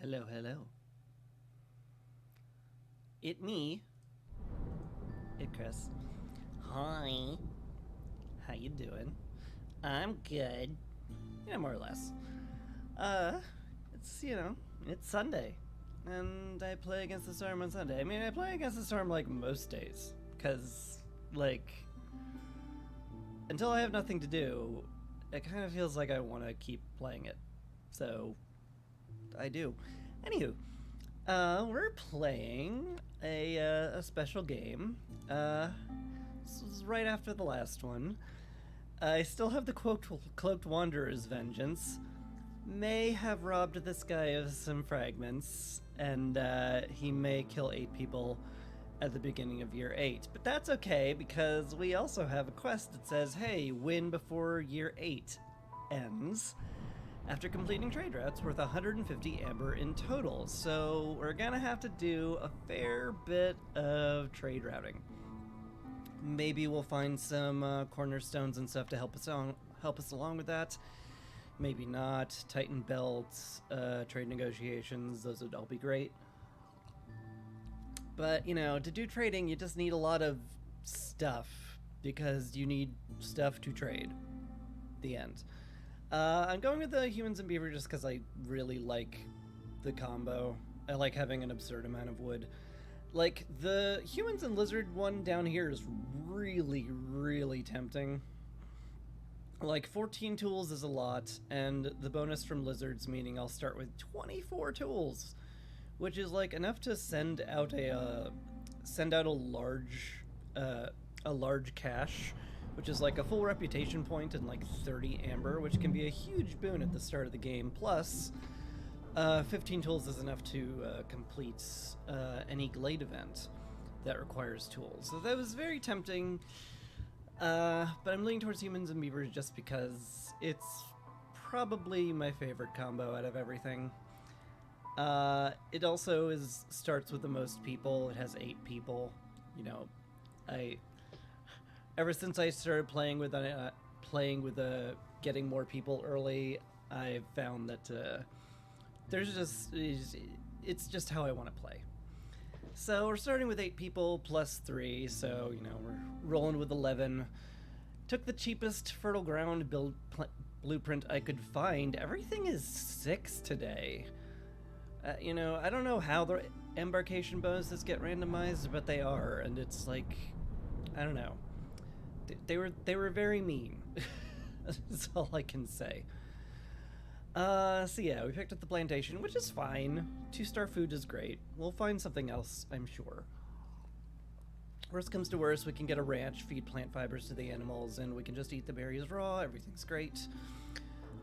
Hello, hello. It me. It Chris. Hi. How you doing? I'm good. Yeah, more or less. Uh, it's Sunday, and I play against the storm on Sunday. I mean, I play against the storm like most days, cause like until I have nothing to do, it kind of feels like I want to keep playing it. So I do. Anywho, we're playing a special game. This was right after the last one. I still have the cloaked wanderer's vengeance. May have robbed this guy of some fragments, and he may kill 8 people at the beginning of year 8. But that's okay because we also have a quest that says, "Hey, win before year 8 ends." After completing trade routes worth 150 amber in total, so we're gonna have to do a fair bit of trade routing. Maybe we'll find some cornerstones and stuff to help us along with that. Maybe not. Titan belts, trade negotiations, those would all be great. But to do trading, you just need a lot of stuff because you need stuff to trade. The end. I'm going with the humans and beaver just because I really like the combo. I like having an absurd amount of wood. Like, the humans and lizard one down here is really, really tempting. Like, 14 tools is a lot, and the bonus from lizards meaning I'll start with 24 tools, which is like enough to send out a large cache, which is like a full reputation point and like 30 amber, which can be a huge boon at the start of the game. Plus, 15 tools is enough to complete any glade event that requires tools. So that was very tempting, but I'm leaning towards humans and beavers just because it's probably my favorite combo out of everything. It also starts with the most people. It has 8 people. Ever since I started playing with getting more people early, I've found that it's just how I want to play. So we're starting with 8 people plus 3, so we're rolling with 11. Took the cheapest fertile ground blueprint I could find. Everything is 6 today. I don't know how the embarkation bonuses get randomized, but they are, and it's like, I don't know. They were very mean. That's all I can say. So yeah, we picked up the plantation, which is fine. 2-star food is great. We'll find something else, I'm sure. Worst comes to worst, we can get a ranch, feed plant fibers to the animals, and we can just eat the berries raw. Everything's great.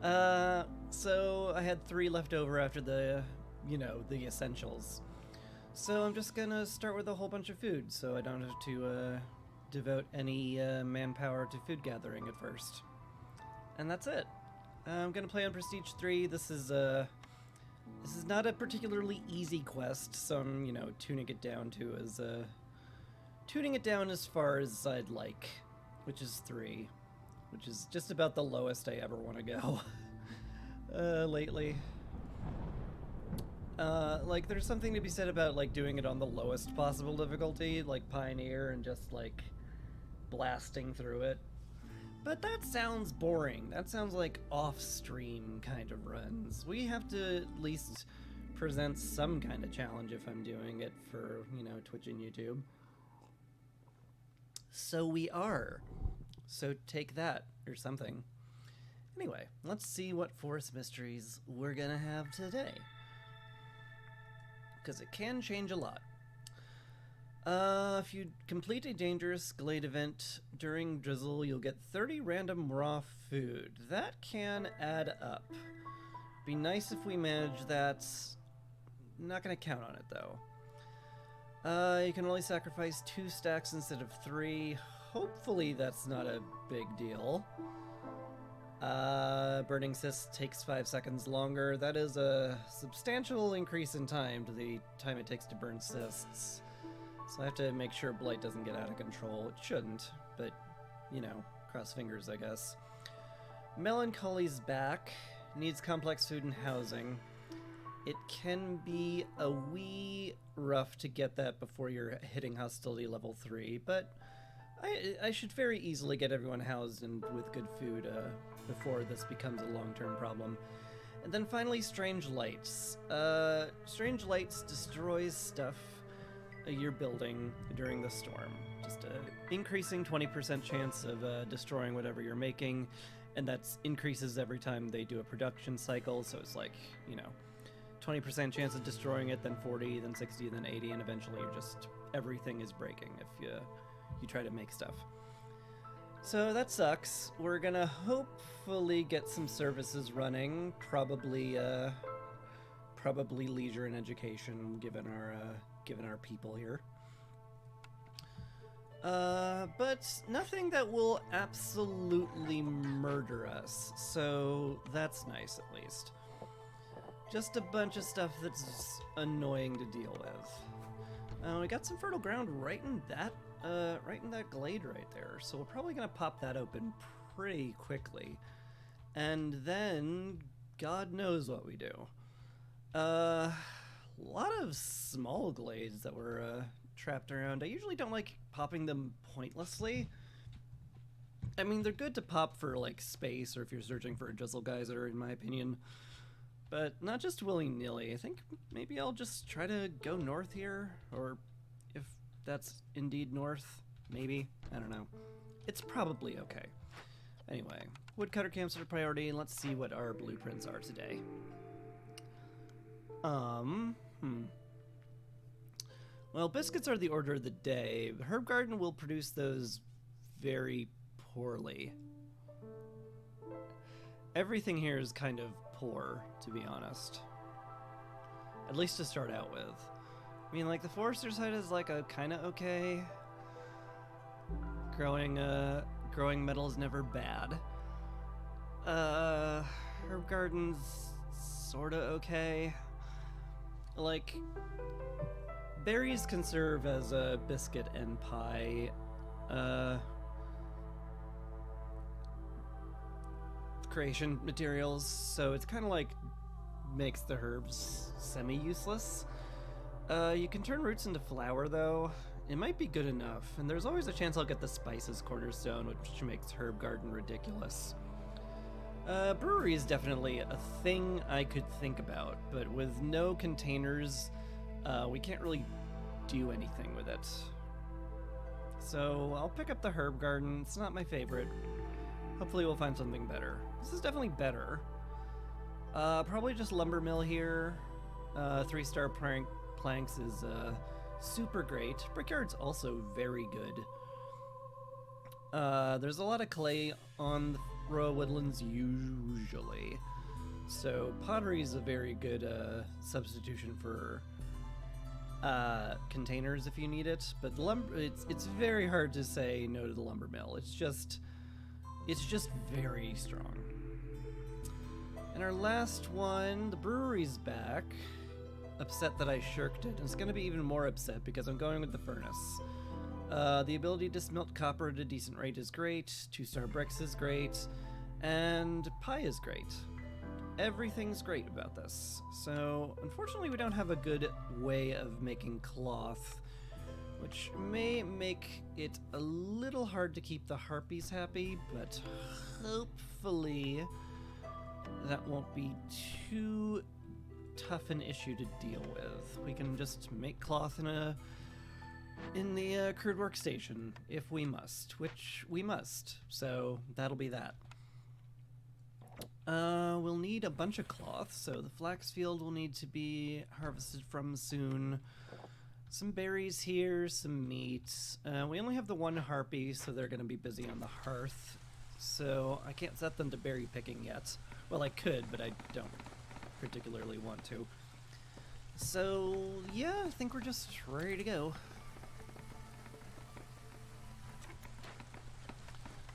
So I had 3 left over after the essentials. So I'm just gonna start with a whole bunch of food, so I don't have to devote any manpower to food gathering at first. And that's it. I'm gonna play on Prestige 3. This is not a particularly easy quest, so I'm tuning it down as far as I'd like, which is 3, which is just about the lowest I ever want to go lately. Like, there's something to be said about like doing it on the lowest possible difficulty, like Pioneer, and just like blasting through it. But that sounds boring. That sounds like off-stream kind of runs. We have to at least present some kind of challenge if I'm doing it for, Twitch and YouTube. So we are. So take that, or something. Anyway, let's see what forest mysteries we're gonna have today. Because it can change a lot. If you complete a dangerous glade event during drizzle, you'll get 30 random raw food. That can add up. Be nice if we manage that. Not gonna count on it, though. You can only sacrifice 2 stacks instead of 3. Hopefully that's not a big deal. Burning cyst takes 5 seconds longer. That is a substantial increase in time to the time it takes to burn cysts. So I have to make sure blight doesn't get out of control. It shouldn't, but, cross fingers, I guess. Melancholy's back. Needs complex food and housing. it can be a wee rough to get that before you're hitting hostility level 3, but I should very easily get everyone housed and with good food before this becomes a long-term problem. And then finally, Strange Lights. Strange Lights destroys stuff you're building during the storm. Just increasing 20% chance of destroying whatever you're making, and that increases every time they do a production cycle, so it's like, you know, 20% chance of destroying it, then 40, then 60, then 80, and eventually just everything is breaking if you try to make stuff. So that sucks. We're gonna hopefully get some services running, probably leisure and education, given our people here. But nothing that will absolutely murder us, so that's nice at least. Just a bunch of stuff that's annoying to deal with. We got some fertile ground right in that glade right there, so we're probably gonna pop that open pretty quickly. And then, God knows what we do. A lot of small glades that were trapped around. I usually don't like popping them pointlessly. I mean, they're good to pop for, like, space, or if you're searching for a drizzle geyser, in my opinion. But not just willy-nilly. I think maybe I'll just try to go north here, or if that's indeed north, maybe. I don't know. It's probably okay. Anyway, woodcutter camps are a priority, and let's see what our blueprints are today. Well, biscuits are the order of the day. The herb garden will produce those very poorly. Everything here is kind of poor, to be honest. At least to start out with. I mean, like, the forester's hut is like a kind of okay. Growing metal is never bad. Herb garden's sorta okay. Like, berries can serve as a biscuit and pie creation materials, so it's kind of like makes the herbs semi-useless. You can turn roots into flour, though. It might be good enough, and there's always a chance I'll get the spices cornerstone, which makes herb garden ridiculous. Brewery is definitely a thing I could think about, but with no containers, we can't really do anything with it. So I'll pick up the herb garden. It's not my favorite. Hopefully we'll find something better. This is definitely better. Probably just lumber mill here. 3-star planks is super great. Brickyard's also very good. There's a lot of clay on the row woodlands usually, so pottery is a very good substitution for containers if you need it. But it's very hard to say no to the lumber mill. It's just very strong. And our last one, the brewery's back. Upset that I shirked it, and it's gonna be even more upset because I'm going with the furnace. The ability to smelt copper at a decent rate is great, 2-star bricks is great, and pie is great. Everything's great about this. So, unfortunately we don't have a good way of making cloth, which may make it a little hard to keep the harpies happy, but hopefully that won't be too tough an issue to deal with. We can just make cloth in the crude workstation if we must, which we must, so that'll be that. We'll need a bunch of cloth, so the flax field will need to be harvested from soon. Some berries here, some meat. We only have the one harpy, so they're going to be busy on the hearth, so I can't set them to berry picking yet. Well, I could, but I don't particularly want to. So, yeah, I think we're just ready to go.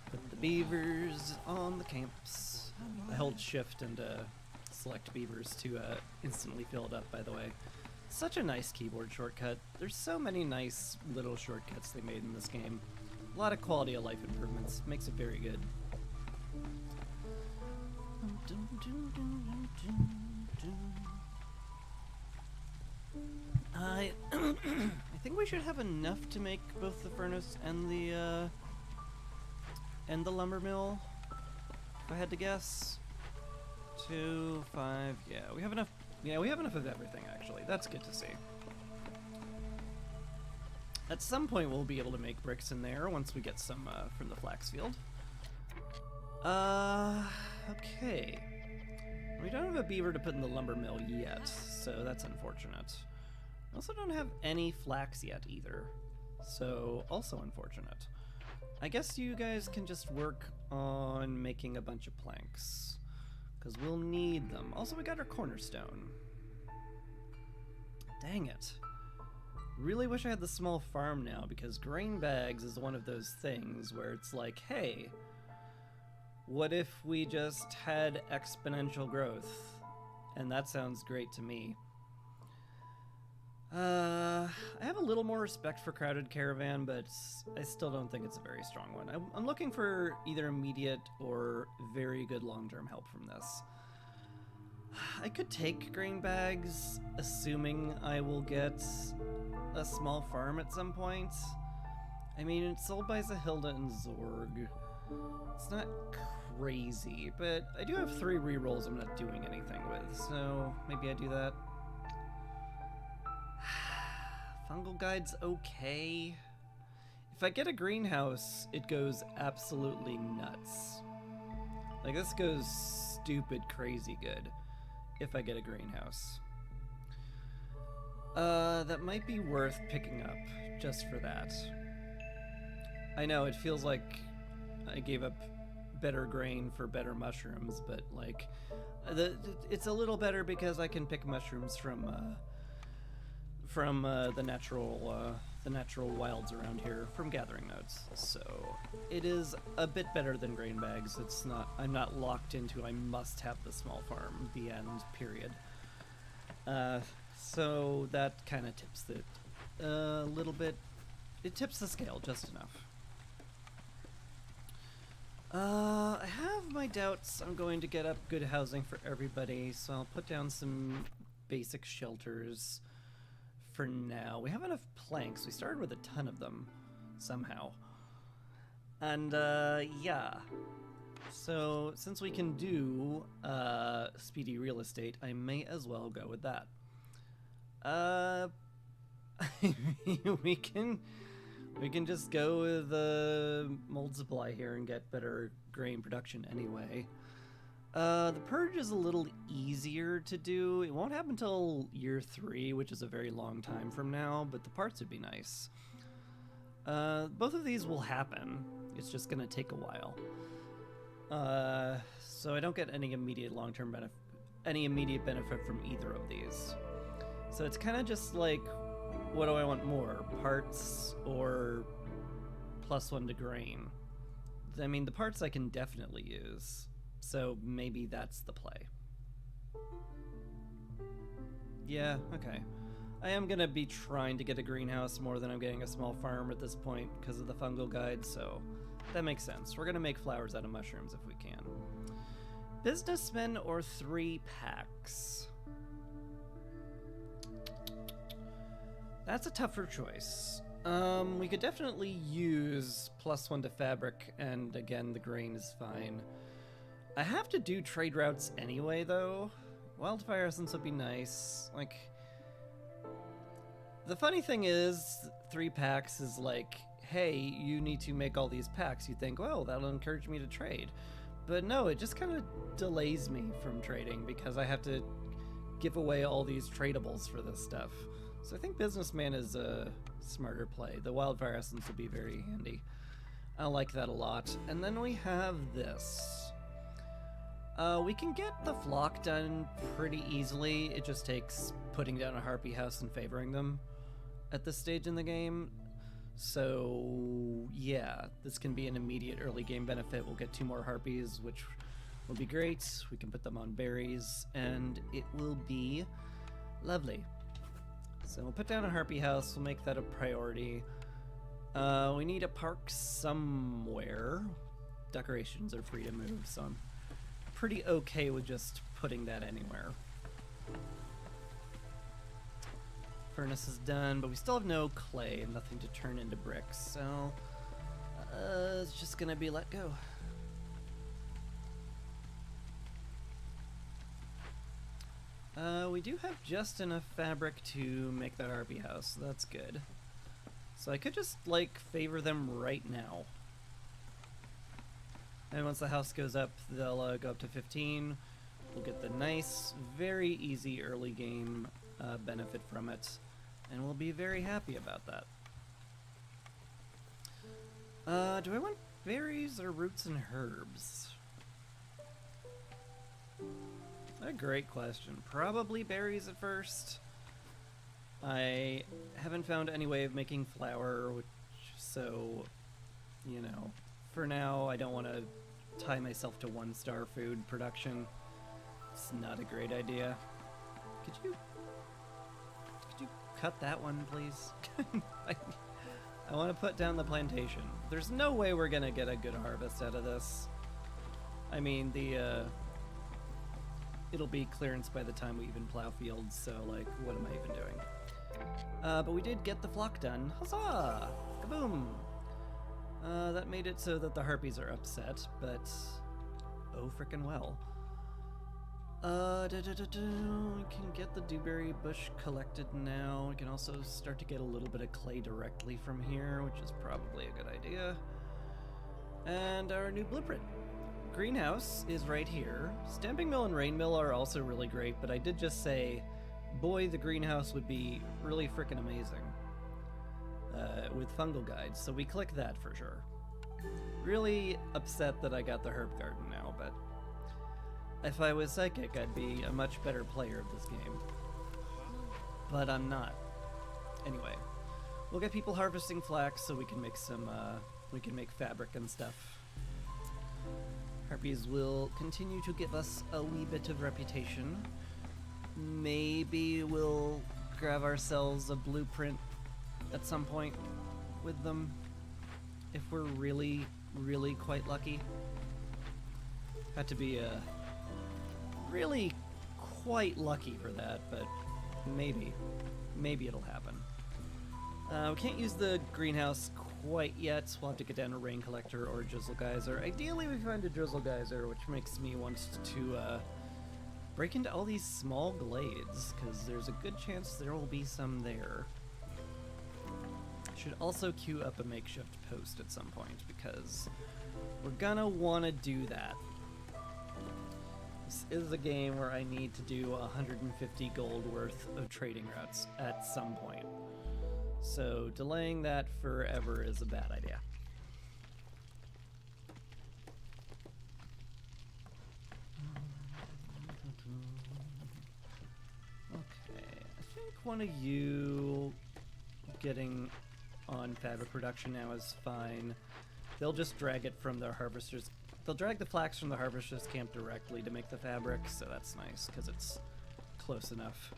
Put the beavers on the camps. I hold shift and select beavers to instantly fill it up, by the way. Such a nice keyboard shortcut. There's so many nice little shortcuts they made in this game. A lot of quality of life improvements. Makes it very good. I I think we should have enough to make both the furnace and the lumber mill, if I had to guess. 2, 5, yeah, we have enough. Yeah, we have enough of everything, actually. That's good to see. At some point, we'll be able to make bricks in there once we get some from the flax field. Okay. We don't have a beaver to put in the lumber mill yet, so that's unfortunate. We also don't have any flax yet either, so also unfortunate. I guess you guys can just work on making a bunch of planks, because we'll need them. Also, we got our cornerstone. Dang it. Really wish I had the small farm now, because grain bags is one of those things where it's like, hey, what if we just had exponential growth? And that sounds great to me. I have a little more respect for Crowded Caravan, but I still don't think it's a very strong one. I'm looking for either immediate or very good long-term help from this. I could take grain bags, assuming I will get a small farm at some point. I mean, it's sold by Zahilda and Zorg. It's not crazy, but I do have 3 rerolls I'm not doing anything with, so maybe I do that. Fungal Guide's okay. If I get a greenhouse, it goes absolutely nuts. Like, this goes stupid crazy good if I get a greenhouse. That might be worth picking up just for that. I know, it feels like I gave up better grain for better mushrooms, but like, it's a little better because I can pick mushrooms from the natural wilds around here from gathering nodes. So it is a bit better than grain bags. It's not, I'm not locked into I must have the small farm, the end, period. So that kind of tips it a little bit. It tips the scale just enough. I have my doubts I'm going to get up good housing for everybody, so I'll put down some basic shelters for now. We have enough planks. We started with a ton of them, somehow. And, yeah. So, since we can do, speedy real estate, I may as well go with that. we can just go with mold supply here and get better grain production anyway. The purge is a little easier to do. It won't happen until year 3, which is a very long time from now, but the parts would be nice. Both of these will happen. It's just gonna take a while. So I don't get any immediate long-term benefit, any immediate benefit from either of these. So it's kind of just like, what do I want more? Parts or +1 to grain? I mean, the parts I can definitely use. So maybe that's the play. Yeah, okay. I am gonna be trying to get a greenhouse more than I'm getting a small farm at this point because of the fungal guide, so that makes sense. We're gonna make flowers out of mushrooms if we can. Businessmen or 3 packs? That's a tougher choice. We could definitely use +1 to fabric, and again, the grain is fine. I have to do trade routes anyway, though. Wildfire essence would be nice. Like, the funny thing is, 3 packs is like, hey, you need to make all these packs. You think, well, that'll encourage me to trade. But no, it just kind of delays me from trading because I have to give away all these tradables for this stuff. So I think Businessman is a smarter play. The Wildfire Essence will be very handy. I like that a lot. And then we have this. We can get the flock done pretty easily. It just takes putting down a harpy house and favoring them at this stage in the game. So yeah, this can be an immediate early game benefit. We'll get 2 more harpies, which will be great. We can put them on berries, and it will be lovely. So we'll put down a harpy house. We'll make that a priority. We need a park somewhere. Decorations are free to move, so I'm pretty okay with just putting that anywhere. Furnace is done, but we still have no clay and nothing to turn into bricks, so it's just gonna be let go. We do have just enough fabric to make the harpy house, so that's good. So I could just, like, favor them right now. And once the house goes up, they'll go up to 15. We'll get the nice, very easy early game benefit from it, and we'll be very happy about that. Do I want berries or roots and herbs? A great question. Probably berries at first. I haven't found any way of making flour, so, you know, for now I don't want to tie myself to 1-star food production. It's not a great idea. Could you cut that one, please? I want to put down the plantation. There's no way we're gonna get a good harvest out of this. I mean, it'll be clearance by the time we even plow fields, so, like, what am I even doing? But we did get the flock done. Huzzah! Kaboom! That made it so that the harpies are upset, but oh frickin' well. We can get the dewberry bush collected now. We can also start to get a little bit of clay directly from here, which is probably a good idea. And our new blueprint. Greenhouse is right here. Stamping mill and rain mill are also really great, but I did just say, boy, the greenhouse would be really frickin' amazing with fungal guides, so we click that for sure. Really upset that I got the herb garden now, but if I was psychic, I'd be a much better player of this game. But I'm not. Anyway, we'll get people harvesting flax so we can make some, we can make fabric and stuff. Harpies will continue to give us a wee bit of reputation. Maybe we'll grab ourselves a blueprint at some point with them if we're really, really quite lucky. Had to be really quite lucky for that, but maybe it'll happen. We can't use the greenhouse quite yet. We'll have to get down a rain collector or a drizzle geyser. Ideally we find a drizzle geyser, which makes me want to break into all these small glades, because there's a good chance there will be some there. Should also queue up a makeshift post at some point, because we're gonna want to do that. This is a game where I need to do 150 gold worth of trading routes at some point. So delaying that forever is a bad idea. Okay, I think one of you getting on fabric production now is fine. They'll just drag it from their harvesters. They'll drag the flax from the harvester's camp directly to make the fabric, so that's nice, because it's close enough.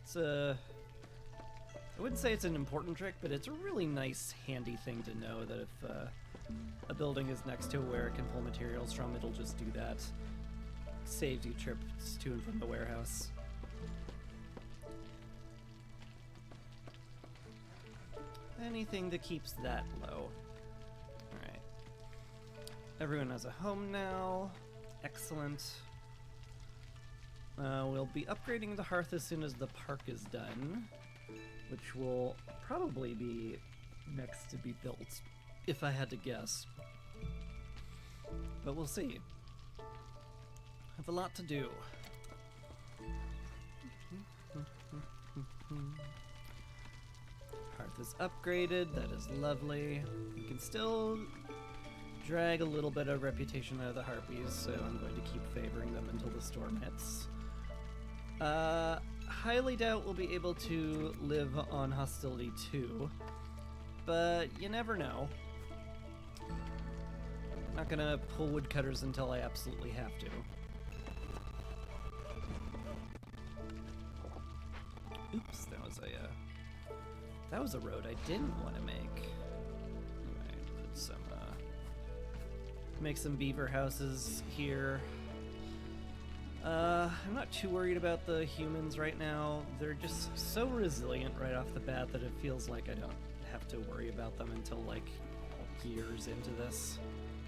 It's I wouldn't say it's an important trick, but it's a really nice, handy thing to know that if a building is next to where it can pull materials from, it'll just do that. Saves you trips to and from the warehouse. Anything that keeps that low. Alright. Everyone has a home now. Excellent. We'll be upgrading the hearth as soon as the park is done, which will probably be next to be built, if I had to guess. But we'll see. Have a lot to do. Hearth is upgraded, that is lovely. You can still drag a little bit of reputation out of the harpies, so I'm going to keep favoring them until the storm hits. Highly doubt we'll be able to live on hostility 2, but you never know. I'm not gonna pull woodcutters until I absolutely have to. Oops, that was a road I didn't want to make. Anyway, put some, make some beaver houses here. I'm not too worried about the humans right now. They're just so resilient right off the bat that it feels like I don't have to worry about them until, like, years into this.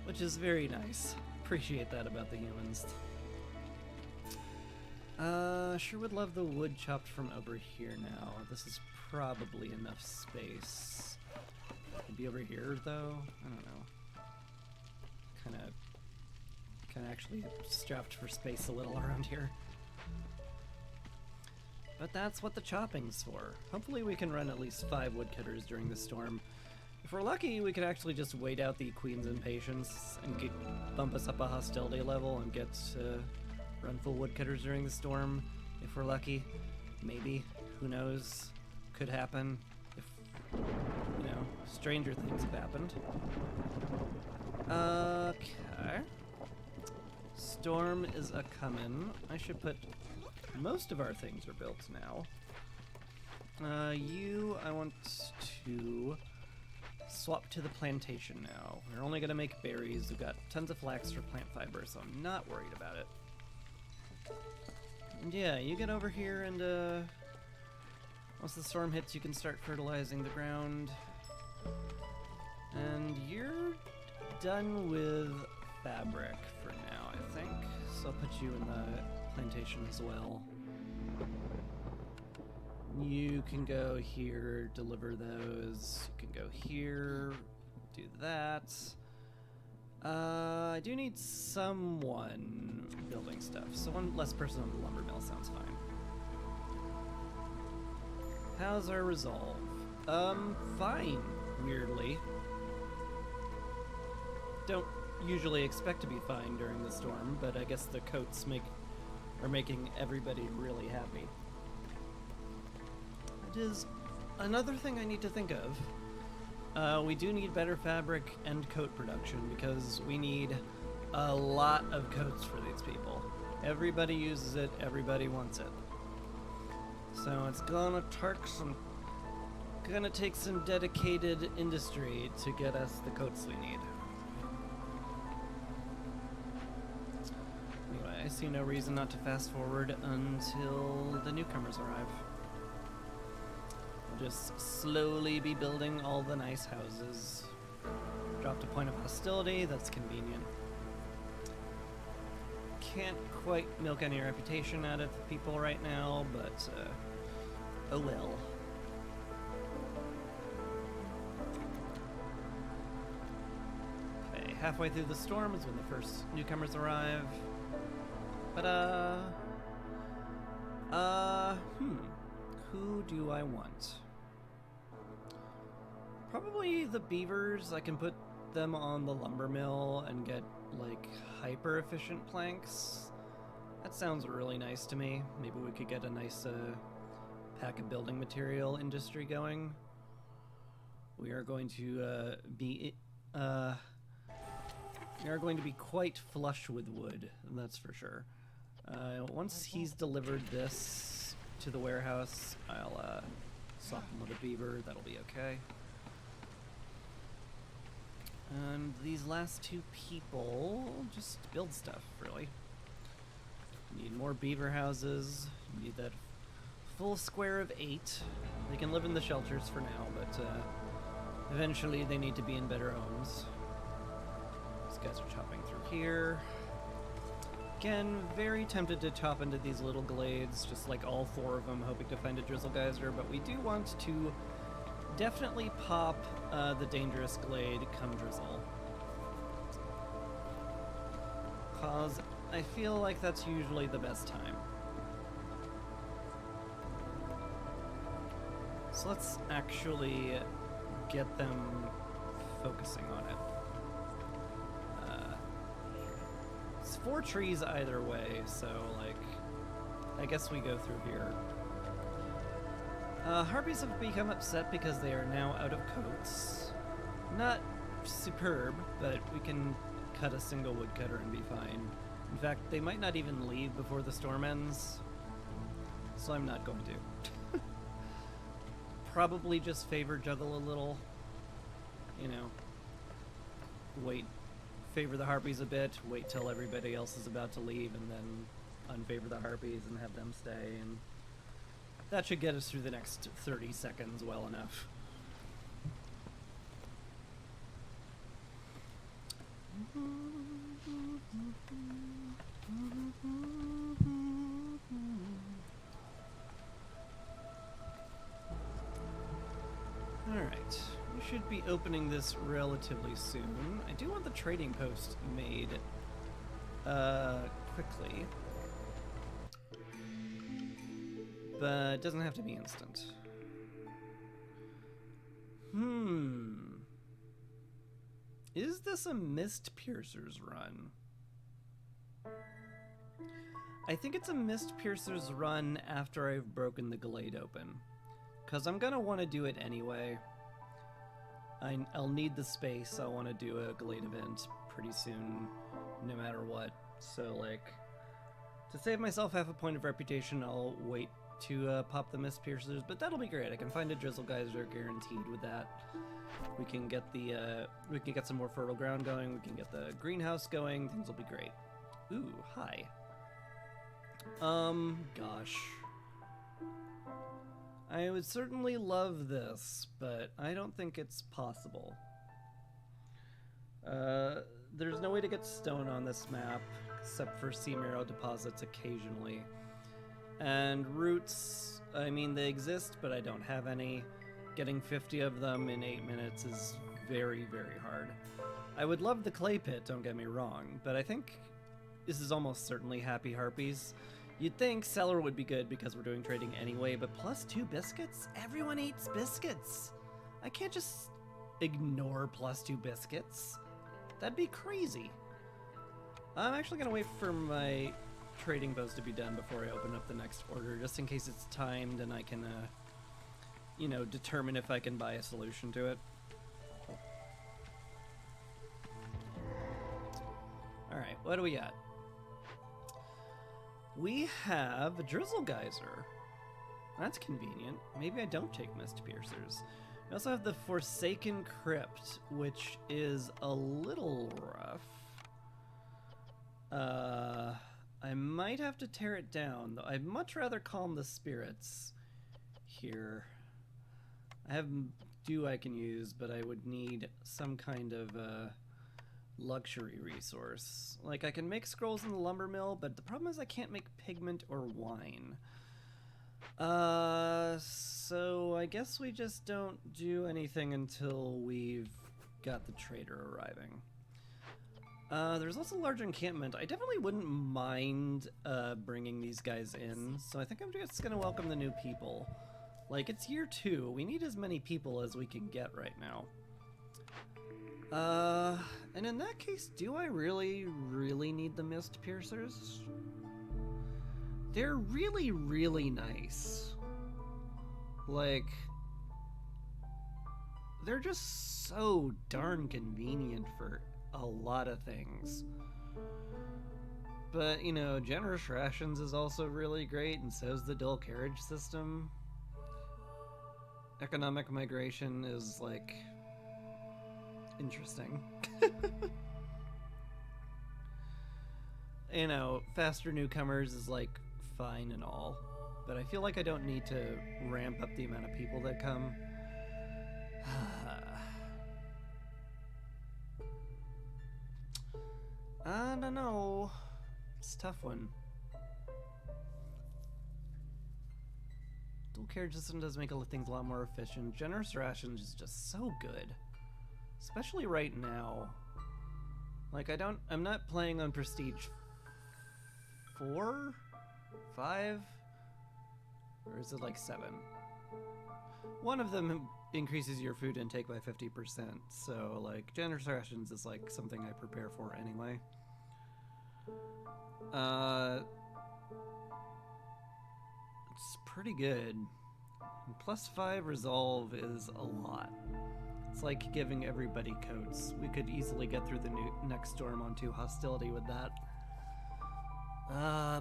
Which is very nice. Appreciate that about the humans. Sure would love the wood chopped from over here now. This is probably enough space. Maybe over here, though? I don't know. Kinda actually strapped for space a little around here. But that's what the chopping's for. Hopefully we can run at least 5 woodcutters during the storm. If we're lucky, we could actually just wait out the Queen's impatience and bump us up a hostility level and get run full woodcutters during the storm. If we're lucky, maybe. Who knows? Could happen. If, you know, stranger things have happened. Okay. Storm is a-comin'. I should put... Most of our things are built now. I want to swap to the plantation now. We're only gonna make berries. We've got tons of flax for plant fiber, so I'm not worried about it. And yeah, you get over here and once the storm hits, you can start fertilizing the ground. And you're done with fabric for now, I think. So I'll put you in the plantation as well. You can go here, deliver those. You can go here, do that. I do need someone building stuff, so one less person on the lumber mill sounds fine. How's our resolve? Fine, weirdly. Don't usually expect to be fine during the storm, but I guess the coats are making everybody really happy. It is another thing I need to think of. We do need better fabric and coat production because we need a lot of coats for these people. Everybody uses it, everybody wants it. So it's gonna take some dedicated industry to get us the coats we need. Anyway, I see no reason not to fast forward until the newcomers arrive. We'll just slowly be building all the nice houses. Dropped a point of hostility, that's convenient. Can't quite milk any reputation out of people right now, but oh well. Okay, halfway through the storm is when the first newcomers arrive. But who do I want? Probably the beavers. I can put them on the lumber mill and get like hyper efficient planks. That sounds really nice to me. Maybe we could get a nice pack of building material industry going. We are going to be quite flush with wood, that's for sure. Once he's delivered this to the warehouse, I'll swap him with a beaver. That'll be okay. And these last 2 people just build stuff, really. Need more beaver houses. Need that full square of 8. They can live in the shelters for now, but eventually they need to be in better homes. These guys are chopping through here. Again, very tempted to chop into these little glades, just like all 4 of them, hoping to find a drizzle geyser, but we do want to definitely pop the dangerous glade come drizzle. Cause I feel like that's usually the best time. So let's actually get them focusing on it. It's 4 trees either way, so like, I guess we go through here. Harpies have become upset because they are now out of coats. Not superb, but we can cut a single woodcutter and be fine. In fact, they might not even leave before the storm ends, so I'm not going to. Probably just favor juggle a little, you know, favor the harpies a bit, wait till everybody else is about to leave, and then unfavor the harpies and have them stay, and that should get us through the next 30 seconds well enough. Alright, we should be opening this relatively soon. I do want the trading post made quickly, but it doesn't have to be instant. Is this a Mist Piercer's run? I think it's a Mist Piercer's run after I've broken the Glade open, because I'm gonna want to do it anyway. I'll need the space. I want to do a Glade event pretty soon, no matter what. So, like, to save myself half a point of reputation, I'll wait to pop the Mist Piercers, but that'll be great. I can find a Drizzle Geyser guaranteed with that. We can get some more fertile ground going. We can get the greenhouse going. Things will be great. Ooh, hi. Gosh. I would certainly love this, but I don't think it's possible. There's no way to get stone on this map, except for sea marrow deposits occasionally. And roots, I mean, they exist, but I don't have any. Getting 50 of them in 8 minutes is very, very hard. I would love the clay pit, don't get me wrong, but I think this is almost certainly Happy Harpies. You'd think cellar would be good because we're doing trading anyway, but +2 biscuits? Everyone eats biscuits! I can't just ignore +2 biscuits. That'd be crazy. I'm actually gonna wait for my trading post to be done before I open up the next order, just in case it's timed and I can, you know, determine if I can buy a solution to it. Alright, what do we got? We have a Drizzle Geyser. That's convenient. Maybe I don't take Mist Piercers. We also have the Forsaken Crypt, which is a little rough. I might have to tear it down, though. I'd much rather calm the spirits here. I have dew I can use, but I would need some kind of luxury resource. Like, I can make scrolls in the lumber mill, but the problem is I can't make pigment or wine. So I guess we just don't do anything until we've got the trader arriving. There's also a large encampment. I definitely wouldn't mind bringing these guys in, so I think I'm just gonna welcome the new people. Like, it's year 2. We need as many people as we can get right now. And in that case, do I really, really need the Mist Piercers? They're really, really nice. Like, they're just so darn convenient for a lot of things. But, you know, generous rations is also really great, and so is the dual carriage system. Economic migration is, like, interesting. You know, faster newcomers is, like, fine and all, but I feel like I don't need to ramp up the amount of people that come. I don't know. It's a tough one. Dual carriage system does make things a lot more efficient. Generous rations is just so good. Especially right now. Like, I'm not playing on Prestige 4? 5? Or is it like 7? One of them increases your food intake by 50%, so, like, generous rations is, like, something I prepare for anyway. It's pretty good. And +5 resolve is a lot. It's like giving everybody coats. We could easily get through the next storm on 2 hostility with that.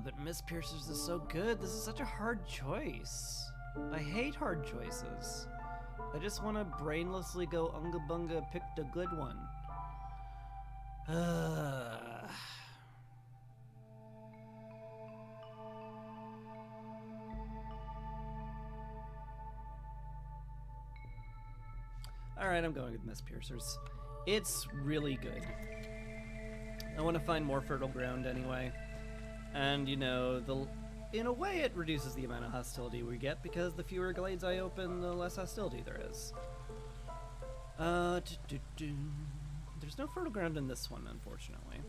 But Mist Piercers is so good. This is such a hard choice. I hate hard choices. I just want to brainlessly go unga bunga pick the good one. Alright, I'm going with Mist Piercers. It's really good. I want to find more fertile ground anyway. And, you know, in a way it reduces the amount of hostility we get, because the fewer glades I open, the less hostility there is. There's no fertile ground in this one, unfortunately.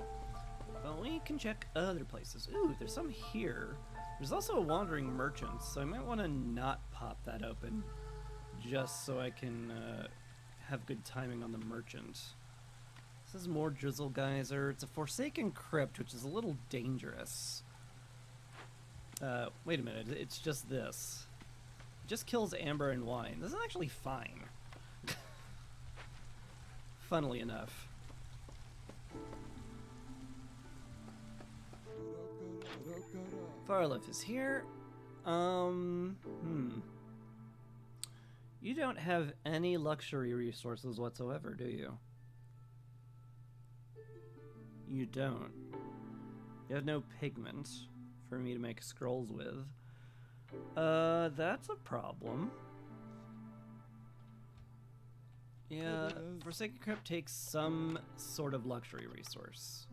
But we can check other places. Ooh, there's some here. There's also a wandering merchant, so I might want to not pop that open, just so I can have good timing on the merchant. This is more Drizzle Geyser. It's a Forsaken Crypt, which is a little dangerous. Wait a minute, it's just this. It just kills amber and wine. This is actually fine. Funnily enough. Farlif is here. You don't have any luxury resources whatsoever, do you? You don't. You have no pigment for me to make scrolls with. That's a problem. Yeah, Forsaken Crypt takes some sort of luxury resource.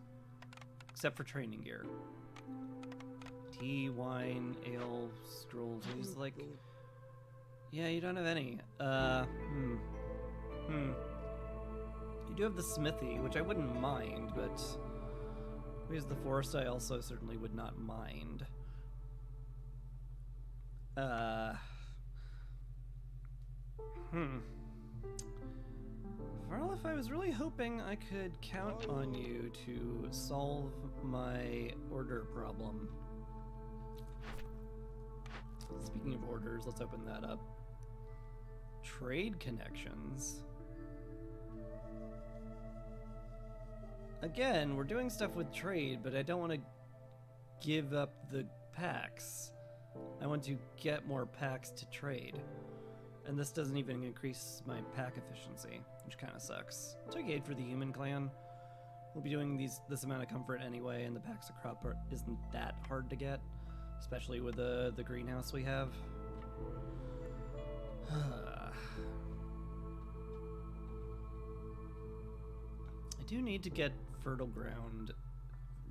Except for training gear. Tea, wine, ale, scrolls, he's like... Yeah, you don't have any. You do have the smithy, which I wouldn't mind, but... Because the forest I also certainly would not mind. Varlif, I was really hoping I could count on you to solve my order problem. Speaking of orders, let's open that up. Trade connections. Again, we're doing stuff with trade, but I don't want to give up the packs. I want to get more packs to trade. And this doesn't even increase my pack efficiency, which kind of sucks. Took 8 for the human clan. We'll be doing this amount of comfort anyway, and the packs of crop isn't that hard to get, especially with the greenhouse we have. I do need to get fertile ground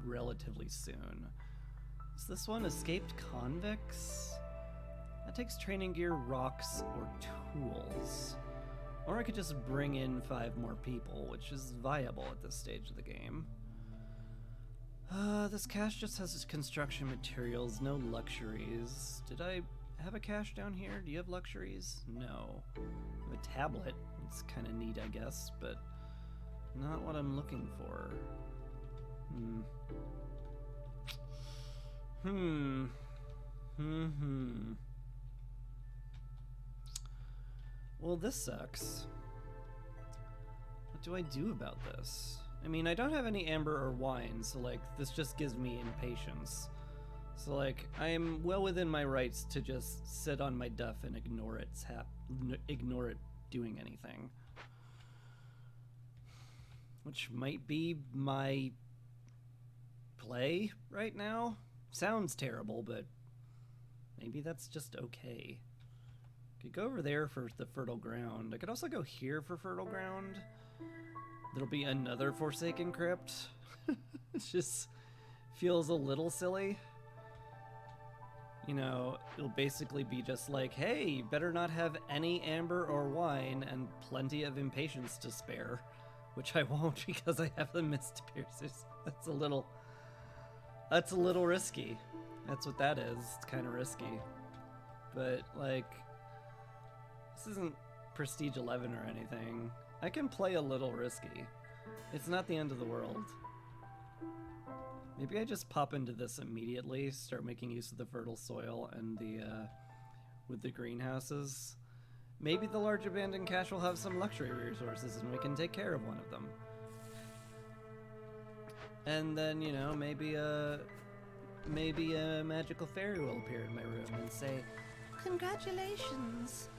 relatively soon. Is this one Escaped Convicts? That takes training gear, rocks, or tools. Or I could just bring in 5 more people, which is viable at this stage of the game. This cache just has construction materials, no luxuries. Did I have a cache down here? Do you have luxuries? No. I have a tablet. It's kind of neat, I guess, but not what I'm looking for. Well, this sucks. What do I do about this? I mean, I don't have any amber or wine, so, like, this just gives me impatience. So, like, I am well within my rights to just sit on my duff and ignore it doing anything. Which might be my play right now. Sounds terrible, but maybe that's just okay. Could go over there for the fertile ground. I could also go here for fertile ground. There'll be another Forsaken Crypt. It just feels a little silly. You know, it'll basically be just like, hey, you better not have any amber or wine and plenty of impatience to spare. Which I won't because I have the Mist Piercers. That's a little risky. That's what that is. It's kind of risky. But, like, this isn't Prestige 11 or anything. I can play a little risky. It's not the end of the world. Maybe I just pop into this immediately, start making use of the fertile soil and the, with the greenhouses. Maybe the large abandoned cache will have some luxury resources and we can take care of one of them. And then, you know, maybe a magical fairy will appear in my room and say, "Congratulations!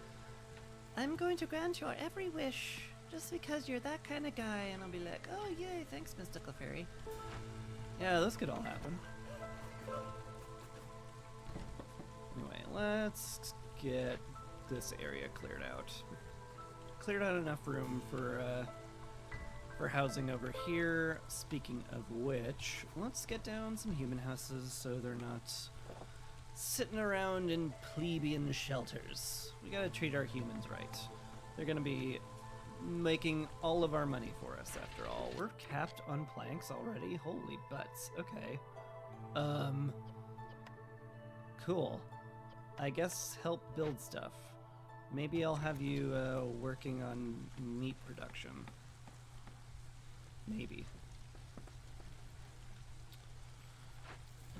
I'm going to grant your every wish just because you're that kind of guy." And I'll be like, "Oh yay, thanks, mystical fairy." Yeah, this could all happen. Anyway, let's get this area cleared out. cleared out enough room for housing over here. Speaking of which, let's get down some human houses so they're not sitting around in plebeian shelters. We gotta treat our humans right. They're gonna be making all of our money for us after all. We're capped on planks already? Holy butts. Okay. Cool. I guess help build stuff. Maybe I'll have you working on meat production. Maybe.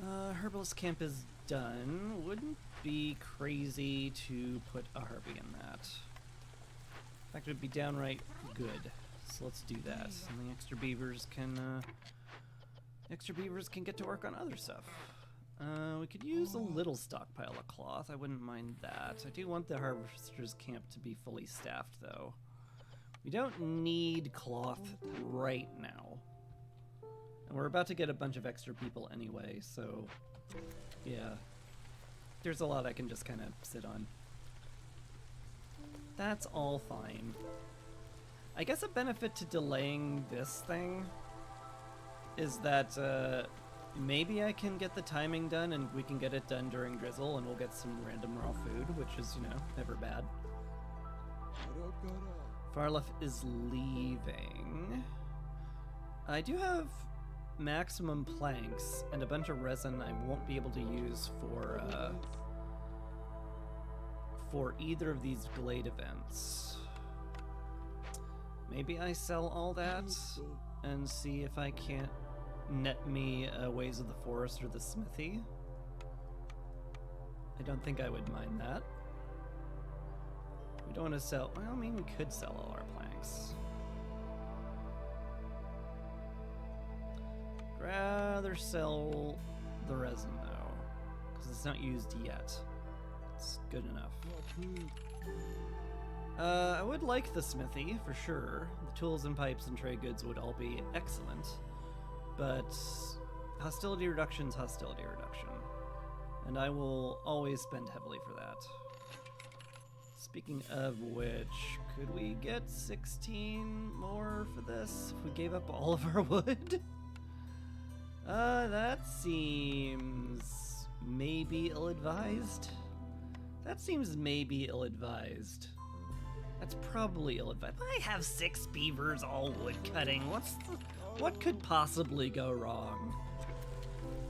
Herbalist camp is done. Wouldn't be crazy to put a Harpy in that. In fact, it would be downright good. So let's do that. And the extra beavers can get to work on other stuff. We could use a little stockpile of cloth. I wouldn't mind that. I do want the harvester's camp to be fully staffed, though. We don't need cloth right now. And we're about to get a bunch of extra people anyway, so yeah. There's a lot I can just kind of sit on. That's all fine. I guess a benefit to delaying this thing is that maybe I can get the timing done and we can get it done during drizzle and we'll get some random raw food, which is, you know, never bad. Farlef is leaving. I do have maximum planks and a bunch of resin I won't be able to use for either of these glade events. Maybe I sell all that and see if I can't net me Ways of the Forest or the Smithy. I don't think I would mind that. We don't want to sell... Well, I mean, we could sell all our planks. I'd rather sell the resin, though, because it's not used yet. It's good enough. I would like the smithy, for sure. The tools and pipes and trade goods would all be excellent. But hostility reduction's hostility reduction. And I will always spend heavily for that. Speaking of which, could we get 16 more for this if we gave up all of our wood? That seems maybe ill-advised. That seems maybe ill-advised. That's probably ill-advised. I have 6 beavers all wood cutting. What could possibly go wrong?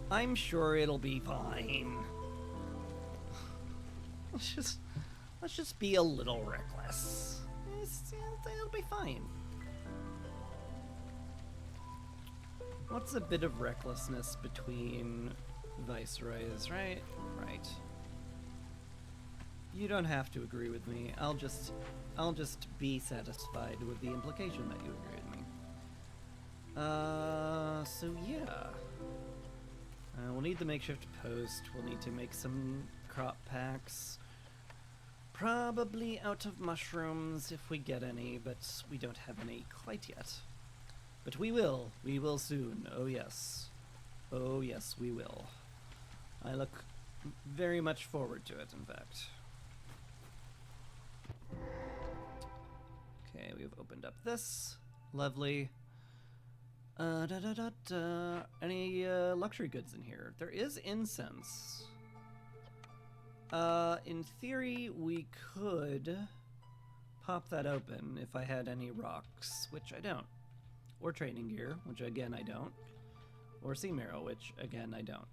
I'm sure it'll be fine. Let's just be a little reckless. It'll be fine. What's a bit of recklessness between viceroys, right? Right. You don't have to agree with me. I'll just be satisfied with the implication that you agree with me. So yeah. We'll need the makeshift post. We'll need to make some crop packs. Probably out of mushrooms if we get any, but we don't have any quite yet. But we will. We will soon. Oh yes. Oh yes, we will. I look very much forward to it, in fact. Okay, we've opened up this. Lovely. Any luxury goods in here? There is incense. In theory, we could pop that open if I had any rocks, which I don't. Or trading gear, which again I don't. Or sea marrow, which again I don't.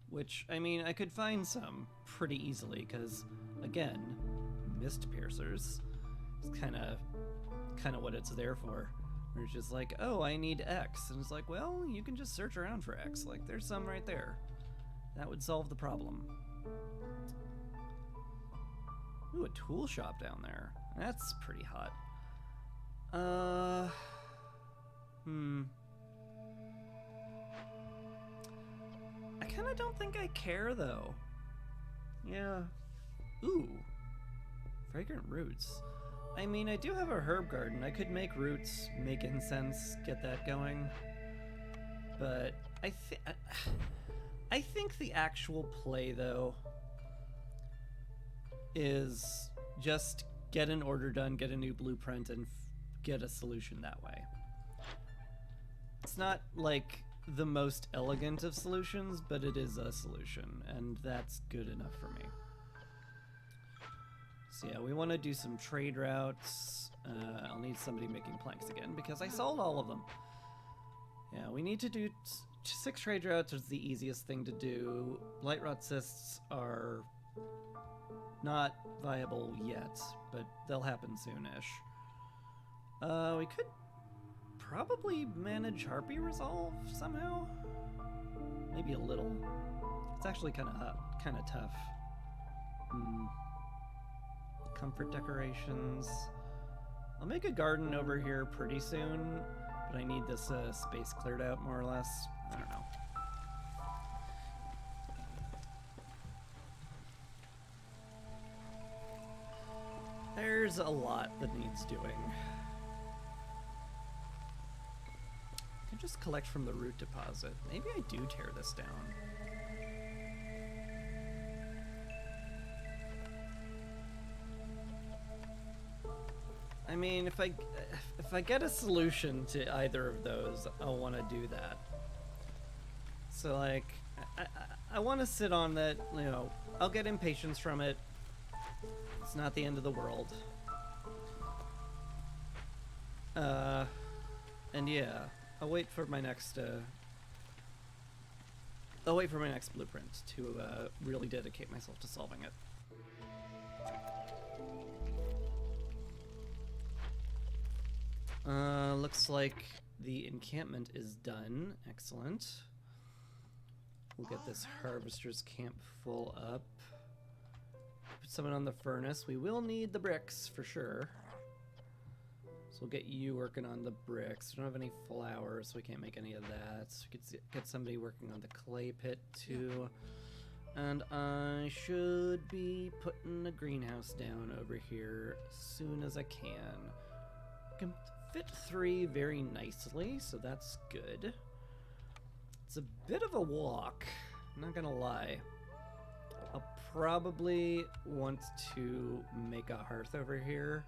Which, I mean, I could find some pretty easily, because, again, mist piercers is kind of what it's there for. Where it's just like, oh, I need X. And it's like, well, you can just search around for X. Like, there's some right there. That would solve the problem. Ooh, a tool shop down there. That's pretty hot. I kind of don't think I care, though. Yeah. Ooh. Fragrant roots. I mean, I do have a herb garden. I could make roots, make incense, get that going. But I think the actual play, though, is just get an order done, get a new blueprint, and get a solution that way. It's not like the most elegant of solutions, but it is a solution, and that's good enough for me. So yeah, we want to do some trade routes. I'll need somebody making planks again because I sold all of them. Yeah, we need to do 6 trade routes is the easiest thing to do. Light rod cysts are not viable yet, but they'll happen soonish. We could probably manage Harpy Resolve somehow. Maybe a little. It's actually kind of tough. Comfort decorations. I'll make a garden over here pretty soon, but I need this space cleared out more or less. I don't know. There's a lot that needs doing. I can just collect from the root deposit. Maybe I do tear this down. I mean, if I get a solution to either of those, I'll want to do that. So like, I want to sit on that, you know, I'll get impatience from it. It's not the end of the world. And yeah, I'll wait for my next blueprint to really dedicate myself to solving it. Looks like the encampment is done. Excellent. We'll get this harvester's camp full up. Put someone on the furnace. We will need the bricks for sure. So we'll get you working on the bricks. We don't have any flour, so we can't make any of that. So we could get somebody working on the clay pit too. And I should be putting a greenhouse down over here as soon as I can. I can fit 3 very nicely, so that's good. It's a bit of a walk, not gonna lie. I'll probably want to make a hearth over here.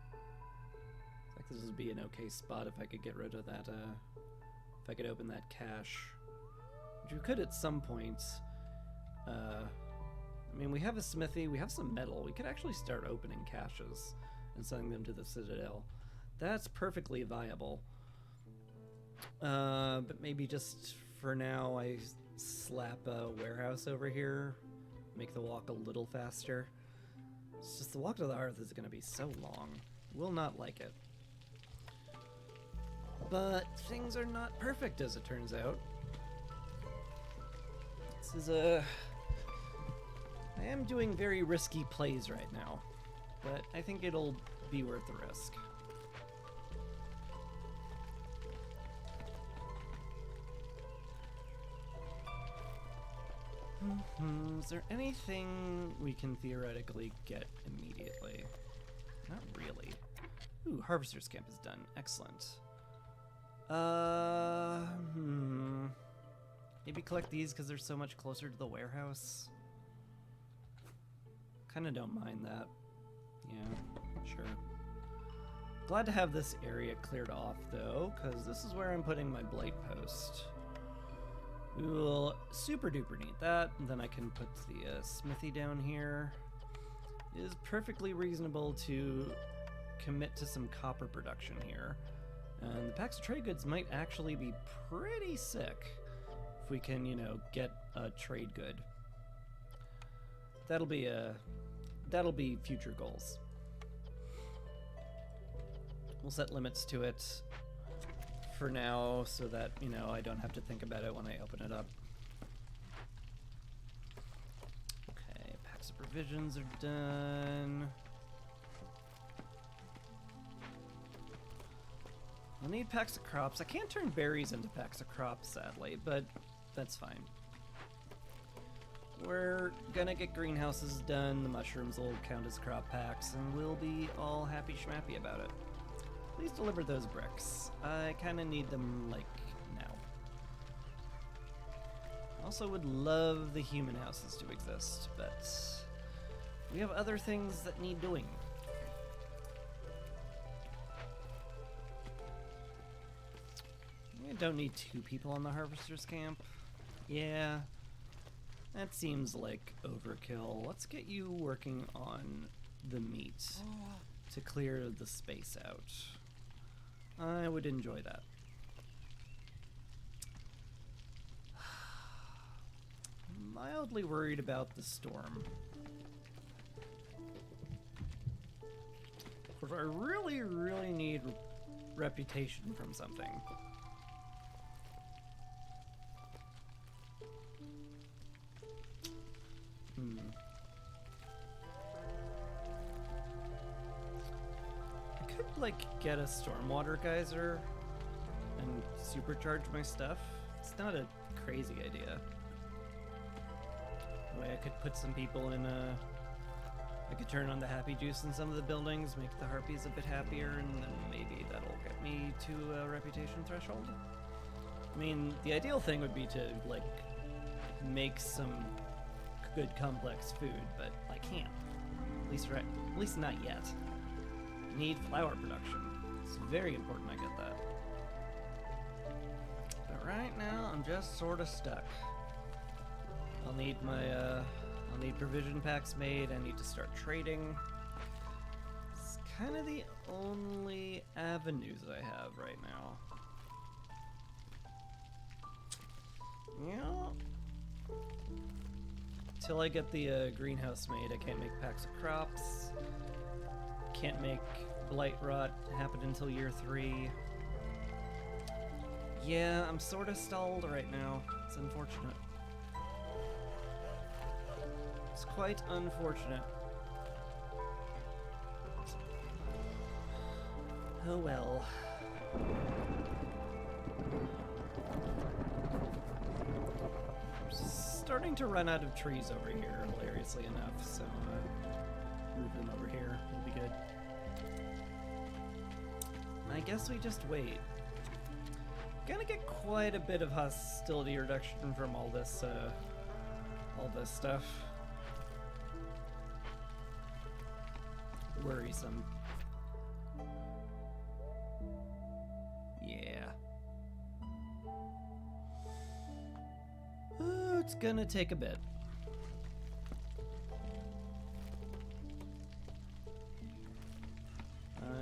Like this would be an okay spot if I could get rid of that, if I could open that cache. Which we could at some point. I mean, we have a smithy, we have some metal. We could actually start opening caches and sending them to the Citadel. That's perfectly viable. But maybe just for now I slap a warehouse over here, make the walk a little faster. It's just the walk to the hearth is going to be so long. Will not like it. But things are not perfect as it turns out. This is I am doing very risky plays right now, but I think it'll be worth the risk. Is there anything we can theoretically get immediately? Not really. Ooh, Harvester's Camp is done. Excellent. Maybe collect these because they're so much closer to the warehouse. Kinda don't mind that. Yeah, sure. Glad to have this area cleared off though, because this is where I'm putting my blight post. We will super duper need that, and then I can put the smithy down here. It is perfectly reasonable to commit to some copper production here. And the packs of trade goods might actually be pretty sick if we can, you know, get a trade good. That'll be future goals. We'll set limits to it for now so that, you know, I don't have to think about it when I open it up. Okay, packs of provisions are done. I'll need packs of crops. I can't turn berries into packs of crops, sadly, but that's fine. We're gonna get greenhouses done, the mushrooms will count as crop packs, and we'll be all happy schmappy about it. Please deliver those bricks. I kinda need them, like, now. Also would love the human houses to exist, but we have other things that need doing. don't need 2 people on the harvester's camp. Yeah, that seems like overkill. Let's get you working on the meat to clear the space out. I would enjoy that. Mildly worried about the storm. Because I really, really need reputation from something. I could, like, get a stormwater geyser and supercharge my stuff. It's not a crazy idea. That way I could put some people in I could turn on the happy juice in some of the buildings, make the harpies a bit happier, and then maybe that'll get me to a reputation threshold. I mean, the ideal thing would be to, like, make some good complex food, but I can't. At least not yet. I need flour production. It's very important I get that. But right now, I'm just sort of stuck. I'll need provision packs made. I need to start trading. It's kind of the only avenues I have right now. Yeah. Till I get the greenhouse made, I can't make packs of crops. Can't make blight rot happen until year 3. Yeah, I'm sort of stalled right now. It's unfortunate. It's quite unfortunate. Oh well. I'm starting to run out of trees over here, hilariously enough, so move them over here. Will be good. I guess we just wait. Gonna get quite a bit of hostility reduction from all this stuff. Worrisome. Yeah. It's gonna take a bit.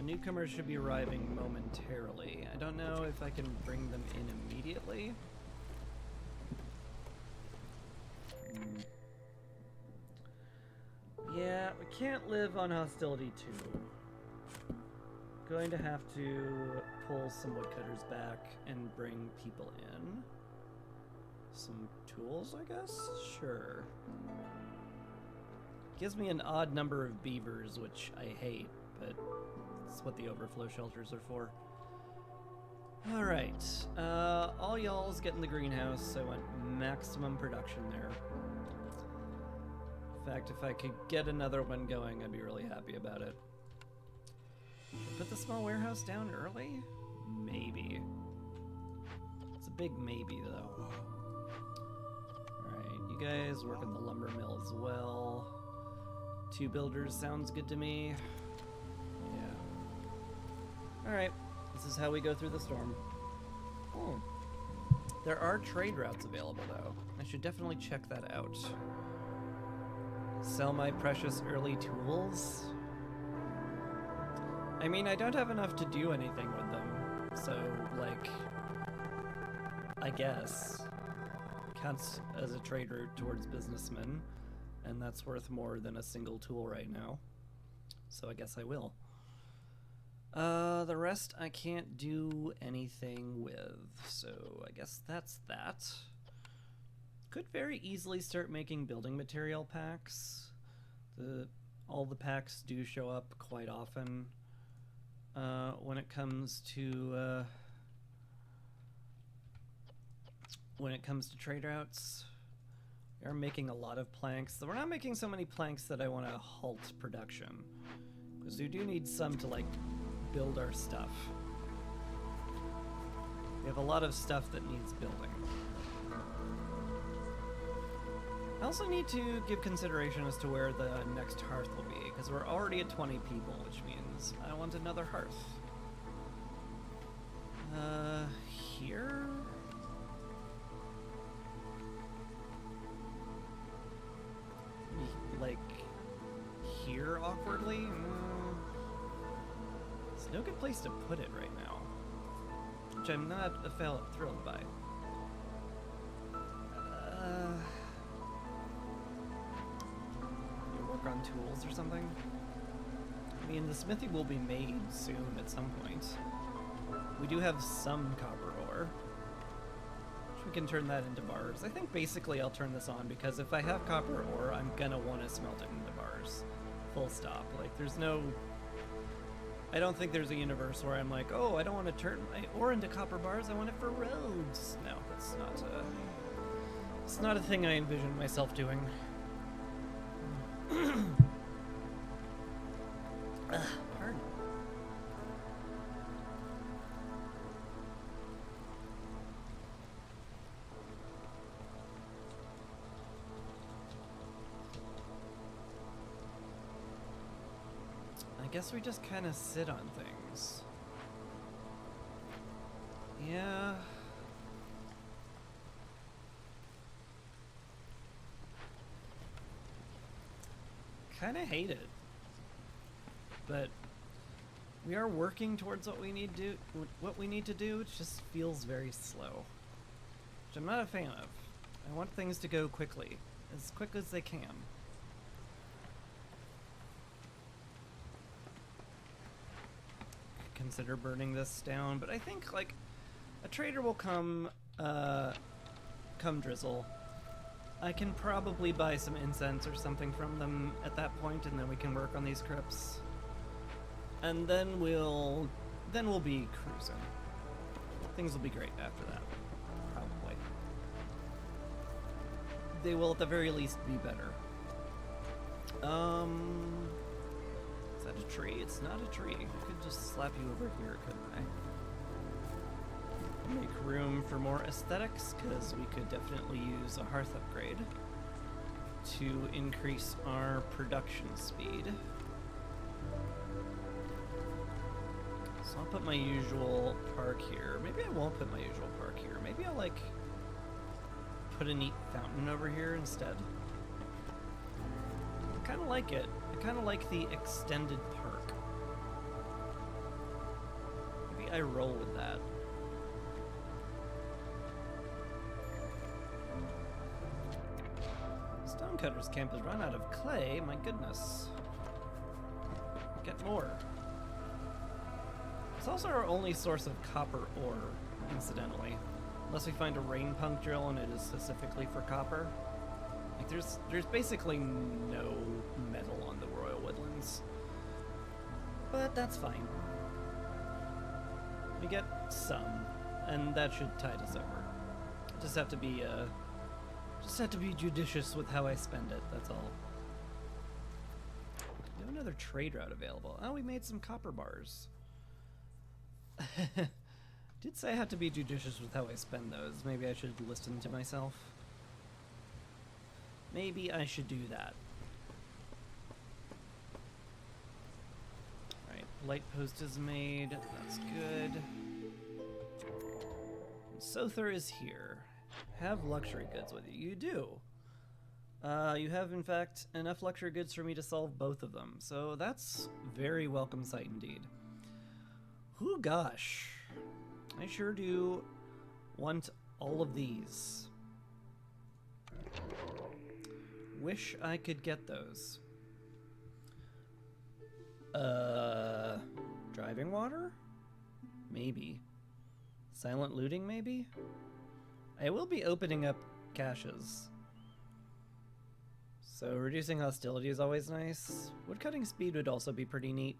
Newcomers should be arriving momentarily. I don't know if I can bring them in immediately. Yeah, we can't live on hostility 2. Going to have to pull some woodcutters back and bring people in. Some tools, I guess? Sure. Gives me an odd number of beavers, which I hate, but that's what the overflow shelters are for. Alright, all y'all's getting the greenhouse, so I want maximum production there. In fact, if I could get another one going, I'd be really happy about it. Put the small warehouse down early? Maybe. It's a big maybe, though. Alright, you guys work in the lumber mill as well. 2 builders sounds good to me. Yeah. Alright, this is how we go through the storm. Oh. There are trade routes available, though. I should definitely check that out. Sell my precious early tools? I mean, I don't have enough to do anything with them, so, like, I guess, counts as a trade route towards businessmen, and that's worth more than a single tool right now, so I guess I will. The rest I can't do anything with, so I guess that's that. Could very easily start making building material packs. All the packs do show up quite often. When it comes to trade routes, we are making a lot of planks. We're not making so many planks that I want to halt production, because we do need some to, like, build our stuff. We have a lot of stuff that needs building. I also need to give consideration as to where the next hearth will be, because we're already at 20 people, which means I want another hearth. Here? place to put it right now, which I'm not thrilled by. You work on tools or something? I mean, the smithy will be made soon at some point. We do have some copper ore, which we can turn that into bars. I think basically I'll turn this on because if I have copper ore, I'm gonna want to smelt it into bars. Full stop. Like, there's no... I don't think there's a universe where I'm like, oh, I don't want to turn my ore into copper bars, I want it for roads. No, that's not it's not a thing I envision myself doing. Pardon. I guess we just kind of sit on things. Yeah. Kind of hate it. But we are working towards what we need to do. It just feels very slow, which I'm not a fan of. I want things to go quickly, as quick as they can. Consider burning this down, but I think like a trader will come drizzle. I can probably buy some incense or something from them at that point, and then we can work on these crypts. And then we'll be cruising. Things will be great after that, probably. They will at the very least be better. Is that a tree? It's not a tree. I could just slap you over here, couldn't I? Make room for more aesthetics, because we could definitely use a hearth upgrade to increase our production speed. So I'll put my usual park here. Maybe I won't put my usual park here. Maybe I'll like put a neat fountain over here instead. I kind of like it. I kind of like the extended park. Maybe I roll with that. Stonecutter's camp has run out of clay. My goodness. Get more. It's also our only source of copper ore, incidentally. Unless we find a rain punk drill and it is specifically for copper. Like there's basically no metal on the Royal Woodlands. But that's fine. We get some, and that should tide us over. Just have to be judicious with how I spend it, that's all. We have another trade route available. Oh, we made some copper bars. Did say I had to be judicious with how I spend those. Maybe I should listen to myself. Maybe I should do that. Alright, light post is made. That's good. Sother is here. Have luxury goods with you. You do. You have, in fact, enough luxury goods for me to solve both of them. So that's very welcome sight indeed. Whew, gosh. I sure do want all of these. Wish I could get those. Driving water? Maybe. Silent looting, maybe? I will be opening up caches. So reducing hostility is always nice. Woodcutting speed would also be pretty neat.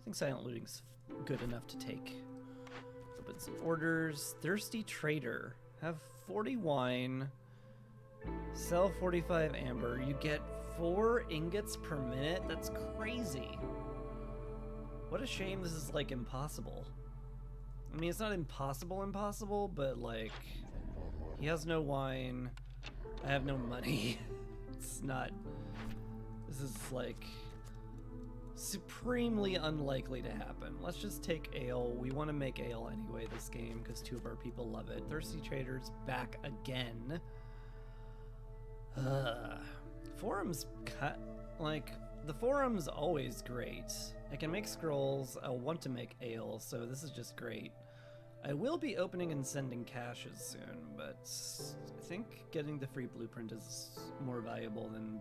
I think silent looting's good enough to take. Open some orders. Thirsty trader. Have 40 wine. Sell 45 amber. You get 4 ingots per minute? That's crazy. What a shame this is like impossible. I mean, it's not impossible, but like, he has no wine. I have no money. It's not, this is like supremely unlikely to happen. Let's just take ale. We want to make ale anyway this game because 2 of our people love it. Thirsty Trader's back again. Forums cut, like, The forum's always great. I can make scrolls, I'll want to make ale, so this is just great. I will be opening and sending caches soon, but I think getting the free blueprint is more valuable than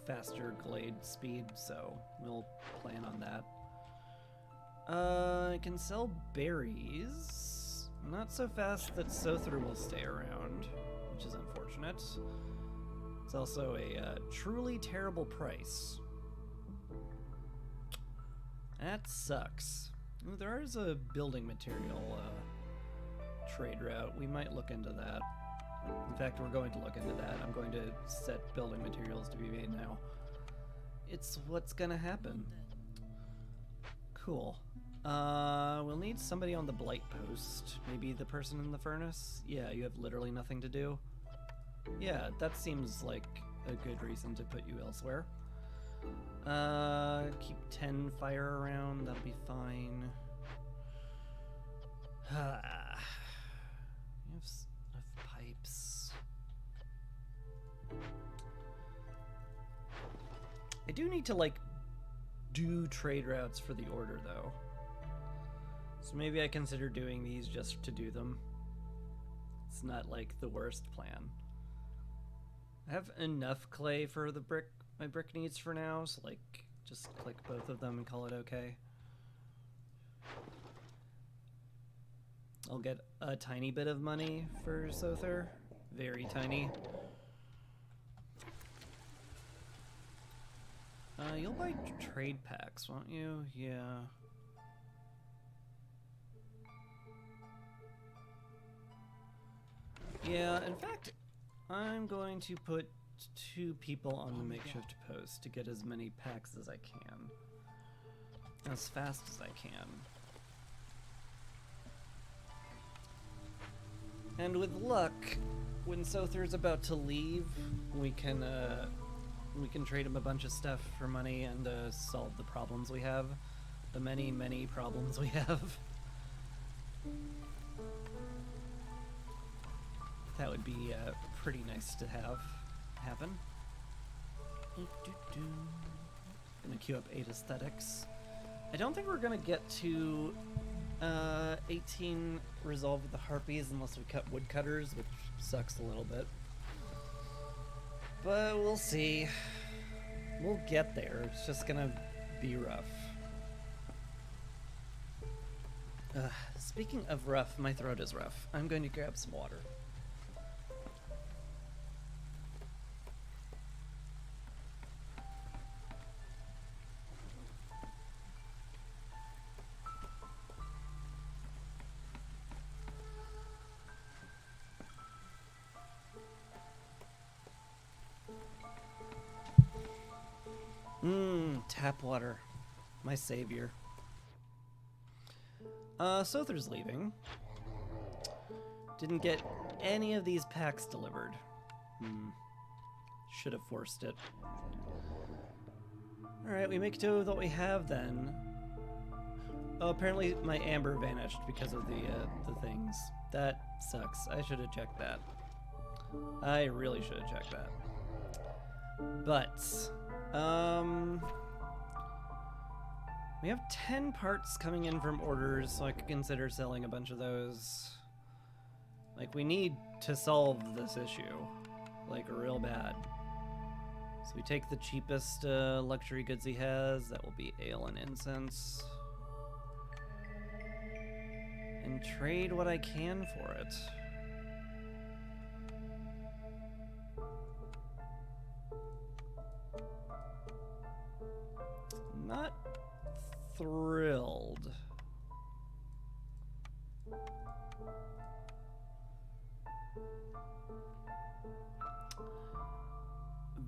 faster glade speed, so we'll plan on that. I can sell berries. Not so fast that Sother will stay around, which is unfortunate. It's also a truly terrible price. That sucks. Ooh, there is a building material trade route. We might look into that. In fact, we're going to look into that. I'm going to set building materials to be made now. It's what's gonna happen. Cool. We'll need somebody on the blight post. Maybe the person in the furnace? Yeah, you have literally nothing to do. Yeah, that seems like a good reason to put you elsewhere. Keep 10 fire around, that'll be fine. You have enough pipes. I do need to, like, do trade routes for the order, though. So maybe I consider doing these just to do them. It's not, like, the worst plan. I have enough clay for the brick my brick needs for now, so, like, just click both of them and call it okay. I'll get a tiny bit of money for Sother. Very tiny. You'll buy trade packs, won't you? Yeah. Yeah, in fact, I'm going to put 2 people on the makeshift post to get as many packs as I can. As fast as I can. And with luck, when Sother's about to leave, we can trade him a bunch of stuff for money and solve the problems we have. The many, many problems we have. That would be pretty nice to have happen. Gonna queue up 8 aesthetics. I don't think we're gonna get to 18 resolve with the harpies unless we cut woodcutters, which sucks a little bit. But we'll see. We'll get there. It's just gonna be rough. Speaking of rough, my throat is rough. I'm going to grab some water. Tap water. My savior. Sother's leaving. Didn't get any of these packs delivered. Should have forced it. Alright, we make do with what we have then. Oh, apparently my amber vanished because of the things. That sucks. I should have checked that. I really should have checked that. But, we have 10 parts coming in from orders, so I could consider selling a bunch of those. Like, we need to solve this issue, like, real bad. So we take the cheapest luxury goods he has, that will be ale and incense. And trade what I can for it. Not thrilled.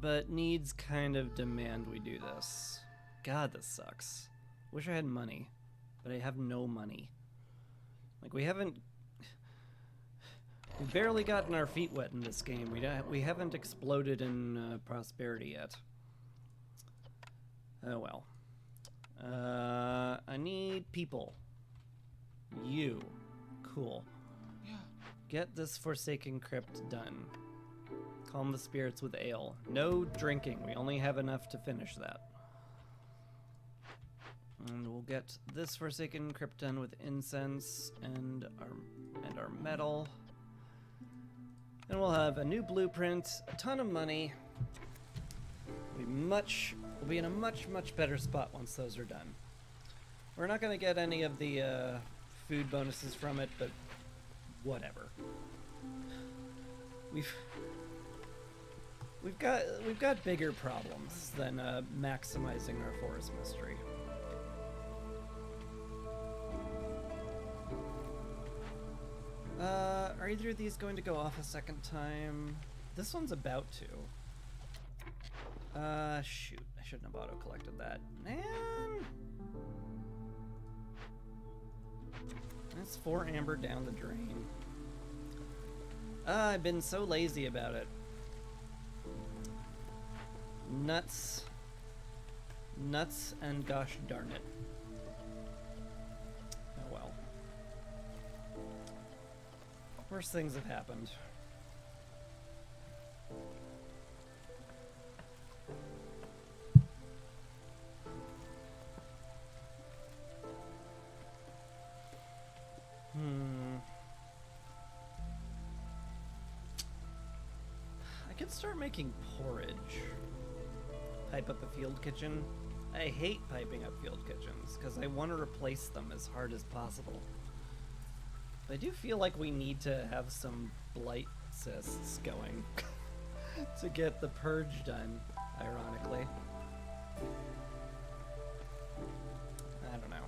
But needs kind of demand we do this. God, this sucks. Wish I had money, but I have no money. Like, we've barely gotten our feet wet in this game. We haven't exploded in prosperity yet. Oh well. I need people. You. Cool. Yeah. Get this Forsaken Crypt done. Calm the spirits with ale. No drinking. We only have enough to finish that. And we'll get this Forsaken Crypt done with incense and our metal. And we'll have a new blueprint, a ton of money. We'll be in a much better spot once those are done. We're not gonna get any of the food bonuses from it, but whatever. We've got bigger problems than maximizing our forest mystery. Are either of these going to go off a second time? This one's about to. Shoot. I shouldn't have auto-collected that. Man! That's 4 amber down the drain. I've been so lazy about it. Nuts. Nuts and gosh darn it. Oh well. Worse things have happened. I could start making porridge. Pipe up a field kitchen. I hate piping up field kitchens because I want to replace them as hard as possible. But I do feel like we need to have some blight cysts going to get the purge done, ironically. I don't know.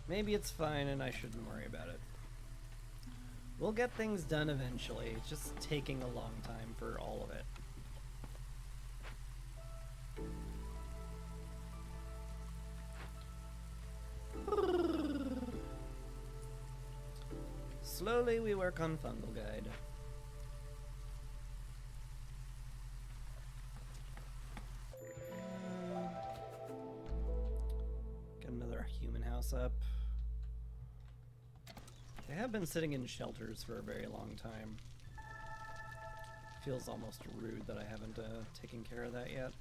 Maybe it's fine and I shouldn't worry about it. We'll get things done eventually. It's just taking a long time for all of it. Slowly we work on Fungal Guide. Get another human house up. They have been sitting in shelters for a very long time. Feels almost rude that I haven't taken care of that yet.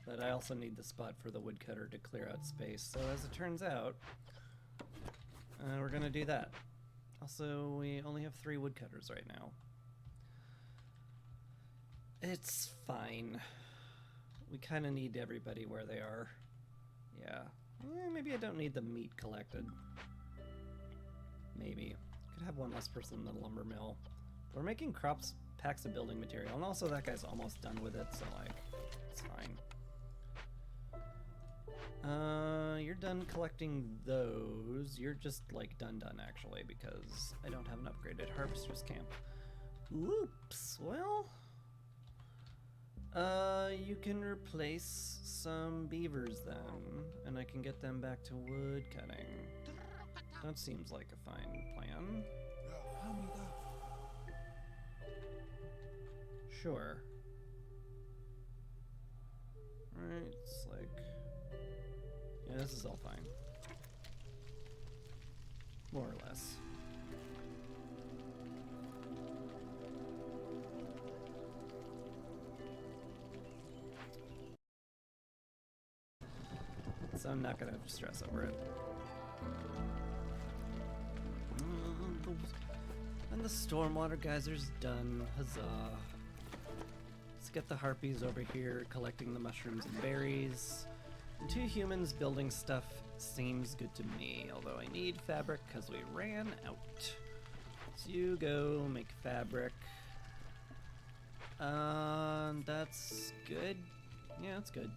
But I also need the spot for the woodcutter to clear out space, so as it turns out, we're gonna do that. Also, we only have 3 woodcutters right now. It's fine. We kind of need everybody where they are. Yeah. Maybe I don't need the meat collected. Maybe. Could have one less person in the lumber mill. We're making packs of building material, and also that guy's almost done with it, so like, it's fine. You're done collecting those. You're just like done actually, because I don't have an upgraded harvester's camp. Oops, well, you can replace some beavers then, and I can get them back to wood cutting. That seems like a fine plan. Sure. Right, it's like... yeah, this is all fine. More or less. So I'm not gonna stress over it. And the stormwater geyser's done. Huzzah. Let's get the harpies over here collecting the mushrooms and berries. And 2 humans building stuff seems good to me, although I need fabric because we ran out. So you go make fabric. That's good. Yeah, that's good.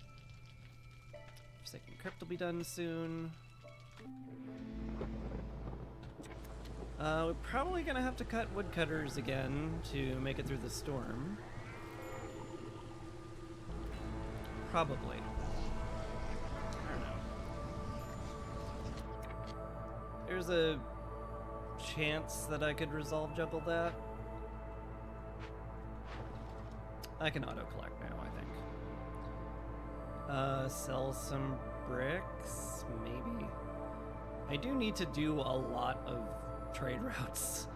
Forsaken Crypt will be done soon. We're probably gonna have to cut woodcutters again to make it through the storm. Probably. I don't know. There's a chance that I could resolve juggle that. I can auto-collect now, I think. Sell some bricks? Maybe. I do need to do a lot of trade routes.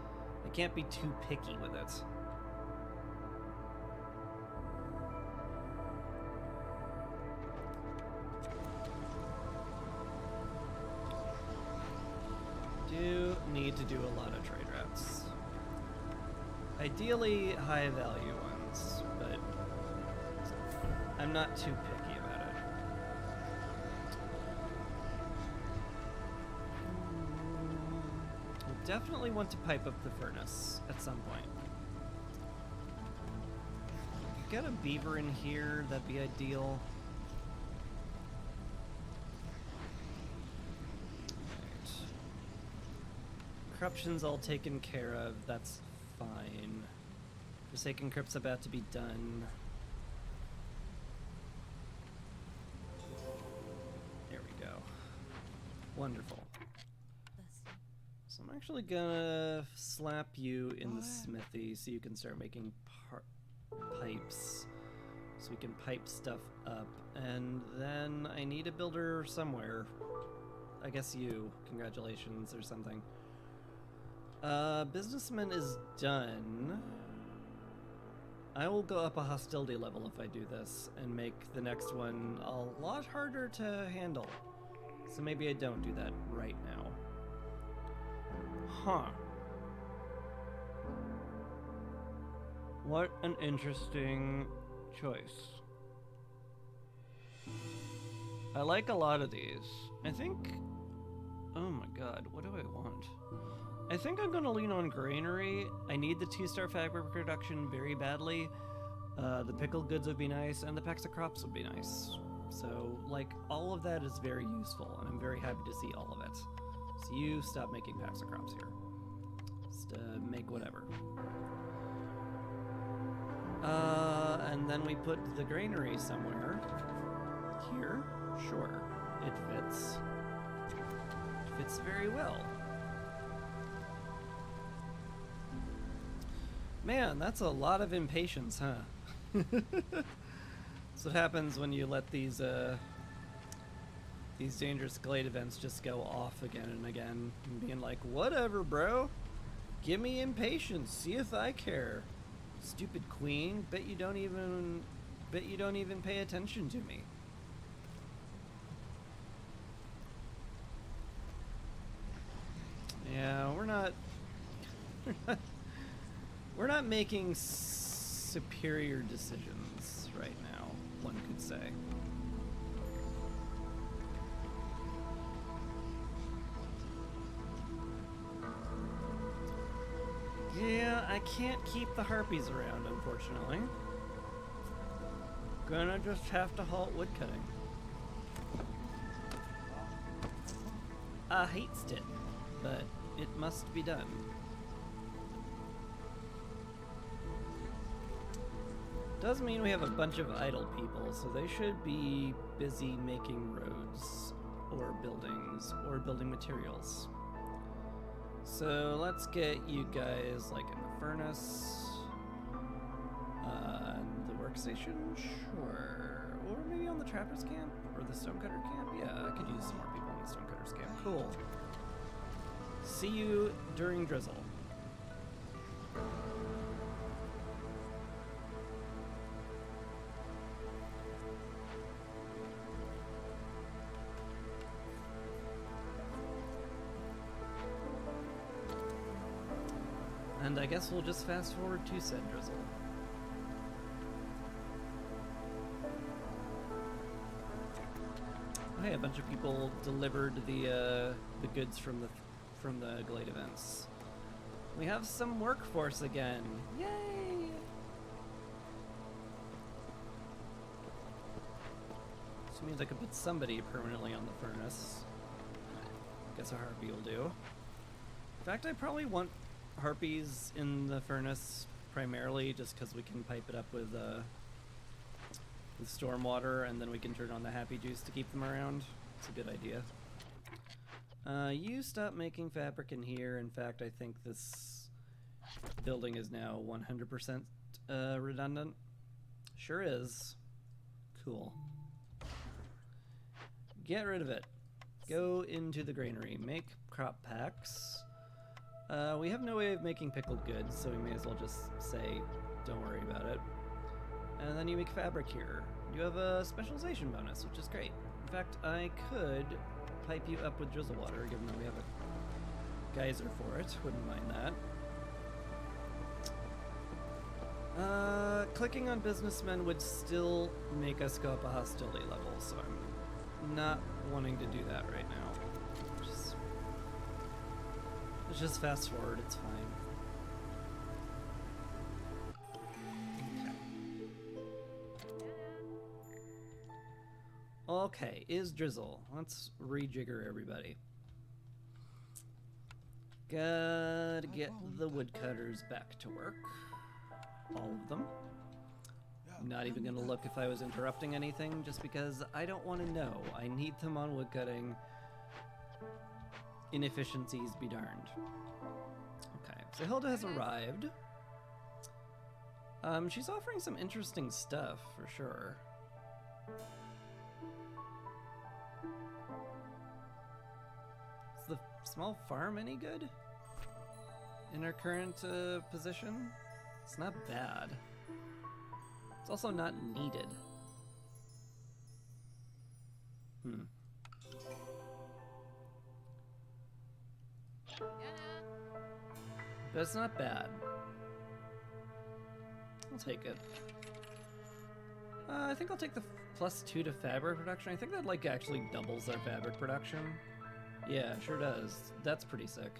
I can't be too picky with it. Do need to do a lot of trade routes. Ideally, high value ones, but I'm not too picky about it. We'll definitely want to pipe up the furnace at some point. Got a beaver in here, that'd be ideal. Right. Corruption's all taken care of, that's fine. Forsaken Crypt's about to be done. There we go. Wonderful. So I'm actually gonna slap you in the smithy so you can start making pipes. So we can pipe stuff up. And then I need a builder somewhere. I guess you. Congratulations or something. Businessman is done. I will go up a hostility level if I do this and make the next one a lot harder to handle. So maybe I don't do that right now. Huh. What an interesting choice. I like a lot of these. I think... Oh my god, what do I want? I think I'm gonna lean on granary. I need the 2-star fabric production very badly. The pickled goods would be nice, and the packs of crops would be nice. So, like, all of that is very useful, and I'm very happy to see all of it. So you stop making packs of crops here. Just make whatever. And then we put the granary somewhere. Here? Sure. It fits. It fits very well. Man, that's a lot of impatience, huh? That's what happens when you let these dangerous glade events just go off again and again, and being like, whatever, bro. Give me impatience. See if I care. Stupid queen. Bet you don't even pay attention to me. Yeah, we're not we're not making superior decisions right now, one could say. Yeah, I can't keep the harpies around, unfortunately. Gonna just have to halt woodcutting. I hates it, but it must be done. Does mean we have a bunch of idle people, so they should be busy making roads, or buildings, or building materials. So let's get you guys like in the furnace, the workstation, sure, or maybe on the trapper's camp or the stonecutter camp. Yeah, I could use some more people in the stonecutters camp. Cool. See you during drizzle. And I guess we'll just fast forward to said drizzle. Oh, hey, a bunch of people delivered the goods from the Glade events. We have some workforce again. Yay! Which means I could put somebody permanently on the furnace. Guess a harpy will do. In fact, I probably want harpies in the furnace primarily just because we can pipe it up with stormwater, and then we can turn on the happy juice to keep them around. It's a good idea. You stop making fabric in here. In fact, I think this building is now 100% redundant. Sure is. Cool. Get rid of it. Go into the granary. Make crop packs. We have no way of making pickled goods, so we may as well just say, don't worry about it. And then you make fabric here. You have a specialization bonus, which is great. In fact, I could pipe you up with drizzle water, given that we have geyser for it. Wouldn't mind that. Clicking on businessmen would still make us go up a hostility level, so I'm not wanting to do that right now. Let's just fast forward, it's fine. Okay, is drizzle. Let's rejigger everybody. Gotta get the woodcutters back to work. All of them. Not even gonna look if I was interrupting anything, just because I don't want to know. I need them on woodcutting. Inefficiencies be darned. Okay, so Hilda has arrived. She's offering some interesting stuff, for sure. Is the small farm any good? In our current position? It's not bad. It's also not needed. But it's not bad. I'll take it. I think I'll take the +2 to fabric production. I think that like actually doubles our fabric production. Yeah, sure does. That's pretty sick.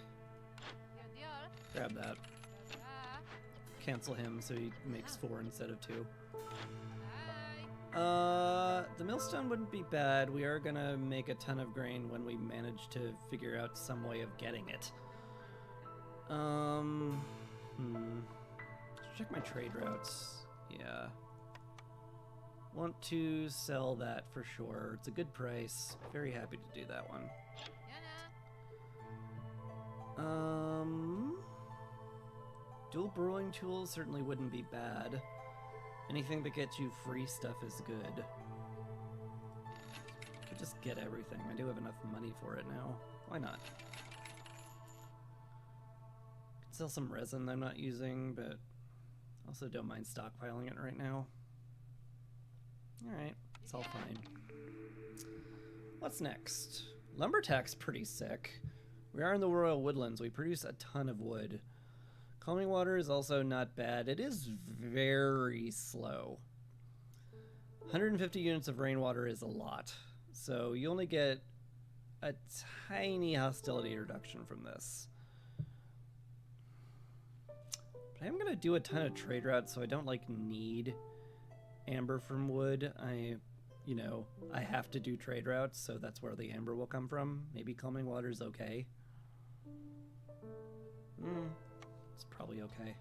Grab that. Cancel him so he makes 4 instead of 2. The millstone wouldn't be bad. We are gonna make a ton of grain when we manage to figure out some way of getting it. Check my trade routes. Yeah. Want to sell that for sure. It's a good price. Very happy to do that one. Dual brewing tools certainly wouldn't be bad. Anything that gets you free stuff is good. Could just get everything. I do have enough money for it now. Why not? Could sell some resin I'm not using, but also don't mind stockpiling it right now. Alright, it's all fine. What's next? Lumber tack's pretty sick. We are in the Royal Woodlands. We produce a ton of wood. Calming water is also not bad. It is very slow. 150 units of rainwater is a lot. So you only get a tiny hostility reduction from this. But I'm going to do a ton of trade routes so I don't like need amber from wood. I have to do trade routes, so that's where the amber will come from. Maybe calming water is okay. It's probably okay.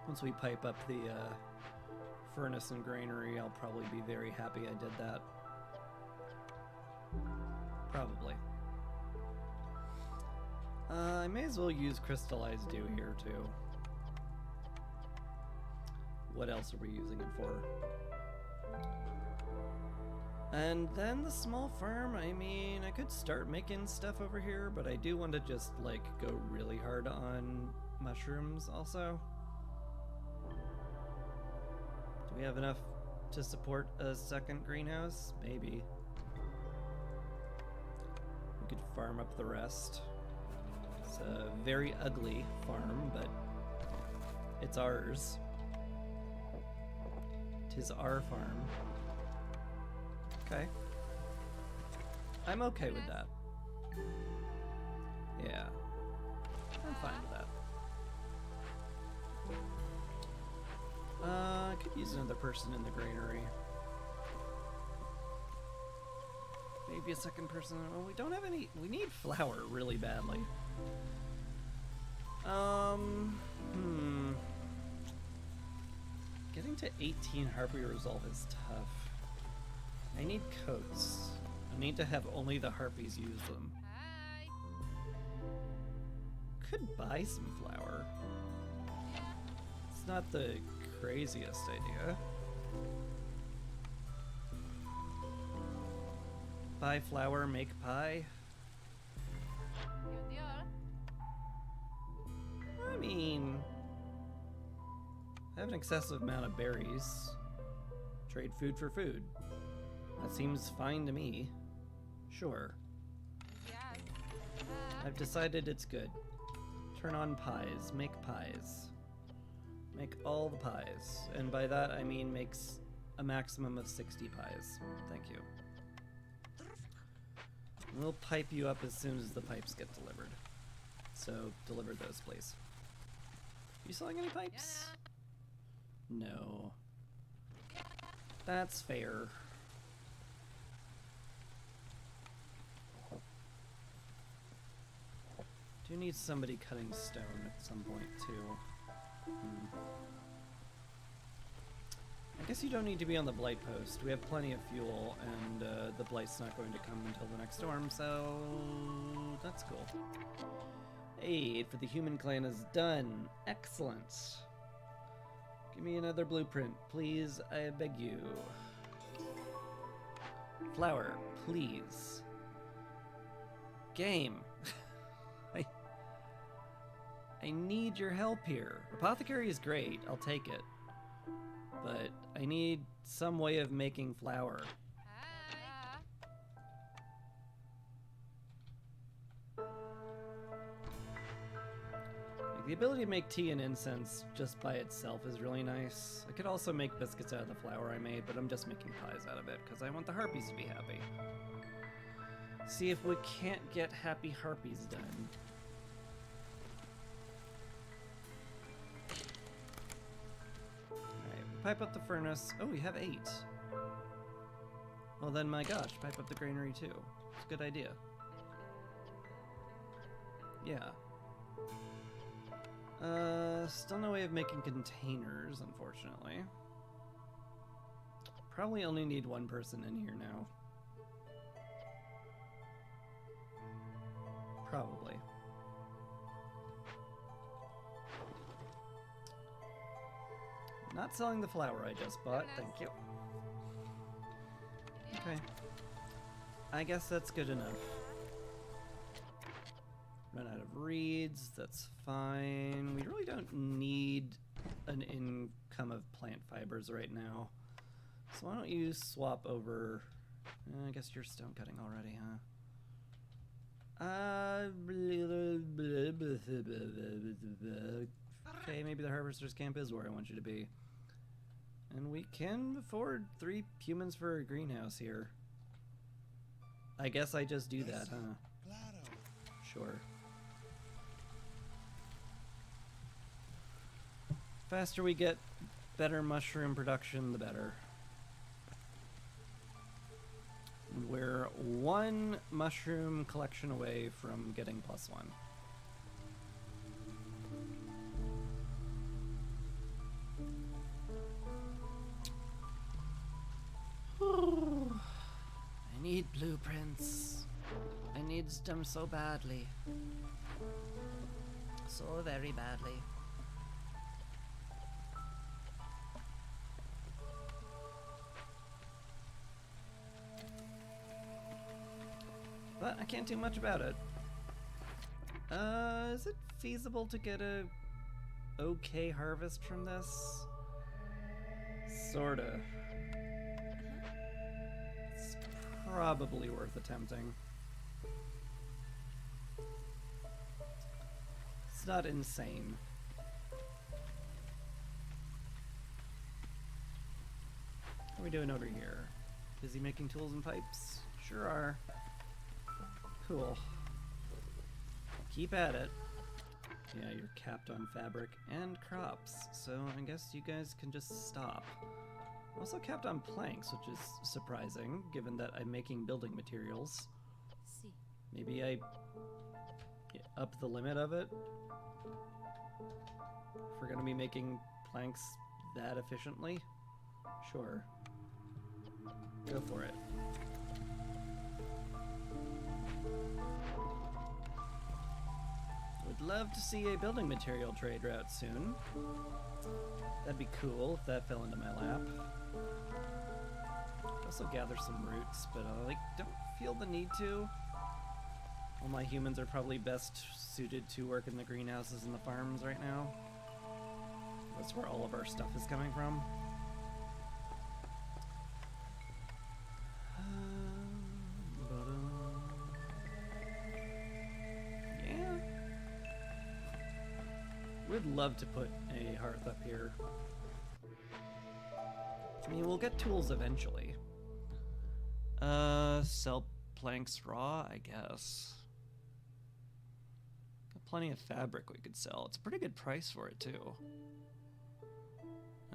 Once we pipe up the furnace and granary, I'll probably be very happy I did that. Probably. I may as well use crystallized dew here too. What else are we using it for? And then the small farm, I mean, I could start making stuff over here, but I do want to just, like, go really hard on mushrooms also. Do we have enough to support a second greenhouse? Maybe. We could farm up the rest. It's a very ugly farm, but it's ours. 'Tis our farm. Okay. I'm okay with that. Yeah. I'm fine with that. I could use another person in the granary. Maybe a second person. Oh, we don't have any. We need flour really badly. Getting to 18 Harpy Resolve is tough. I need coats. I need to have only the Harpies use them. Could buy some flour. It's not the craziest idea. Buy flour, make pie. I mean, I have an excessive amount of berries. Trade food for food. That seems fine to me. Sure. I've decided it's good. Turn on pies. Make pies. Make all the pies. And by that I mean makes a maximum of 60 pies. Thank you. We'll pipe you up as soon as the pipes get delivered. So deliver those, please. You selling any pipes? No. That's fair. Do need somebody cutting stone at some point too. I guess you don't need to be on the blight post. We have plenty of fuel, and the blight's not going to come until the next storm, so that's cool. Aid for the human clan is done. Excellent. Give me another blueprint, please. I beg you. Flour, please. Game. I need your help here. Apothecary is great. I'll take it. But I need some way of making flour. Like, the ability to make tea and incense just by itself is really nice. I could also make biscuits out of the flour I made, but I'm just making pies out of it because I want the harpies to be happy. See if we can't get happy harpies done. Pipe up the furnace. Oh, we have 8. Well then, my gosh, pipe up the granary too. It's a good idea. Yeah. Still no way of making containers, unfortunately. Probably only need one person in here now. Probably. Not selling the flour I just bought, thank you. Okay. I guess that's good enough. Run out of reeds, that's fine. We really don't need an income of plant fibers right now. So why don't you swap over... I guess you're stone cutting already, huh? Okay, maybe the harvester's camp is where I want you to be. And we can afford 3 humans for a greenhouse here. I guess I just do that, huh? Sure. Faster we get better mushroom production, the better. We're 1 mushroom collection away from getting +1. I need blueprints. I need them so badly. So very badly. But I can't do much about it. Is it feasible to get a okay harvest from this? Sorta. It's probably worth attempting. It's not insane. What are we doing over here? Busy making tools and pipes? Sure are. Cool. Keep at it. Yeah, you're capped on fabric and crops, so I guess you guys can just stop. I'm also capped on planks, which is surprising, given that I'm making building materials. Maybe I up the limit of it? If we're gonna be making planks that efficiently? Sure. Go for it. Would love to see a building material trade route soon. That'd be cool if that fell into my lap. I'd also gather some roots, but I don't feel the need to. All my humans are probably best suited to work in the greenhouses and the farms right now. That's where all of our stuff is coming from. Would love to put a hearth up here. I mean, we'll get tools eventually. Sell planks raw, I guess. Got plenty of fabric we could sell. It's a pretty good price for it, too.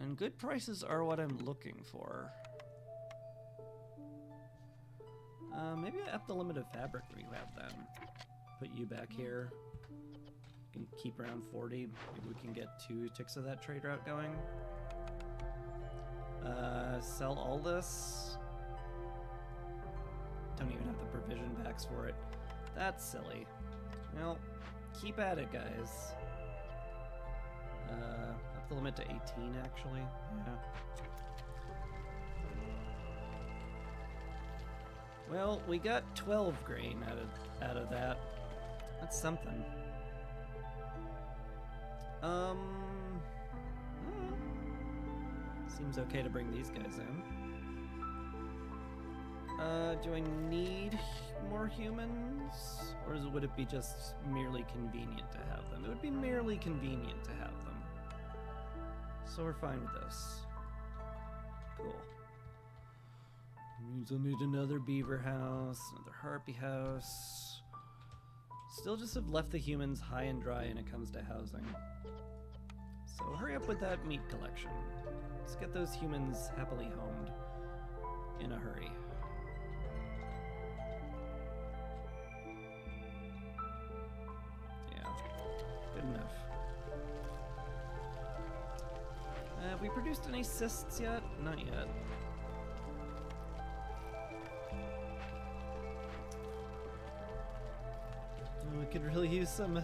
And good prices are what I'm looking for. Maybe I up the limit of fabric we have then. Put you back here. Can keep around 40. Maybe we can get 2 ticks of that trade route going. Sell all this. Don't even have the provision packs for it. That's silly. Well, keep at it, guys. Up the limit to 18, actually. Yeah. Well, we got 12 grain out of that. That's something. Seems okay to bring these guys in. Do I need more humans? Or would it be just merely convenient to have them? It would be merely convenient to have them. So we're fine with this. Cool. Means I'll need another beaver house, another harpy house. Still just have left the humans high and dry when it comes to housing. So hurry up with that meat collection. Let's get those humans happily homed in a hurry. Yeah, good enough. Have we produced any cysts yet? Not yet. Oh, we could really use some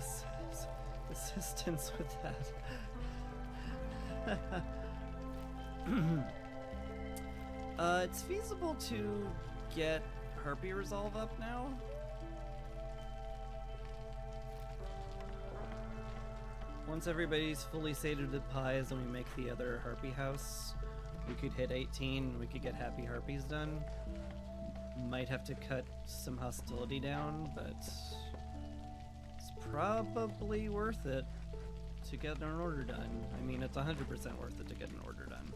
assistance with that. It's feasible to get Harpy Resolve up now. Once everybody's fully sated with pies and we make the other Harpy house, we could hit 18, we could get Happy Harpies done. Might have to cut some hostility down, but it's probably worth it to get an order done. I mean, it's 100% worth it to get an order done.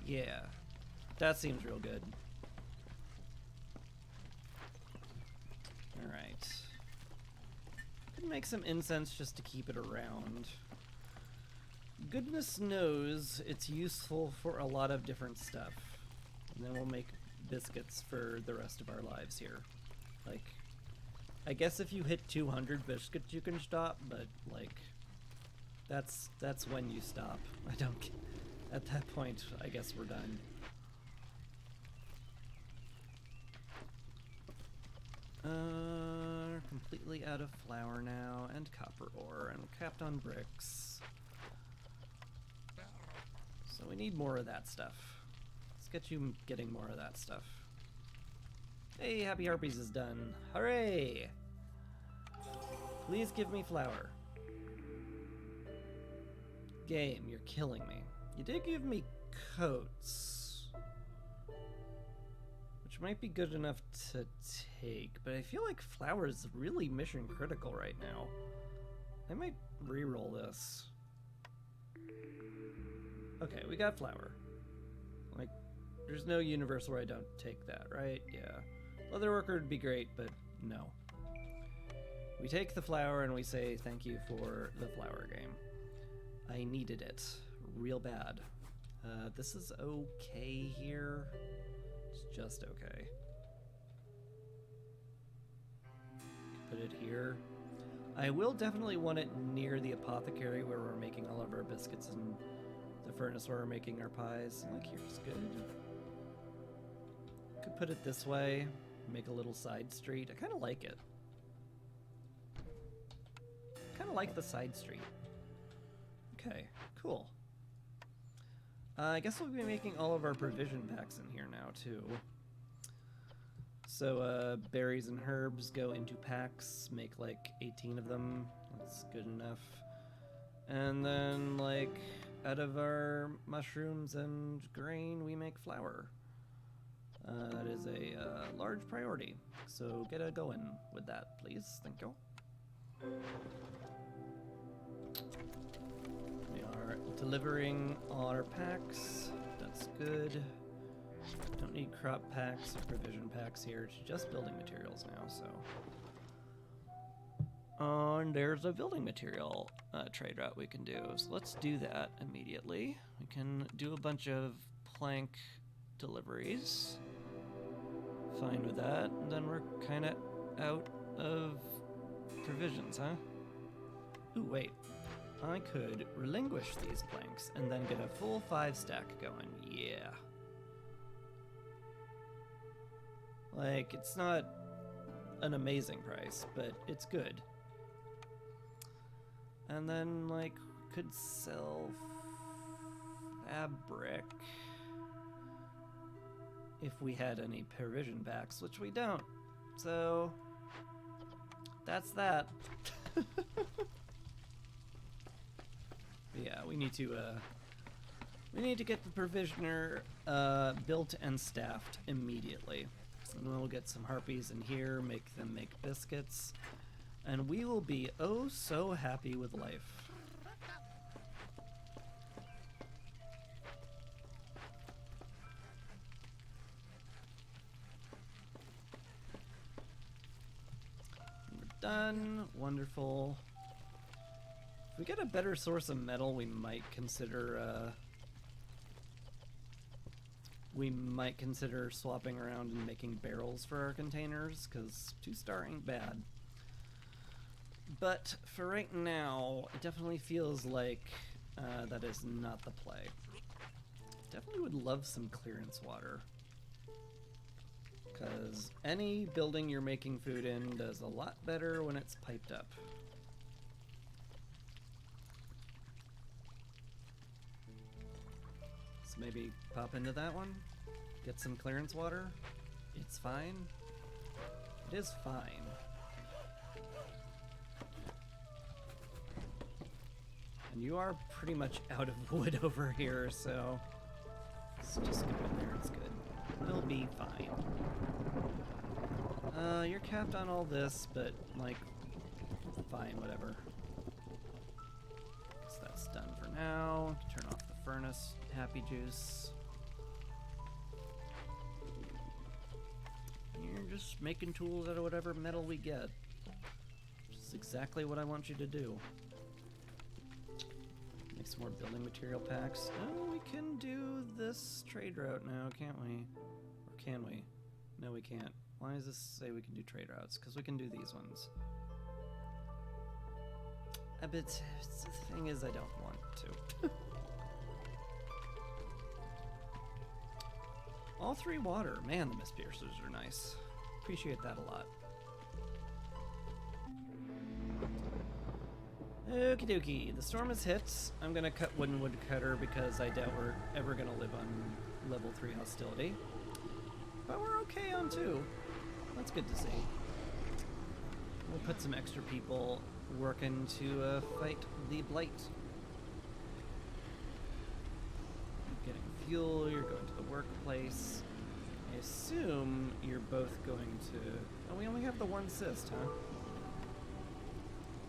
Yeah, that seems real good. Alright. Could make some incense just to keep it around. Goodness knows it's useful for a lot of different stuff. And then we'll make biscuits for the rest of our lives here. Like, I guess if you hit 200 biscuits you can stop, but like, that's when you stop. I don't, at that point, I guess we're done. Completely out of flour now, and copper ore, and capped on bricks. So we need more of that stuff. Let's get you getting more of that stuff. Hey, Happy Harpies is done. Hooray! Please give me flour. Game, you're killing me. You did give me coats, which might be good enough to take, but I feel like flour is really mission critical right now. I might re-roll this. Okay, we got flour. Like, there's no universe where I don't take that, right? Yeah. Leatherworker would be great, but no. We take the flour and we say thank you for the flour game. I needed it real bad. This is okay here. It's just okay. Put it here. I will definitely want it near the apothecary where we're making all of our biscuits and the furnace where we're making our pies. Like, here's good. Could put it this way. Make a little side street. I kind of like it. Kind of like the side street. Okay, cool. I guess we'll be making all of our provision packs in here now, too. So, berries and herbs go into packs, make like 18 of them. That's good enough. And then, like, out of our mushrooms and grain, we make flour. That is a large priority. So get a going with that, please. Thank you. We are delivering all our packs. That's good. Don't need crop packs or provision packs here. It's just building materials now, so. And there's a building material trade route we can do. So let's do that immediately. We can do a bunch of plank deliveries. Fine with that. And then we're kind of out of provisions, huh? Ooh, wait. I could relinquish these planks and then get a full 5 stack going. Yeah. Like, it's not an amazing price, but it's good. And then, like, could sell fabric if we had any provision packs, which we don't. So, that's that. Yeah, we need to get the provisioner built and staffed immediately. And then we'll get some harpies in here, make them make biscuits, and we will be oh so happy with life. We're done. Wonderful. If we get a better source of metal, we might consider swapping around and making barrels for our containers, because 2-star ain't bad. But for right now, it definitely feels like that is not the play. Definitely would love some clearance water, because any building you're making food in does a lot better when it's piped up. So maybe pop into that one, get some clearance water. It's fine. It is fine. And you are pretty much out of wood over here, so let's just go in there. It's good. We'll be fine. You're capped on all this, but like, fine, whatever. So that's done for now. Turn off the furnace. Happy juice. You're just making tools out of whatever metal we get. Which is exactly what I want you to do. Make some more building material packs. Oh, we can do this trade route now, can't we? Or can we? No, we can't. Why does this say we can do trade routes? Because we can do these ones. But the thing is, I don't want to. All 3 water. Man, the mist piercers are nice. Appreciate that a lot. Okie dokie. The storm has hit. I'm gonna cut wooden woodcutter because I doubt we're ever gonna live on level 3 hostility. But we're okay on 2. That's good to see. We'll put some extra people working to fight the blight. You're getting fuel, you're going to the workplace. I assume you're both going to... Oh, we only have the 1 cyst, huh?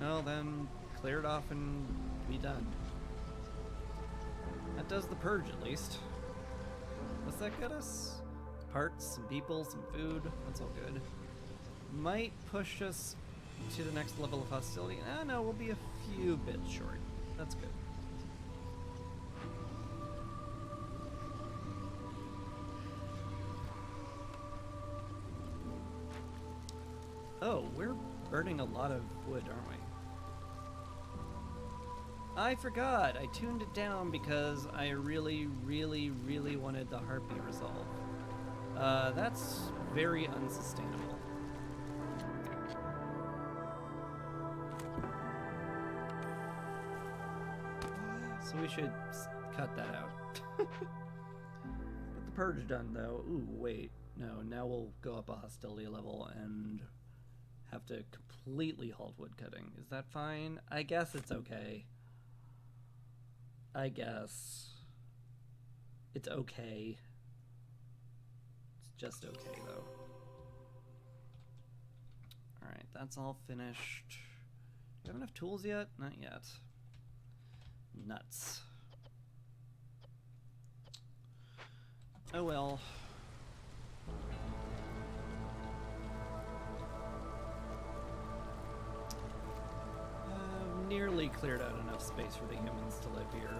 Well, then clear it off and be done. That does the purge, at least. What's that get us? Parts, some people, some food. That's all good. Might push us to the next level of hostility. Ah, no, we'll be a few bits short. That's good. Oh, we're burning a lot of wood, aren't we? I forgot! I tuned it down because I really, really, really wanted the Harpy resolve. That's very unsustainable. So we should cut that out. Get the purge done, though. Ooh, wait. No, now we'll go up a hostility level and have to completely halt woodcutting. Is that fine? I guess it's okay. I guess. It's okay. It's just okay, though. Alright, that's all finished. we have enough tools yet? Not yet. Nuts. Oh well. Nearly cleared out enough space for the humans to live here.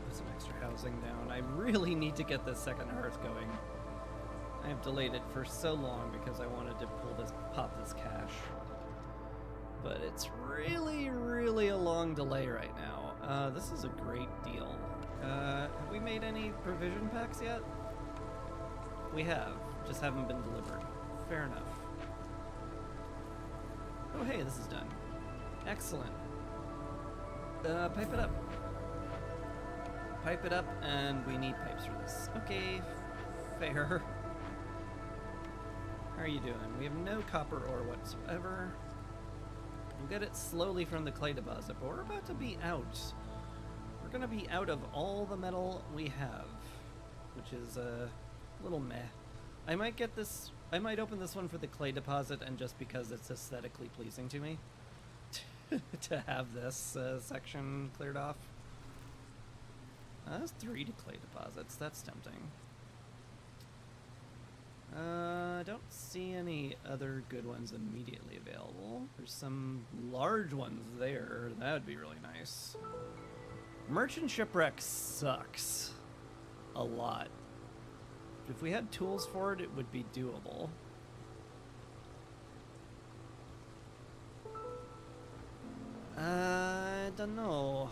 Put some extra housing down. I really need to get this second hearth going. I have delayed it for so long because I wanted to pop this cache. But it's really a long delay right now. This is a great deal. Have we made any provision packs yet? We have, just haven't been delivered. Fair enough. Oh hey, this is done. Excellent. Pipe it up. Pipe it up, and we need pipes for this. Okay, fair. How are you doing? We have no copper ore whatsoever. We'll get it slowly from the clay deposit, but we're about to be out. We're gonna be out of all the metal we have, which is a little meh. I might get this. I might open this one for the clay deposit, and just because it's aesthetically pleasing to me, to have this section cleared off. That's 3 clay deposits. That's tempting. I don't see any other good ones immediately available. There's some large ones there. That would be really nice. Merchant shipwreck sucks a lot. If we had tools for it, it would be doable. I don't know.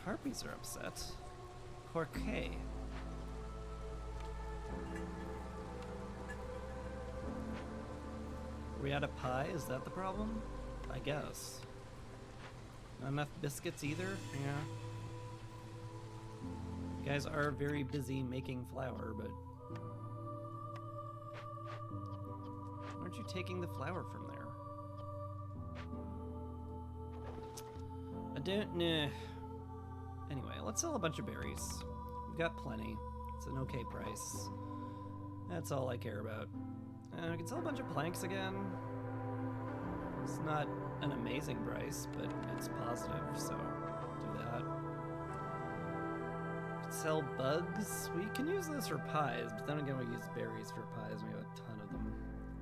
Harpies are upset. Corquet. Are we out of pie? Is that the problem? I guess. Not enough biscuits either? Yeah. You guys are very busy making flour, but... aren't you taking the flour from there? I don't know. Anyway, let's sell a bunch of berries. We've got plenty. It's an okay price. That's all I care about. We can sell a bunch of planks again. It's not an amazing price, but it's positive, so do that. Sell bugs. We can use this for pies, but then again we use berries for pies. We have a ton of them.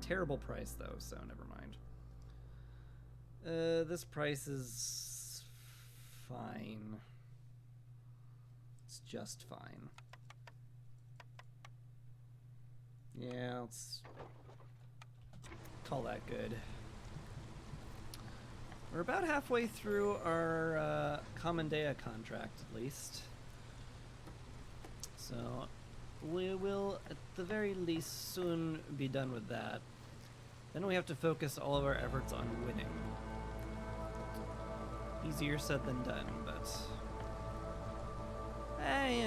Terrible price though, so never mind. This price is fine. It's just fine. Yeah, let's call that good. We're about halfway through our Commandea contract, at least. So we will, at the very least, soon be done with that. Then we have to focus all of our efforts on winning. Easier said than done, but... I'm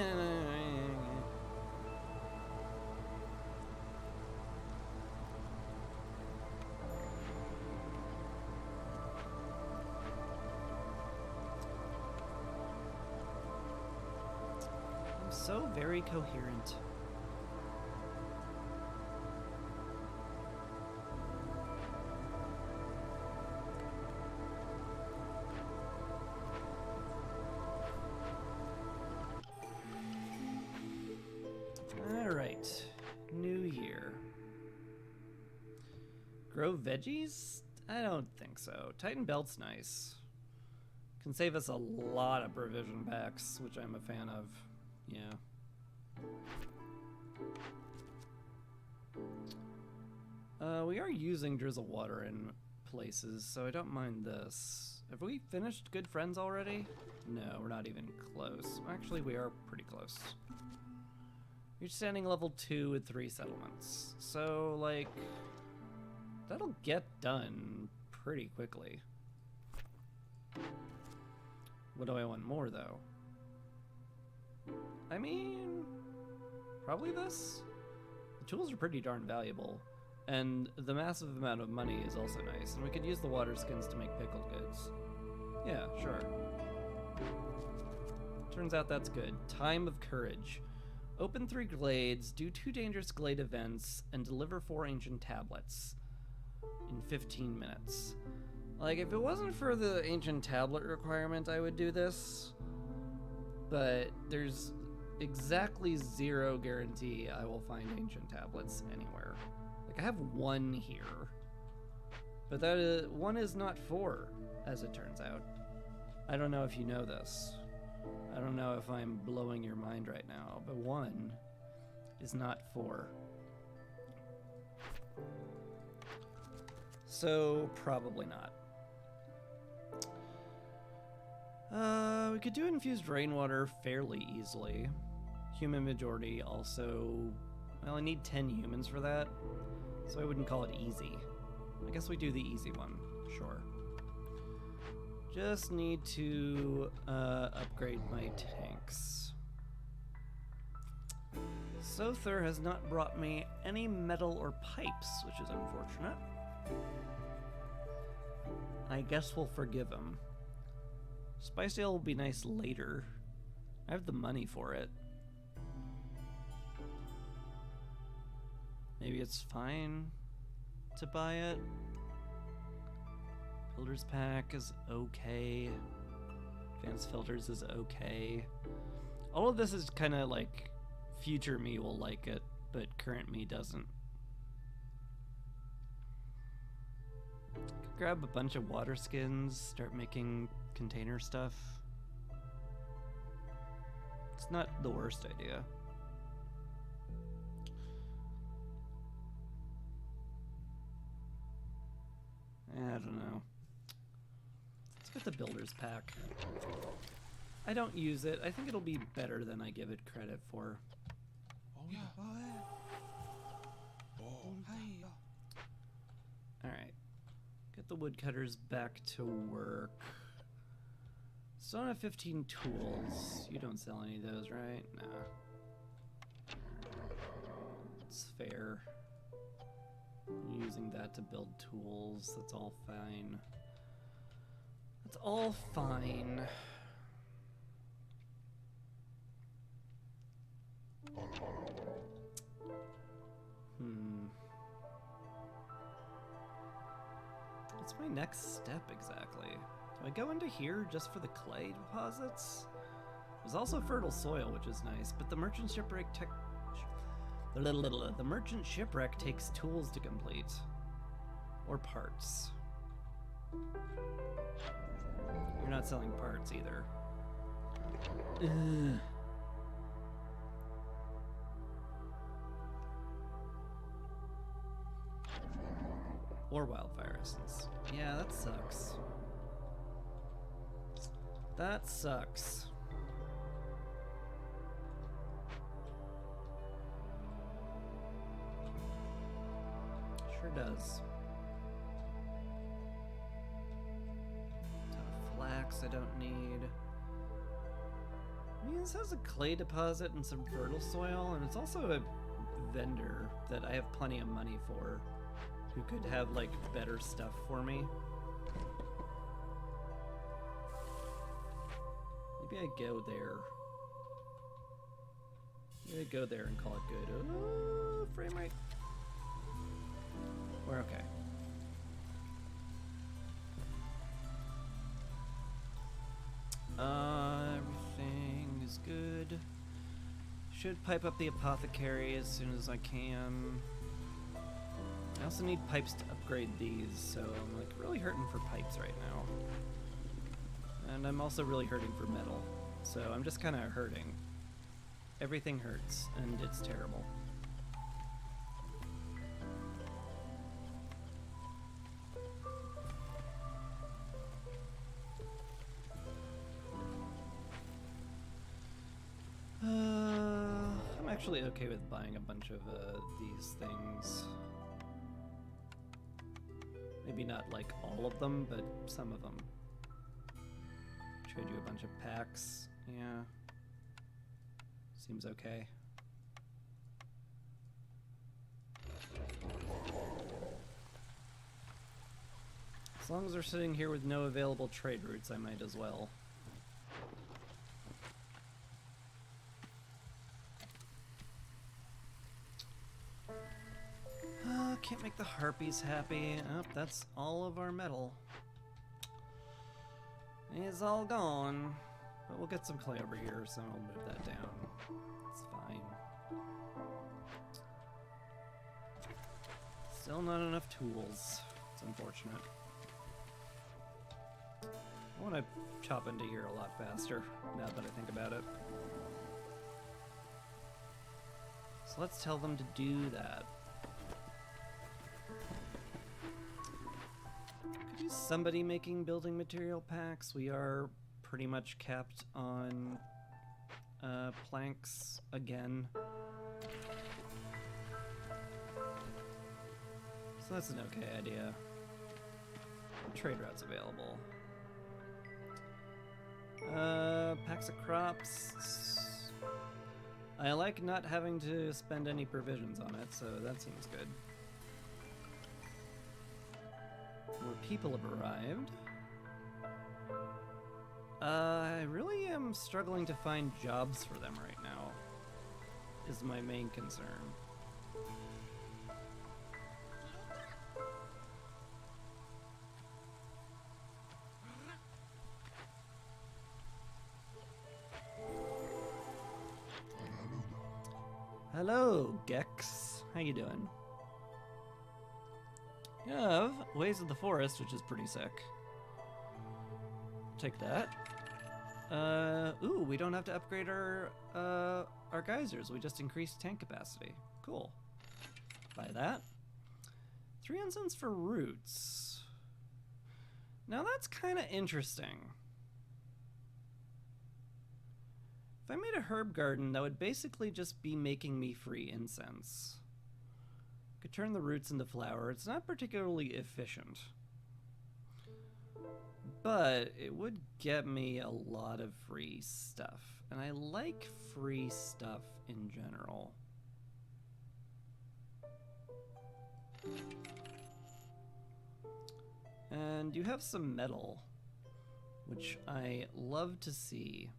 so very coherent. Alright, new year. Grow veggies? I don't think so. Titan Belt's nice. Can save us a lot of provision packs, which I'm a fan of. Yeah. We are using drizzle water in places, so I don't mind this. Have we finished Good Friends already? No, we're not even close. Actually, we are pretty close. You're standing level 2 with 3 settlements. So, like, that'll get done pretty quickly. What do I want more, though? I mean, probably this? The tools are pretty darn valuable. And the massive amount of money is also nice. And we could use the water skins to make pickled goods. Yeah, sure. Turns out that's good. Time of Courage. Open 3 glades, do 2 dangerous glade events, and deliver 4 ancient tablets in 15 minutes. Like, if it wasn't for the ancient tablet requirement, I would do this. But there's exactly 0 guarantee I will find ancient tablets anywhere. Like, I have 1 here. But that is, 1 is not 4, as it turns out. I don't know if you know this. I don't know if I'm blowing your mind right now, but 1 is not 4. So, probably not. We could do infused rainwater fairly easily. Human majority also... Well, I need 10 humans for that, so I wouldn't call it easy. I guess we do the easy one, sure. Just need to upgrade my tanks. Sother has not brought me any metal or pipes, which is unfortunate. I guess we'll forgive him. Spice ale will be nice later. I have the money for it. Maybe it's fine to buy it. Builder's pack is okay. Advanced filters is okay. All of this is kind of like future me will like it, but current me doesn't. Could grab a bunch of water skins, start making container stuff. It's not the worst idea. I don't know. Let's get the builder's pack. I don't use it. I think it'll be better than I give it credit for. Alright. Get the woodcutters back to work. Still don't have 15 tools. You don't sell any of those, right? Nah. It's fair. I'm using that to build tools. That's all fine. That's all fine. What's my next step exactly? Do I go into here just for the clay deposits? There's also fertile soil, which is nice, but the merchant shipwreck the merchant shipwreck takes tools to complete. Or parts. You're not selling parts either. Ugh. Or wildfire essence. Yeah, that sucks. That sucks. Sure does. Ton of flax I don't need. I mean, this has a clay deposit and some fertile soil, and it's also a vendor that I have plenty of money for, who could have, like, better stuff for me. Maybe I go there. Maybe I go there and call it good. Oh, frame rate. We're okay. Everything is good. Should pipe up the apothecary as soon as I can. I also need pipes to upgrade these, so I'm like really hurting for pipes right now. And I'm also really hurting for metal, so I'm just kind of hurting. Everything hurts, and it's terrible. I'm actually okay with buying a bunch of these things. Maybe not like all of them, but some of them. Trade you a bunch of packs. Yeah. Seems okay. As long as we're sitting here with no available trade routes, I might as well. can't make the harpies happy. Oh, that's all of our metal. It's all gone. But we'll get some clay over here, so I'll move that down. It's fine. Still not enough tools. It's unfortunate. I want to chop into here a lot faster, now that I think about it. So let's tell them to do that. Could use somebody making building material packs. We are pretty much capped on planks again. So that's an okay idea. Trade routes available. Packs of crops. I like not having to spend any provisions on it, so that seems good. More people have arrived. I really am struggling to find jobs for them right now, is my main concern. Hello, Gex. How you doing? You have Ways of the Forest, which is pretty sick. Take that. Ooh, we don't have to upgrade our geysers. We just increased tank capacity. Cool. Buy that. 3 incense for roots. Now that's kind of interesting. If I made a herb garden, that would basically just be making me free incense. Could turn the roots into flour. It's not particularly efficient, but it would get me a lot of free stuff, and I like free stuff in general. And you have some metal, which I love to see.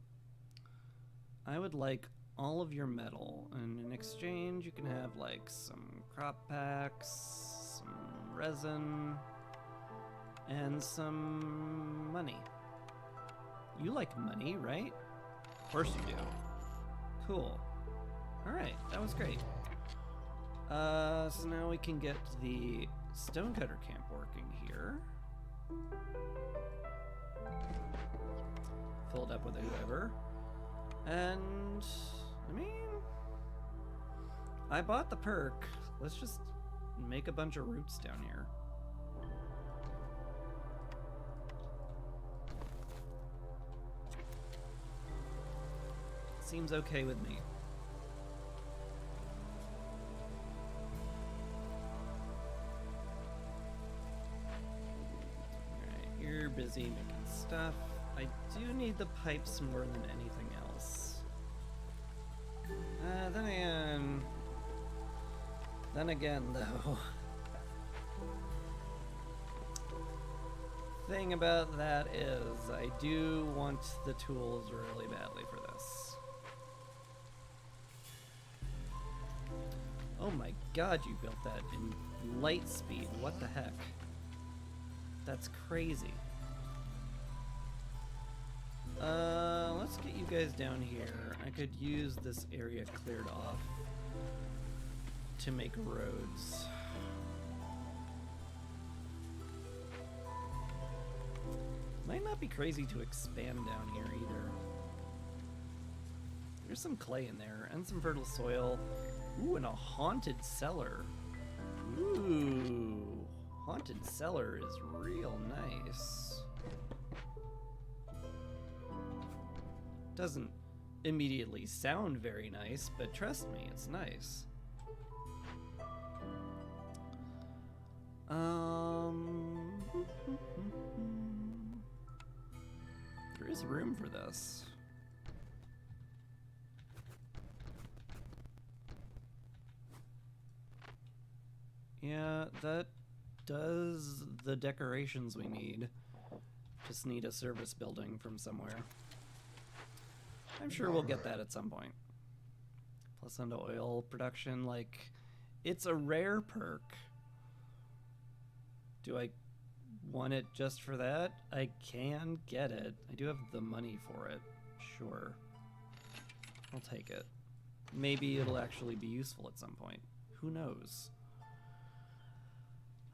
I would like all of your metal, and in exchange you can have like some crop packs, some resin, and some money. You like money, right? Of course you do. Cool. Alright, that was great. So now we can get the stonecutter camp working here. Fill it up with whoever. And, I mean, I bought the perk. Let's just make a bunch of roots down here. Seems okay with me. Alright, you're busy making stuff. I do need the pipes more than anything else. Then again, though. Thing about that is, I do want the tools really badly for this. Oh my god, you built that in light speed. What the heck? That's crazy. Let's get you guys down here. I could use this area cleared off to make roads. Might not be crazy to expand down here either. There's some clay in there and some fertile soil. Ooh, and a haunted cellar. Ooh, haunted cellar is real nice. Doesn't immediately sound very nice, but trust me, it's nice. There is room for this. Yeah, that does the decorations we need. Just need a service building from somewhere. I'm sure we'll get that at some point. Plus onto oil production, like, it's a rare perk, Do I want it just for that? I can get it. I do have the money for it. Sure. I'll take it. Maybe it'll actually be useful at some point. Who knows?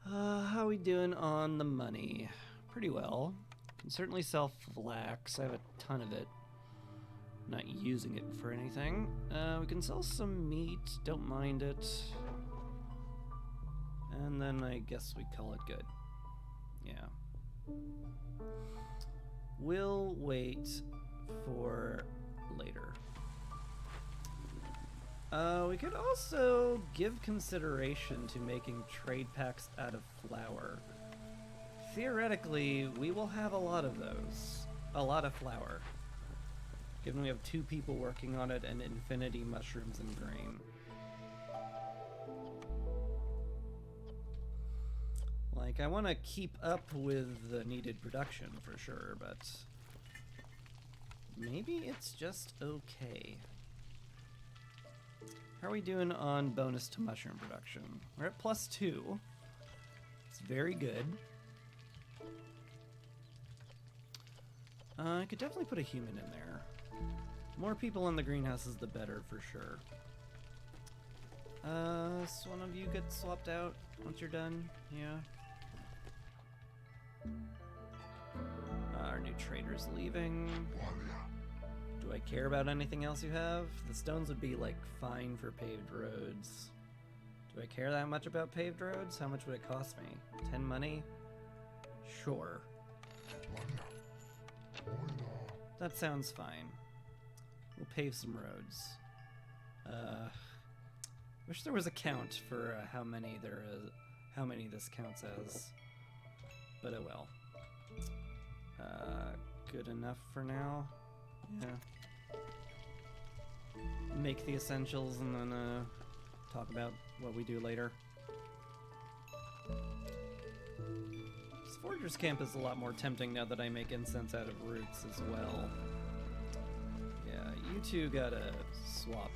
How are we doing on the money? Pretty well. Can certainly sell flax. I have a ton of it. Not using it for anything. We can sell some meat. Don't mind it. And then I guess we call it good. Yeah. We'll wait for later. We could also give consideration to making trade packs out of flour. Theoretically, we will have a lot of those. A lot of flour. Given we have 2 people working on it and infinity mushrooms and grain. Like, I want to keep up with the needed production for sure, but maybe it's just okay. How are we doing on bonus to mushroom production? We're at +2. It's very good. I could definitely put a human in there. More people in the greenhouses, the better, for sure. So one of you gets swapped out once you're done. Yeah. Our new trader's leaving. Do I care about anything else you have? The stones would be, like, fine for paved roads. Do I care that much about paved roads? How much would it cost me? 10 money? Sure. That sounds fine. We'll pave some roads. Wish there was a count for how many there is, how many this counts as. But oh well. Good enough for now. Yeah. Make the essentials and then talk about what we do later. This Forger's Camp is a lot more tempting now that I make incense out of roots as well. Yeah, you two gotta swap.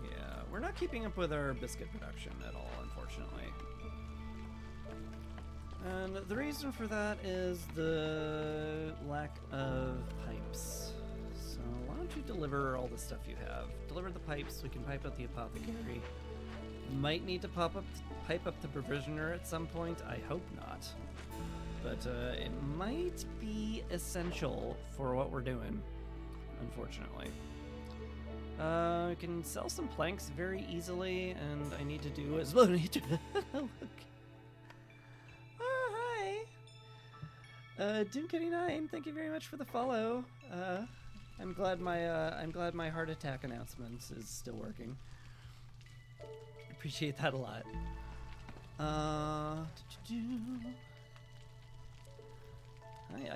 Yeah, we're not keeping up with our biscuit production at all, unfortunately. And the reason for that is the lack of pipes. So why don't you deliver all the stuff you have? Deliver the pipes, we can pipe up the apothecary. Might need to pipe up the provisioner at some point, I hope not. But it might be essential for what we're doing, unfortunately. We can sell some planks very easily, and I need to do as well. Doom89, thank you very much for the follow. I'm glad my heart attack announcement is still working. Appreciate that a lot. I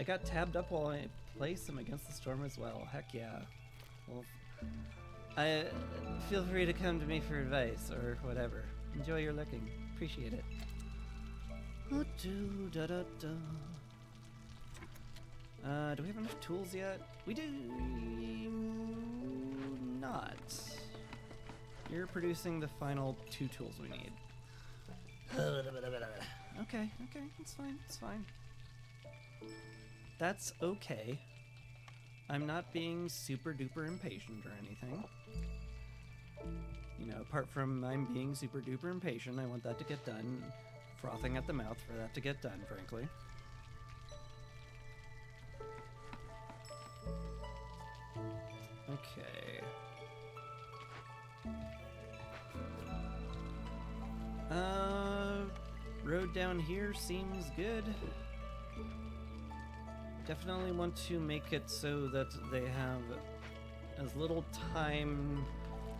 got tabbed up while I play some Against the Storm as well. Heck yeah. Well, I feel free to come to me for advice or whatever. Enjoy your looking. Appreciate it. Do we have enough tools yet? We do not. You're producing the final 2 tools we need. Okay, it's fine, it's fine. That's okay. I'm not being super duper impatient or anything. You know, apart from I'm being super duper impatient, I want that to get done. Frothing at the mouth for that to get done, frankly. Okay. Road down here seems good. Definitely want to make it so that they have as little time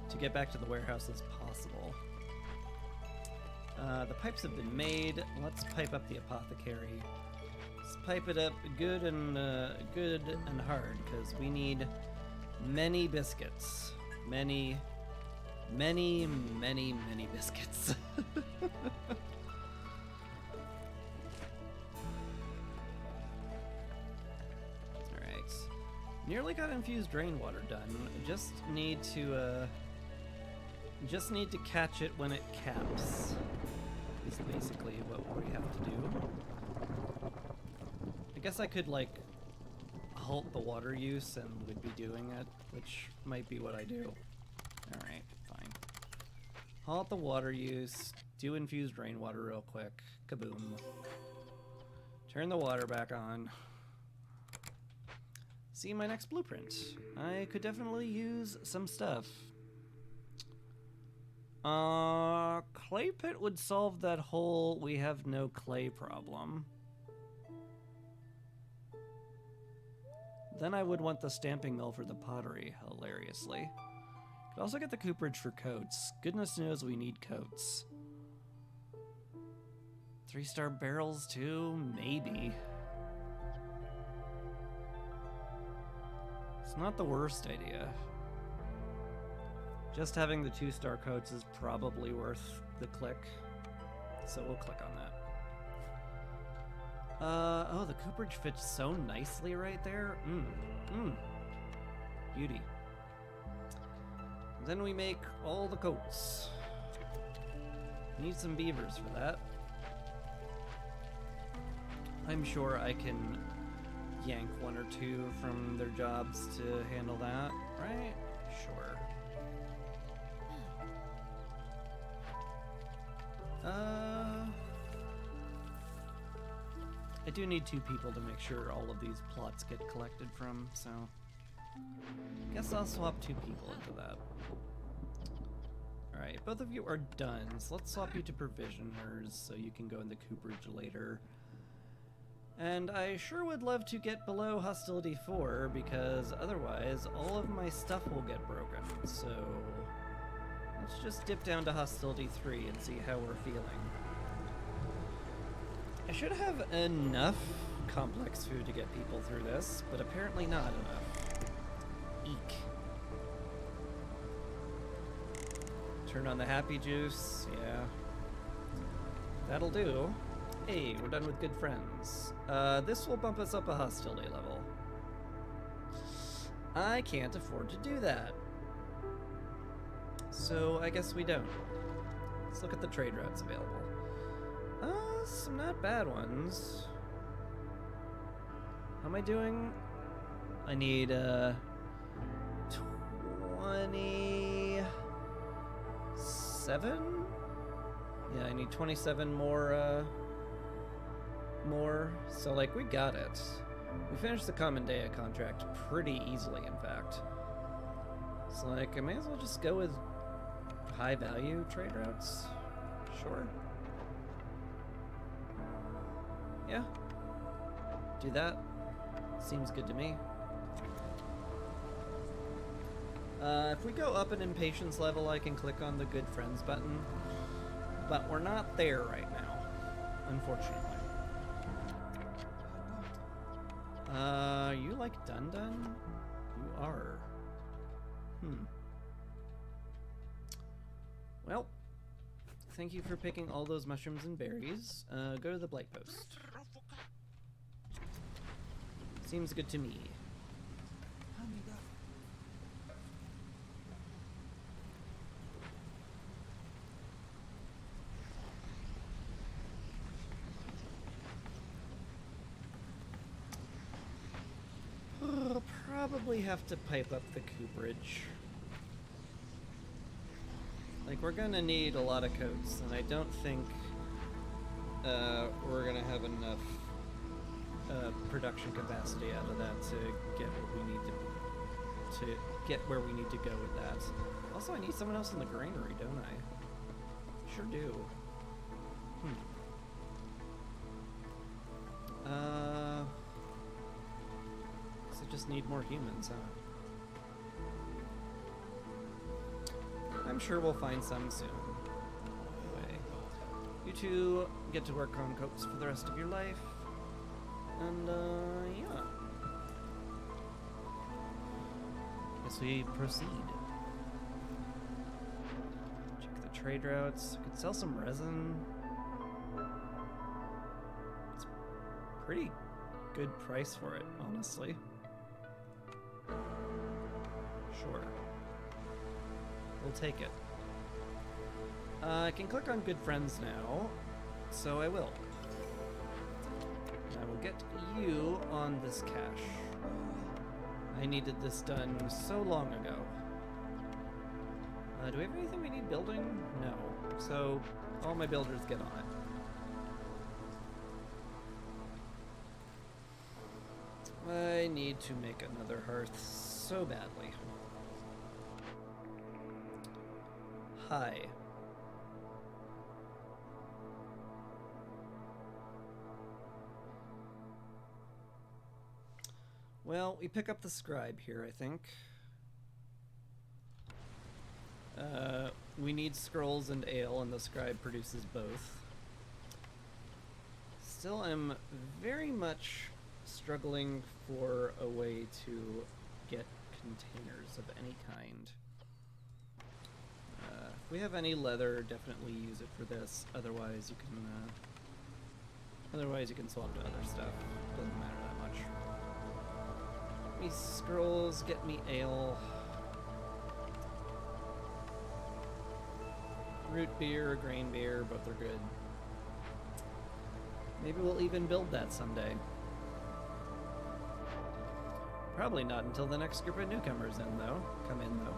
to get back to the warehouse as possible. The pipes have been made. Let's pipe up the apothecary. Let's pipe it up good and hard, because we need many biscuits. Many biscuits. Alright. Nearly got infused rainwater done. Just need to catch it when it caps. Is basically what we have to do. I guess I could like halt the water use and we'd be doing it, which might be what I do. Alright, fine. Halt the water use, do infused rainwater real quick. Kaboom. Turn the water back on. See my next blueprint. I could definitely use some stuff. Clay pit would solve that whole we have no clay problem. Then I would want the stamping mill for the pottery, hilariously. Could also get the cooperage for coats. Goodness knows we need coats. 3-star barrels too? Maybe. It's not the worst idea. Just having the 2-star coats is probably worth the click. So we'll click on that. Oh, the cooperage fits so nicely right there. Beauty. Then we make all the coats. Need some beavers for that. I'm sure I can yank 1 or 2 from their jobs to handle that, right? Sure. I do need 2 people to make sure all of these plots get collected from, so guess I'll swap 2 people into that. Alright, both of you are done, so let's swap you to provisioners so you can go in the cooperage later. And I sure would love to get below hostility 4, because otherwise all of my stuff will get broken, so let's just dip down to hostility 3 and see how we're feeling. I should have enough complex food to get people through this, but apparently not enough. Eek. Turn on the happy juice, yeah. That'll do. Hey, we're done with good friends. This will bump us up a hostility level. I can't afford to do that. So I guess we don't. Let's look at the trade routes available. Some not bad ones. How am I doing? I need 27? Yeah, I need 27 more. So like we got it. We finished the Commandea contract pretty easily, in fact. So like I may as well just go with high value trade routes. Sure. Yeah. Do that. Seems good to me. If we go up an impatience level, I can click on the good friends button. But we're not there right now, unfortunately. You like Dun Dun? You are. Well, thank you for picking all those mushrooms and berries. Go to the Blight Post. Seems good to me. Probably have to pipe up the cooperage. Like, we're gonna need a lot of coats, and I don't think we're gonna have enough production capacity out of that to get what we need to get where we need to go with that. Also, I need someone else in the granary, don't I? Sure do. So just need more humans, huh? I'm sure we'll find some soon. Anyway, you two get to work on coats for the rest of your life. And, yeah. Guess we proceed. Check the trade routes. Could sell some resin. It's pretty good price for it, honestly. Sure. We'll take it. I can click on good friends now, so I will. I will get you on this cache. I needed this done so long ago. Do we have anything we need building? No. So, all my builders get on it. I need to make another hearth so badly. Hi. Well, we pick up the scribe here, I think. We need scrolls and ale, and the scribe produces both. Still am very much struggling for a way to get containers of any kind. If we have any leather, definitely use it for this. Otherwise, you can swap to other stuff. Doesn't matter that much. Get me scrolls, get me ale. Root beer, grain beer, both are good. Maybe we'll even build that someday. Probably not until the next group of newcomers come in though.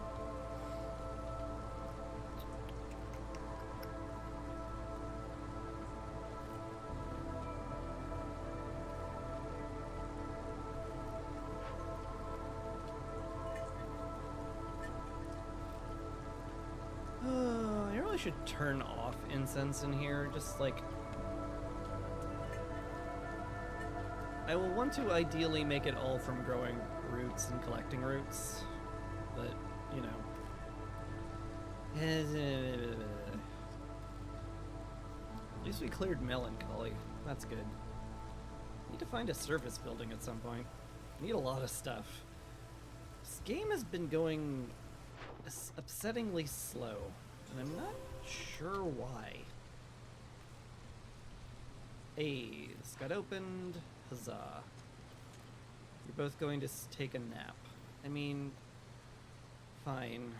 Should turn off incense in here, just like I will want to ideally make it all from growing roots and collecting roots, but you know, at least we cleared melancholy. That's good. Need to find a service building at some point. Need a lot of stuff. This game has been going upsettingly slow, and I'm not sure why. Hey, this got opened. Huzzah. You're both going to take a nap. I mean, fine.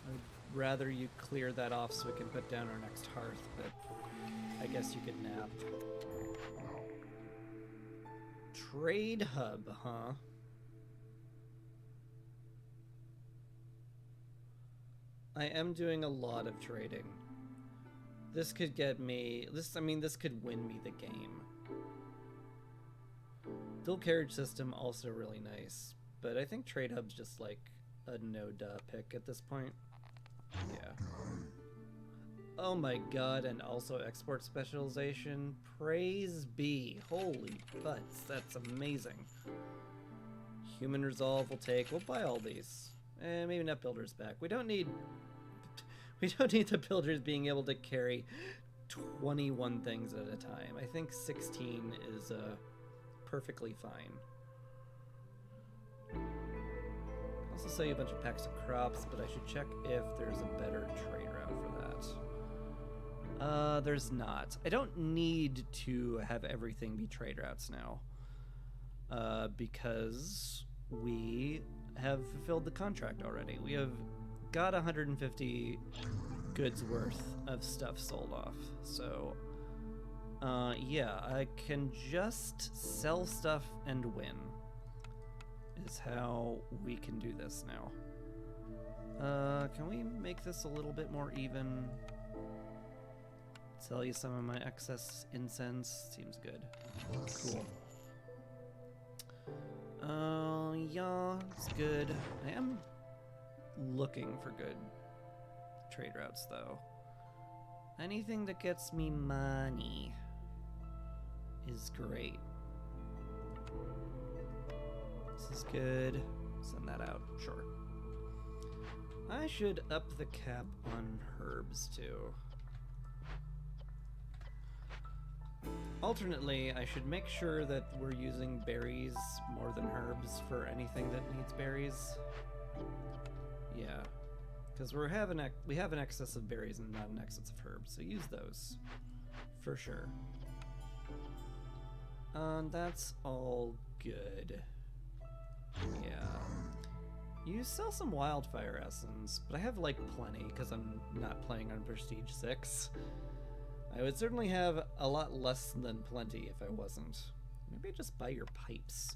I'd rather you clear that off so we can put down our next hearth, but I guess you could nap. Trade hub, huh? I am doing a lot of trading. This could get me... this could win me the game. Dual carriage system, also really nice. But I think Trade Hub's just like a no-duh pick at this point. Yeah. Oh my god, and also export specialization. Praise be. Holy butts, that's amazing. Human Resolve we'll take. We'll buy all these. Maybe not builders back. We don't need the builders being able to carry 21 things at a time. I think 16 is perfectly fine. Also sell you a bunch of packs of crops, but I should check if there's a better trade route for that. There's not. I don't need to have everything be trade routes now, because we have fulfilled the contract already. We have got 150 goods worth of stuff sold off. So, yeah, I can just sell stuff and win is how we can do this now. Can we make this a little bit more even? Sell you some of my excess incense. Seems good. Cool. Yeah, it's good. I am looking for good trade routes, though. Anything that gets me money is great. This is good. Send that out. Sure. I should up the cap on herbs, too. Alternately, I should make sure that we're using berries more than herbs for anything that needs berries. Yeah, because we have an excess of berries and not an excess of herbs, so use those for sure. That's all good. Yeah. You sell some wildfire essence, but I have like plenty because I'm not playing on Prestige 6. I would certainly have a lot less than plenty if I wasn't. Maybe I just buy your pipes.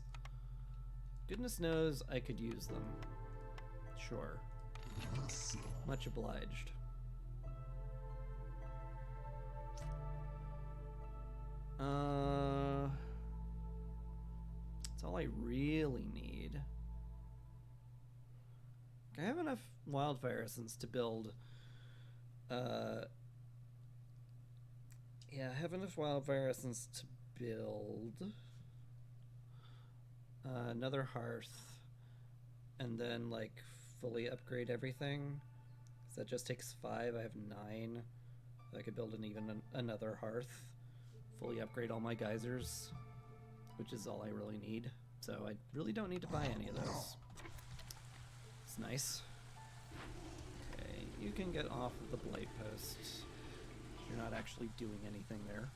Goodness knows I could use them. Sure. Much obliged. That's all I really need. I have enough wildfire essence to build. Yeah, I have enough wildfire essence to build another hearth, and then like fully upgrade everything. So that just takes 5. I have 9. I could build another hearth, fully upgrade all my geysers, which is all I really need. So I really don't need to buy any of those. It's nice. Okay, you can get off of the blight post. You're not actually doing anything there.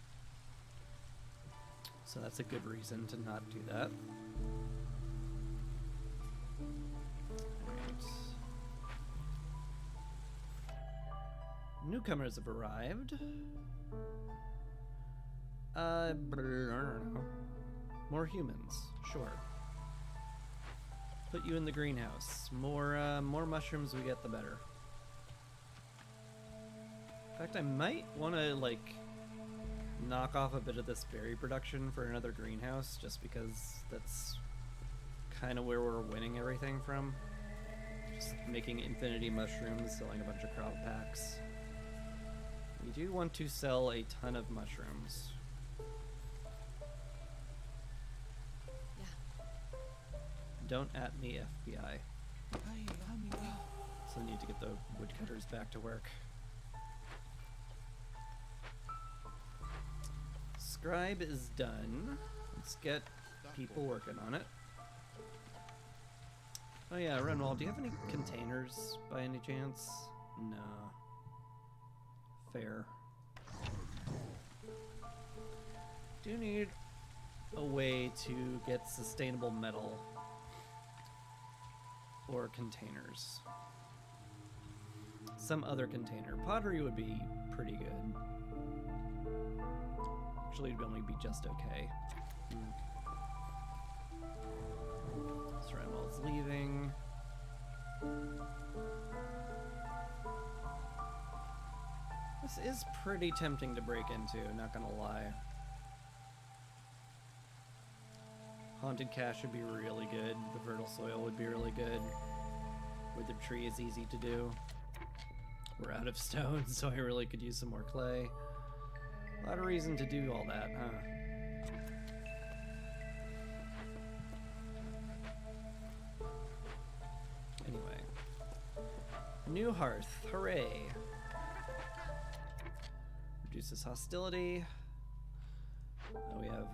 So that's a good reason to not do that. Alright. Newcomers have arrived. I don't know. More humans, sure. Put you in the greenhouse. More mushrooms we get, the better. In fact, I might want to, like, knock off a bit of this berry production for another greenhouse, just because that's kind of where we're winning everything from. Just making infinity mushrooms, selling a bunch of crop packs. We do want to sell a ton of mushrooms. Don't at me, FBI. So I need to get the woodcutters back to work. Scribe is done. Let's get people working on it. Oh yeah, Renwald, do you have any containers by any chance? No. Fair. Do need a way to get sustainable metal or containers. Some other container. Pottery would be pretty good. Actually, it'd only be just okay. Renwald's leaving. This is pretty tempting to break into, not gonna lie. Haunted Cache would be really good. The Fertile Soil would be really good. Withered Tree is easy to do. We're out of stone, so I really could use some more clay. A lot of reason to do all that, huh? Anyway. New hearth. Hooray! Reduces hostility. We have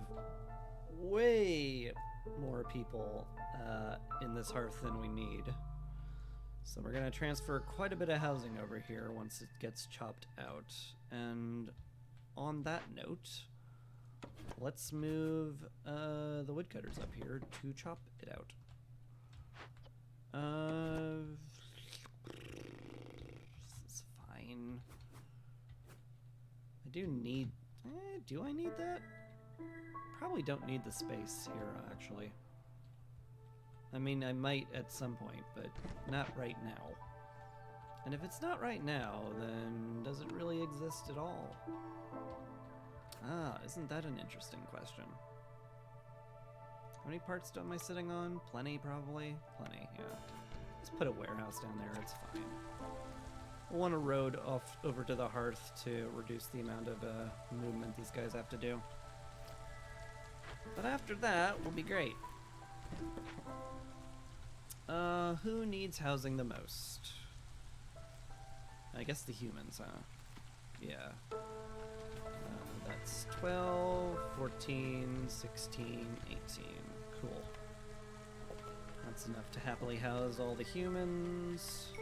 way more people in this hearth than we need. So we're going to transfer quite a bit of housing over here once it gets chopped out. And on that note, let's move the woodcutters up here to chop it out. This is fine. I do need... do I need that? Probably don't need the space here, actually. I mean, I might at some point, but not right now. And if it's not right now, then does it really exist at all? Ah, isn't that an interesting question? How many parts am I sitting on? Plenty, probably? Plenty, yeah. Let's put a warehouse down there, it's fine. We'll want a road off over to the hearth to reduce the amount of movement these guys have to do. But after that, we'll be great. Who needs housing the most? I guess the humans, huh? Yeah. That's 12, 14, 16, 18. Cool. That's enough to happily house all the humans.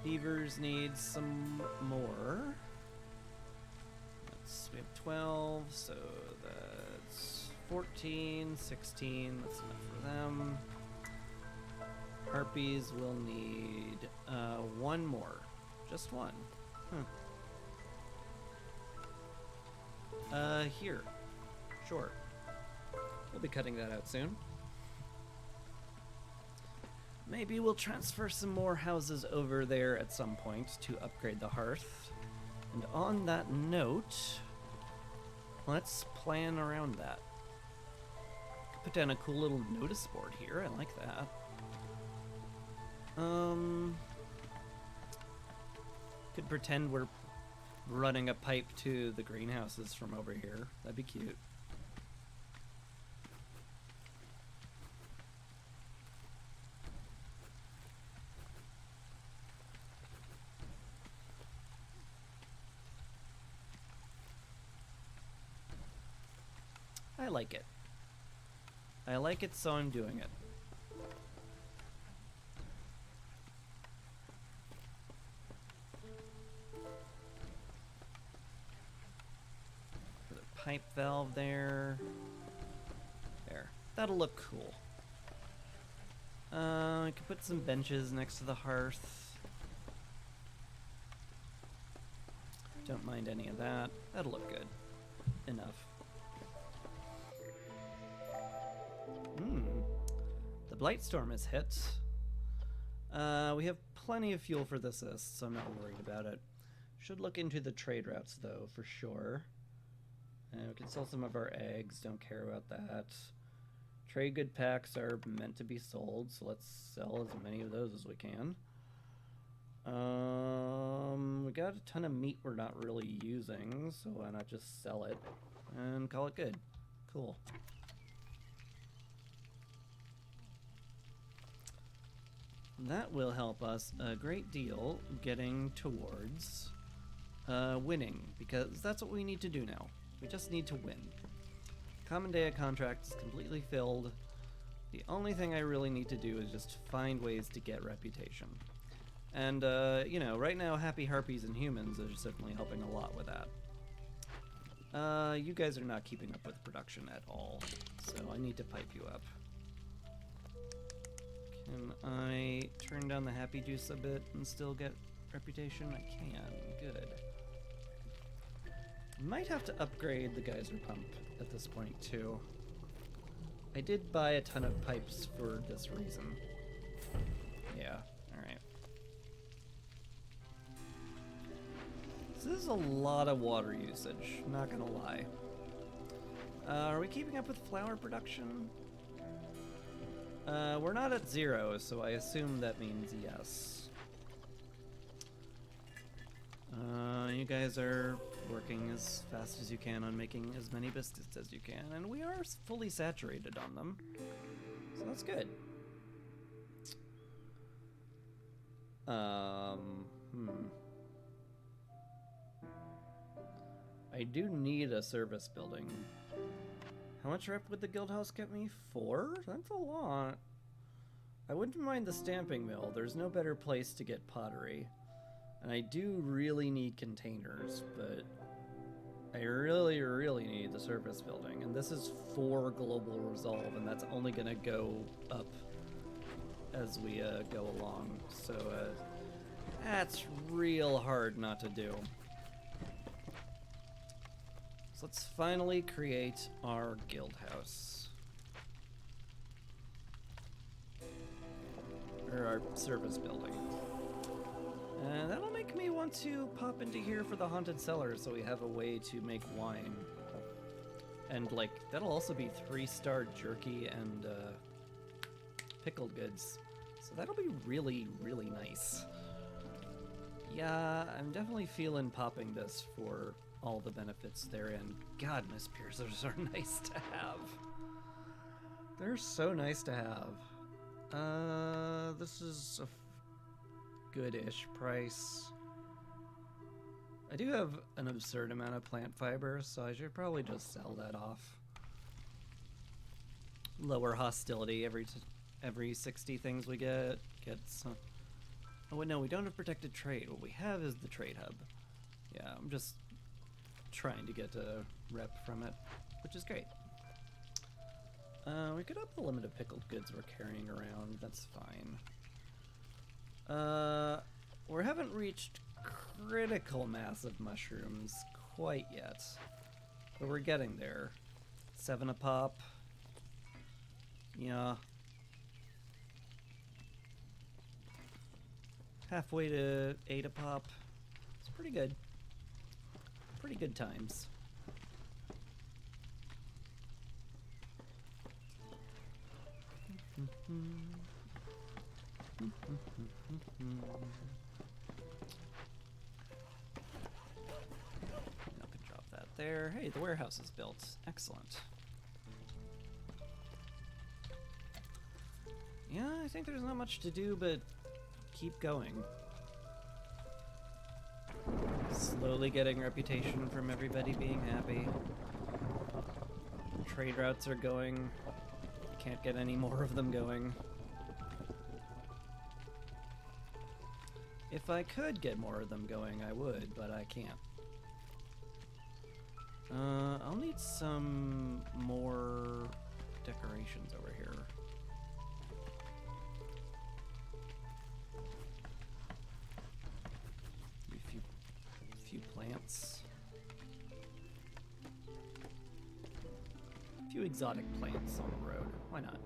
Beavers need some more. We have 12, so that's 14, 16, that's enough for them. Harpies will need one more. Just one. Here. Sure. We'll be cutting that out soon. Maybe we'll transfer some more houses over there at some point to upgrade the hearth. And on that note, let's plan around that. Put down a cool little notice board here. I like that. Could pretend we're running a pipe to the greenhouses from over here. That'd be cute. I like it. I like it, so I'm doing it. Put a pipe valve there. There. That'll look cool. I could put some benches next to the hearth. Don't mind any of that. That'll look good. Enough. The Blightstorm is hit. We have plenty of fuel for this assist, so I'm not worried about it. Should look into the trade routes, though, for sure. We can sell some of our eggs, don't care about that. Trade good packs are meant to be sold, so let's sell as many of those as we can. We got a ton of meat we're not really using, so why not just sell it and call it good. Cool. That will help us a great deal getting towards winning, because that's what we need to do now. We just need to win. Commandea contract is completely filled. The only thing I really need to do is just find ways to get reputation. And, you know, right now Happy Harpies and Humans are certainly helping a lot with that. You guys are not keeping up with production at all, so I need to pipe you up. Can I turn down the happy juice a bit and still get reputation? I can. Good. Might have to upgrade the geyser pump at this point, too. I did buy a ton of pipes for this reason. Yeah, alright. So this is a lot of water usage, not gonna lie. Are we keeping up with flour production? We're not at 0, so I assume that means yes. You guys are working as fast as you can on making as many biscuits as you can, and we are fully saturated on them, so that's good. I do need a service building. How much rep would the guild house get me? 4? That's a lot. I wouldn't mind the stamping mill. There's no better place to get pottery. And I do really need containers, but I really, really need the service building. And this is 4 global resolve, and that's only gonna go up as we go along. So that's real hard not to do. So let's finally create our guild house. Or our service building. And that'll make me want to pop into here for the haunted cellar so we have a way to make wine. And like, that'll also be 3-star jerky and pickled goods. So that'll be really, really nice. Yeah, I'm definitely feeling popping this for all the benefits therein. God, Miss Piercers are nice to have. They're so nice to have. This is a good-ish price. I do have an absurd amount of plant fiber, so I should probably just sell that off. Lower hostility every 60 things we get some. Oh wait, no, we don't have protected trade. What we have is the trade hub. Yeah, I'm just trying to get a rep from it, which is great. We could up the limit of pickled goods we're carrying around. That's fine. We haven't reached critical mass of mushrooms quite yet, but we're getting there. 7 a pop. Yeah. Halfway to 8 a pop. It's pretty good. Pretty good times. I can drop that there. Hey, the warehouse is built. Excellent. Yeah, I think there's not much to do but keep going. Slowly getting reputation from everybody being happy. Trade routes are going. Can't get any more of them going. If I could get more of them going, I would, but I can't. I'll need some more decorations over here. A few plants. A few exotic plants on the road. Why not?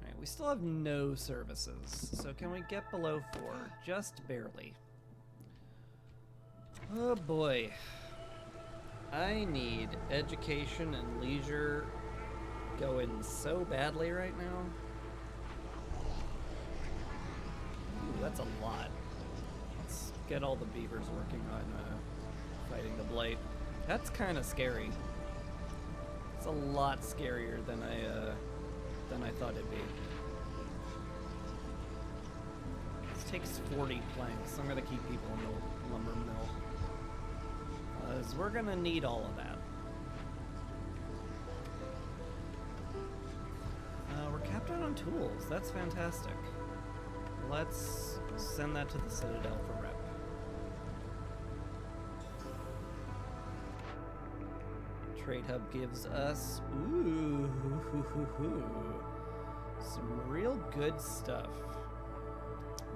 Alright, we still have no services, so can we get below 4? Just barely. Oh boy. I need education and leisure going so badly right now. Ooh, that's a lot. Let's get all the beavers working on fighting the blight. That's kind of scary. It's a lot scarier than I thought it'd be. This takes 40 planks. I'm gonna keep people in the lumber mill. Because we're gonna need all of that. We're capped out on tools. That's fantastic. Let's send that to the Citadel for rep. Trade hub gives us some real good stuff.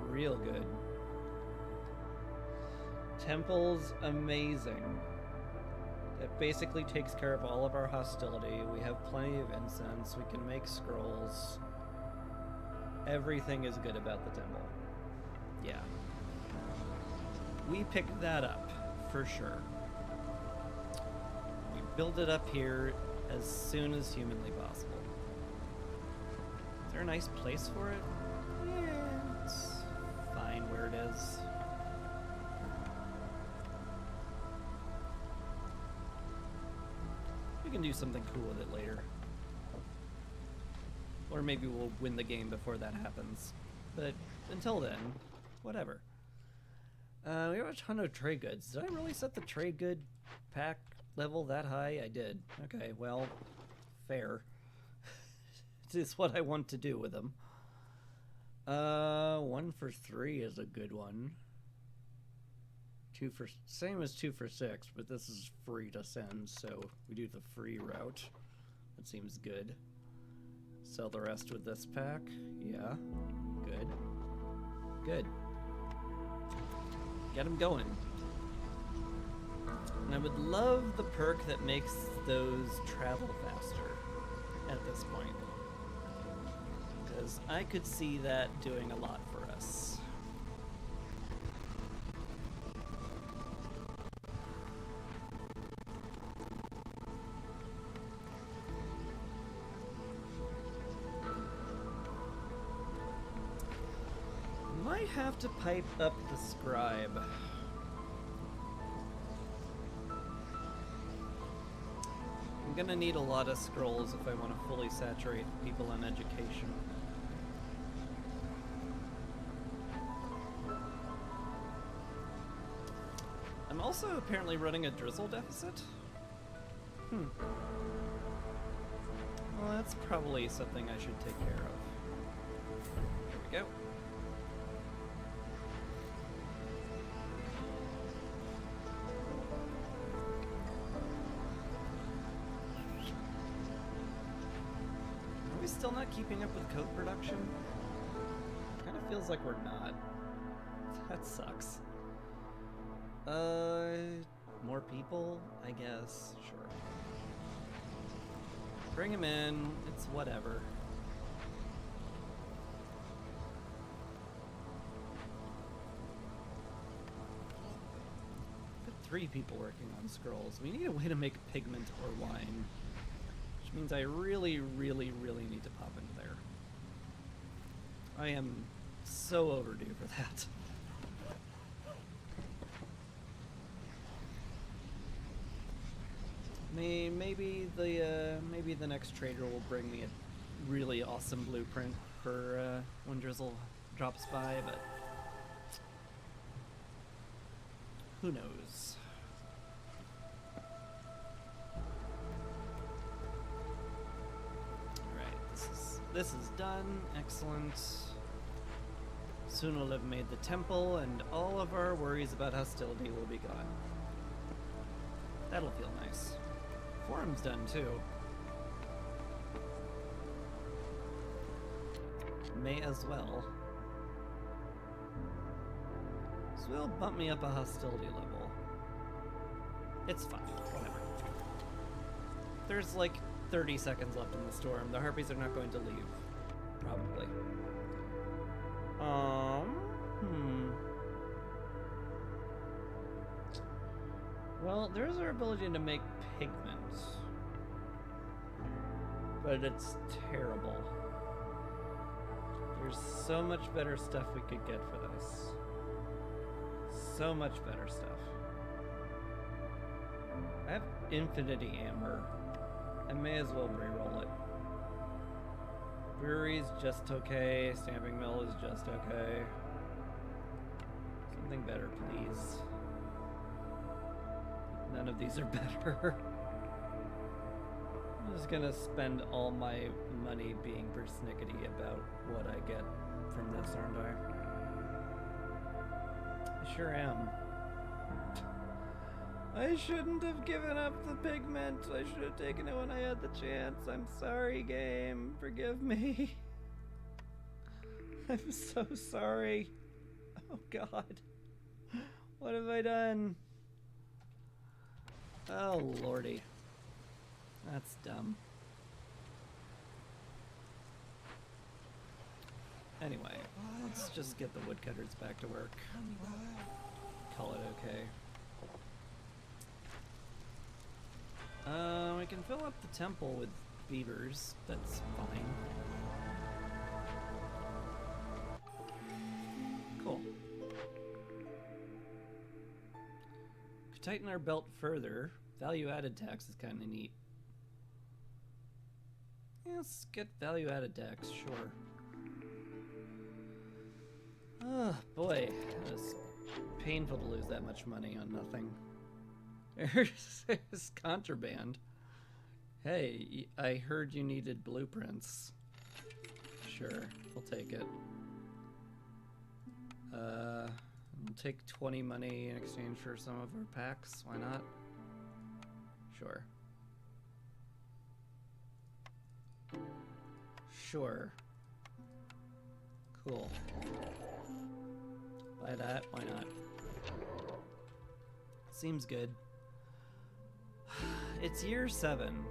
Real good. Temple's amazing. It basically takes care of all of our hostility. We have plenty of incense. We can make scrolls. Everything is good about the temple. Yeah. We picked that up, for sure. We build it up here as soon as humanly possible. Is there a nice place for it? Yeah, it's fine where it is. We can do something cool with it later. Or maybe we'll win the game before that happens. But until then, whatever. We have a ton of trade goods. Did I really set the trade good pack level that high? I did. Okay, well, fair. It's what I want to do with them. 1 for 3 is a good one. Same as 2 for 6, but this is free to send, so we do the free route. That seems good. Sell the rest with this pack. Yeah. Good. Good. Get them going. And I would love the perk that makes those travel faster at this point. Because I could see that doing a lot for us. Might have to pipe up the scribe. I'm gonna need a lot of scrolls if I want to fully saturate people in education. I'm also apparently running a drizzle deficit. Well, that's probably something I should take care of. There we go. still not keeping up with coat production? Kind of feels like we're not. That sucks. More people? I guess. Sure. Bring him in. It's whatever. Got 3 people working on scrolls. We need a way to make pigment or wine. Which means I really, really, really need to pop into there. I am so overdue for that. Maybe the next trader will bring me a really awesome blueprint for when Drizzle drops by, but who knows? This is done. Excellent. Soon we'll have made the temple, and all of our worries about hostility will be gone. That'll feel nice. Forum's done too. May as well. So it'll bump me up a hostility level. It's fine. Whatever. There's like 30 seconds left in the storm. The harpies are not going to leave. Probably. Well, there's our ability to make pigment. But it's terrible. There's so much better stuff we could get for this. So much better stuff. I have infinity amber. I may as well re-roll it. Brewery's just okay. Stamping mill is just okay. Something better, please. None of these are better. I'm just gonna spend all my money being persnickety about what I get from this, aren't I? I sure am. I shouldn't have given up the pigment. I should have taken it when I had the chance. I'm sorry, game. Forgive me. I'm so sorry. Oh God. What have I done? Oh lordy. That's dumb. Anyway, let's just get the woodcutters back to work. Call it okay. We can fill up the temple with beavers. That's fine. Cool. Could tighten our belt further. Value-added tax is kind of neat. Yeah, let's get value-added tax, sure. Oh boy, it's painful to lose that much money on nothing. There's contraband. Hey, I heard you needed blueprints. Sure, we'll take it. We'll take 20 money in exchange for some of our packs. Why not? Sure. Sure. Cool. Buy that, why not? Seems good. It's year 7.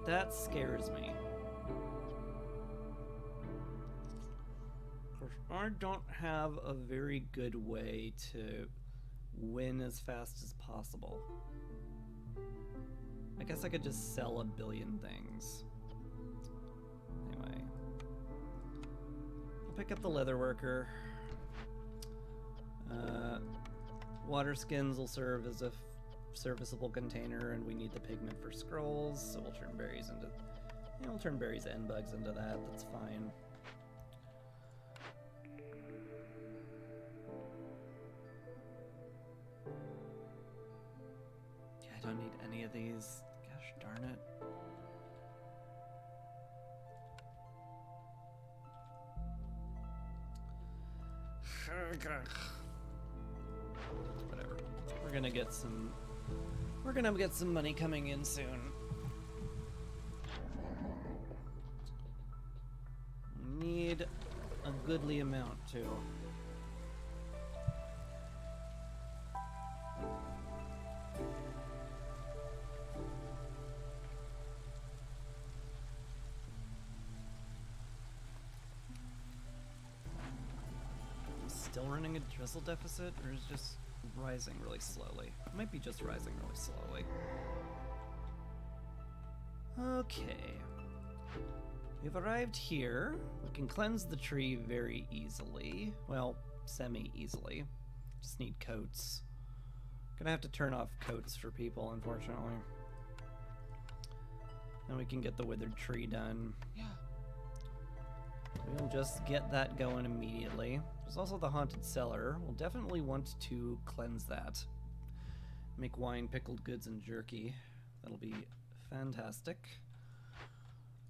That scares me. I don't have a very good way to win as fast as possible. I guess I could just sell a billion things. Anyway. I'll pick up the leather worker. Water skins will serve as a serviceable container, and we need the pigment for scrolls, so we'll turn berries into... Yeah, we'll turn berries and bugs into that, that's fine. Yeah, I don't need any of these. Gosh darn it. Whatever. We're gonna get some money coming in soon. goodly amount, too. Still running a drizzle deficit, or is it just rising really slowly? It might be just rising really slowly. Okay. We've arrived here. We can cleanse the tree very easily. Well, semi-easily. Just need coats. Gonna have to turn off coats for people, unfortunately. Then we can get the withered tree done. Yeah. We'll just get that going immediately. There's also the haunted cellar. We'll definitely want to cleanse that. Make wine, pickled goods, and jerky. That'll be fantastic.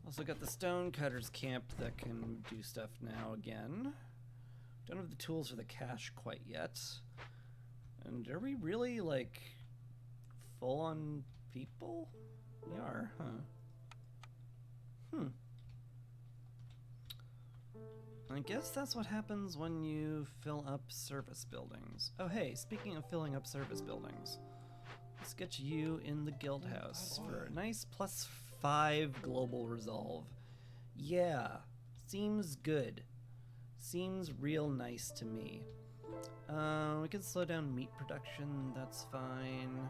Also got the stone cutters camped that can do stuff now again. Don't have the tools for the cache quite yet. And are we really, like, full on people? We are, huh? I guess that's what happens when you fill up service buildings. Oh hey, speaking of filling up service buildings, let's get you in the guild house for a nice +5 global resolve. Yeah, seems good. Seems real nice to me. We can slow down meat production, that's fine.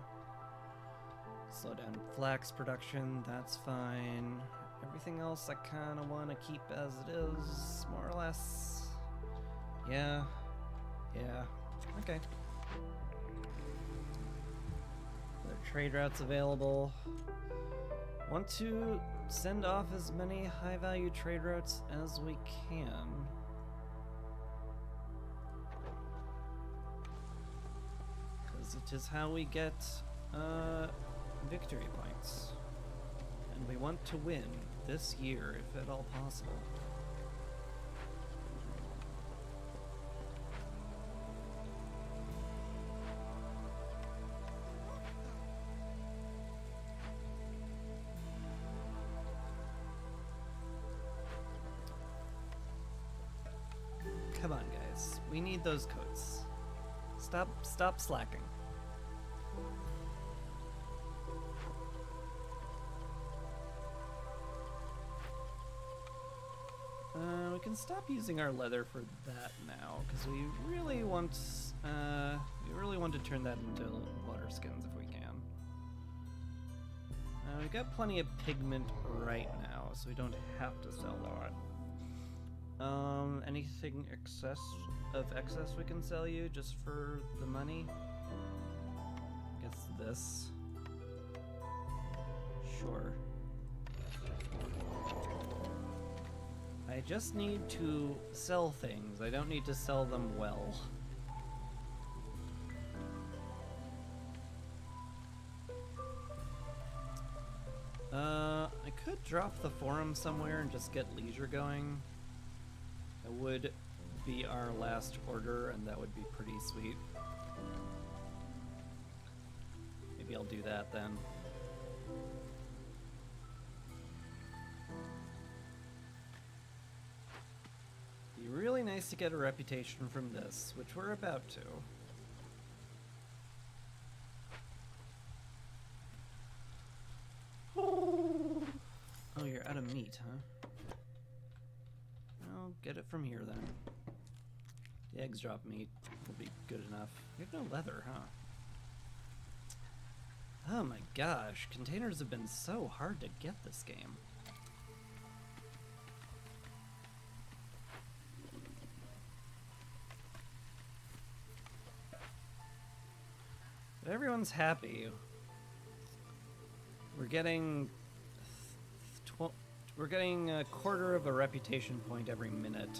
Slow down flax production, that's fine. Everything else I kind of want to keep as it is, more or less. Yeah. Okay. There are trade routes available. Want to send off as many high-value trade routes as we can. Because it is how we get victory points. And we want to win this year, if at all possible. Come on, guys. We need those coats. Stop slacking. We can stop using our leather for that now, because we really want to turn that into water skins if we can. We've got plenty of pigment right now, so we don't have to sell that. Anything excess we can sell you just for the money? I guess this. Sure. I just need to sell things. I don't need to sell them well. I could drop the forum somewhere and just get leisure going. That would be our last order, and that would be pretty sweet. Maybe I'll do that then. Be really nice to get a reputation from this, which we're about to. Oh, you're out of meat, huh? I'll get it from here then. The eggs drop meat will be good enough. You have no leather, huh? Oh my gosh, containers have been so hard to get this game. But everyone's happy. We're getting a quarter of a reputation point every minute.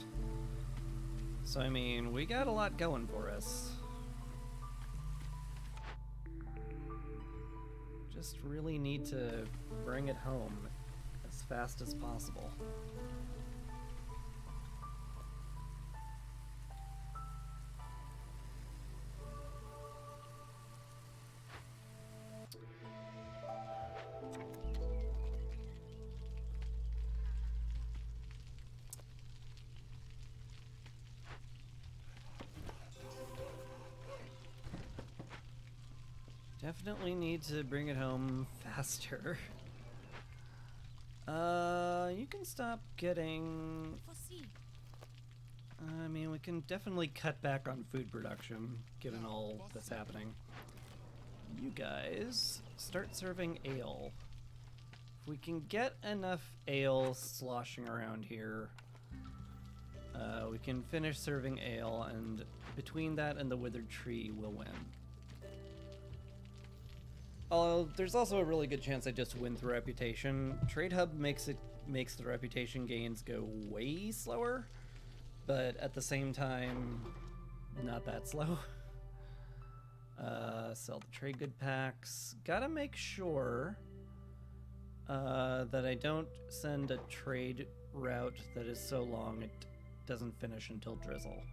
So I mean, we got a lot going for us. Just really need to bring it home as fast as possible. Definitely need to bring it home faster. You can stop getting... I mean, we can definitely cut back on food production, given all that's happening. You guys, start serving ale. If we can get enough ale sloshing around here, we can finish serving ale, and between that and the withered tree, we'll win. Although, there's also a really good chance I just win through reputation. Trade Hub makes the reputation gains go way slower, but at the same time, not that slow. Sell the trade good packs. Gotta make sure that I don't send a trade route that is so long it doesn't finish until drizzle.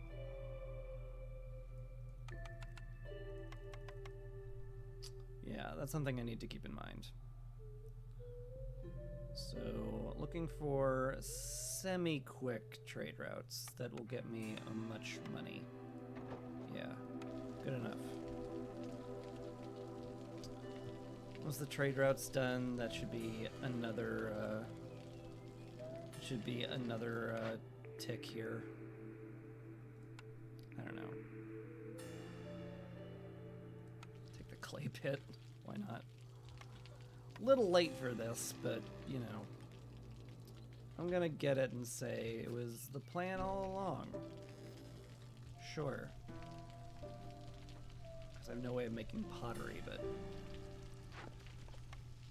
Yeah, that's something I need to keep in mind. So, looking for semi-quick trade routes that will get me much money. Yeah, good enough. Once the trade route's done, that should be another tick here. I don't know. Take the clay pit. Why not? A little late for this, but you know, I'm gonna get it and say it was the plan all along. Sure. Because I have no way of making pottery, but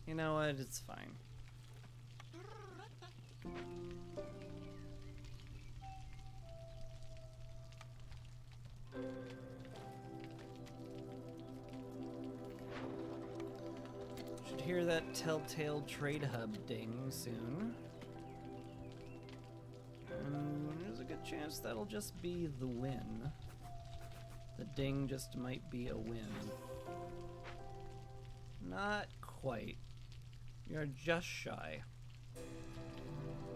you know what? It's fine. Should hear that telltale trade hub ding soon. There's a good chance that'll just be the win. The ding just might be a win. Not quite. We are just shy.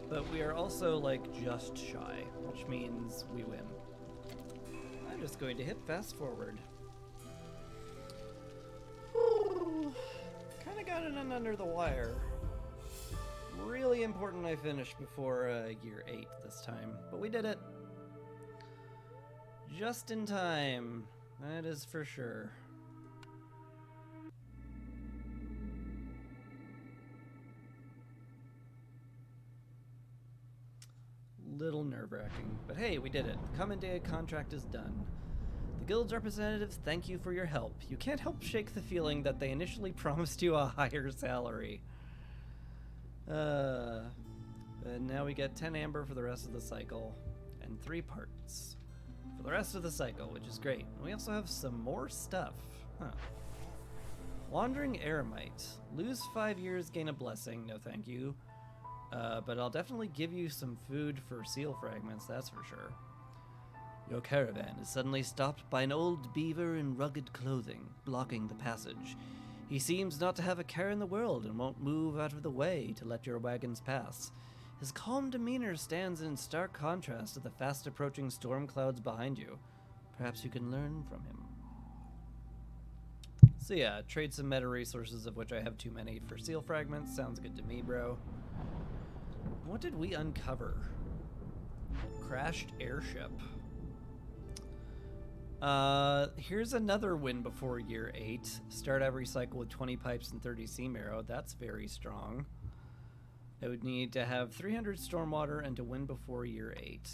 But we are also, like, just shy, which means we win. I'm just going to hit fast forward. Kinda got it in under the wire. Really important I finish before year 8 this time, but we did it. Just in time, that is for sure. Little nerve-wracking, but hey, we did it. The Commandant contract is done. The guild's representatives thank you for your help. You can't help shake the feeling that they initially promised you a higher salary. And now we get 10 amber for the rest of the cycle, and 3 parts for the rest of the cycle, which is great. And we also have some more stuff. Huh. Wandering Eremite. Lose 5 years, gain a blessing. No thank you. But I'll definitely give you some food for seal fragments, that's for sure. Your caravan is suddenly stopped by an old beaver in rugged clothing, blocking the passage. He seems not to have a care in the world and won't move out of the way to let your wagons pass. His calm demeanor stands in stark contrast to the fast-approaching storm clouds behind you. Perhaps you can learn from him. So yeah, trade some meta resources, of which I have too many, for seal fragments. Sounds good to me, bro. What did we uncover? Crashed airship. Here's another win before year 8. Start every cycle with 20 pipes and 30 sea marrow. That's very strong. I would need to have 300 stormwater and to win before year 8.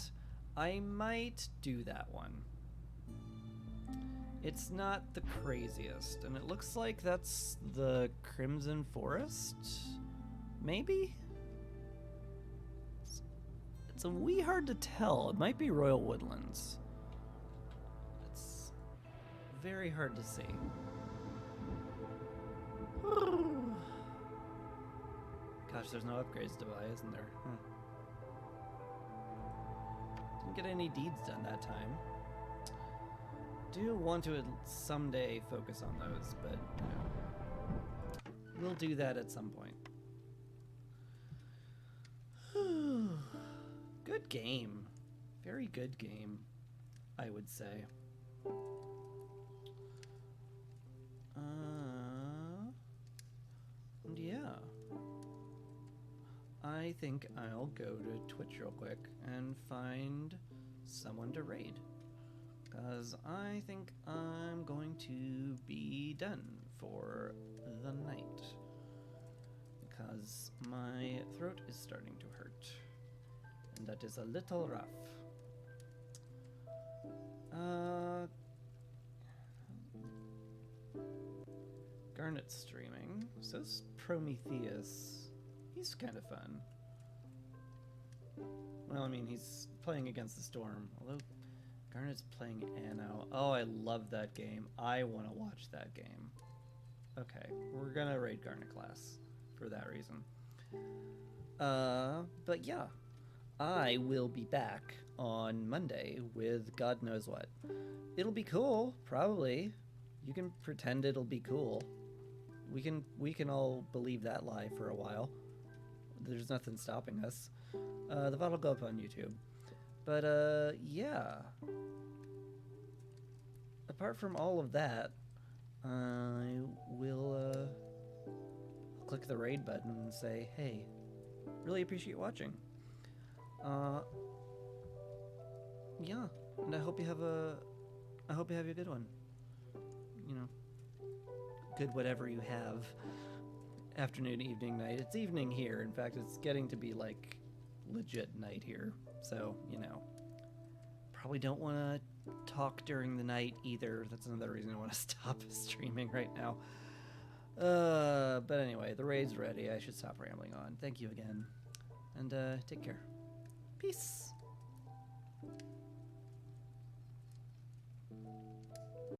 I might do that one. It's not the craziest, and it looks like that's the Crimson Forest? Maybe? It's a wee hard to tell. It might be Royal Woodlands. It's very hard to see. Gosh, there's no upgrades to buy, isn't there? Didn't get any deeds done that time. Do want to someday focus on those, but you know, we'll do that at some point. Good game. Very good game, I would say. think I'll go to Twitch real quick and find someone to raid. Because I think I'm going to be done for the night. Because my throat is starting to hurt. And that is a little rough. Garnet's streaming. So is Prometheus. He's kind of fun. Well, I mean, he's playing Against the Storm. Although Garnet's playing Anno. Oh, I love that game. I want to watch that game. Okay, we're gonna raid Garnet class for that reason. But yeah, I will be back on Monday with God knows what. It'll be cool, probably. You can pretend it'll be cool. We can all believe that lie for a while. There's nothing stopping us. The VOD will go up on YouTube. But yeah. Apart from all of that, I will click the raid button and say, hey, really appreciate watching. Yeah, and I hope you have a good one. You know, good whatever you have. Afternoon, evening, night. It's evening here. In fact, it's getting to be like legit night here. So, you know, probably don't want to talk during the night either. That's another reason I want to stop streaming right now. But anyway, the raid's ready. I should stop rambling on. Thank you again. And take care. Peace.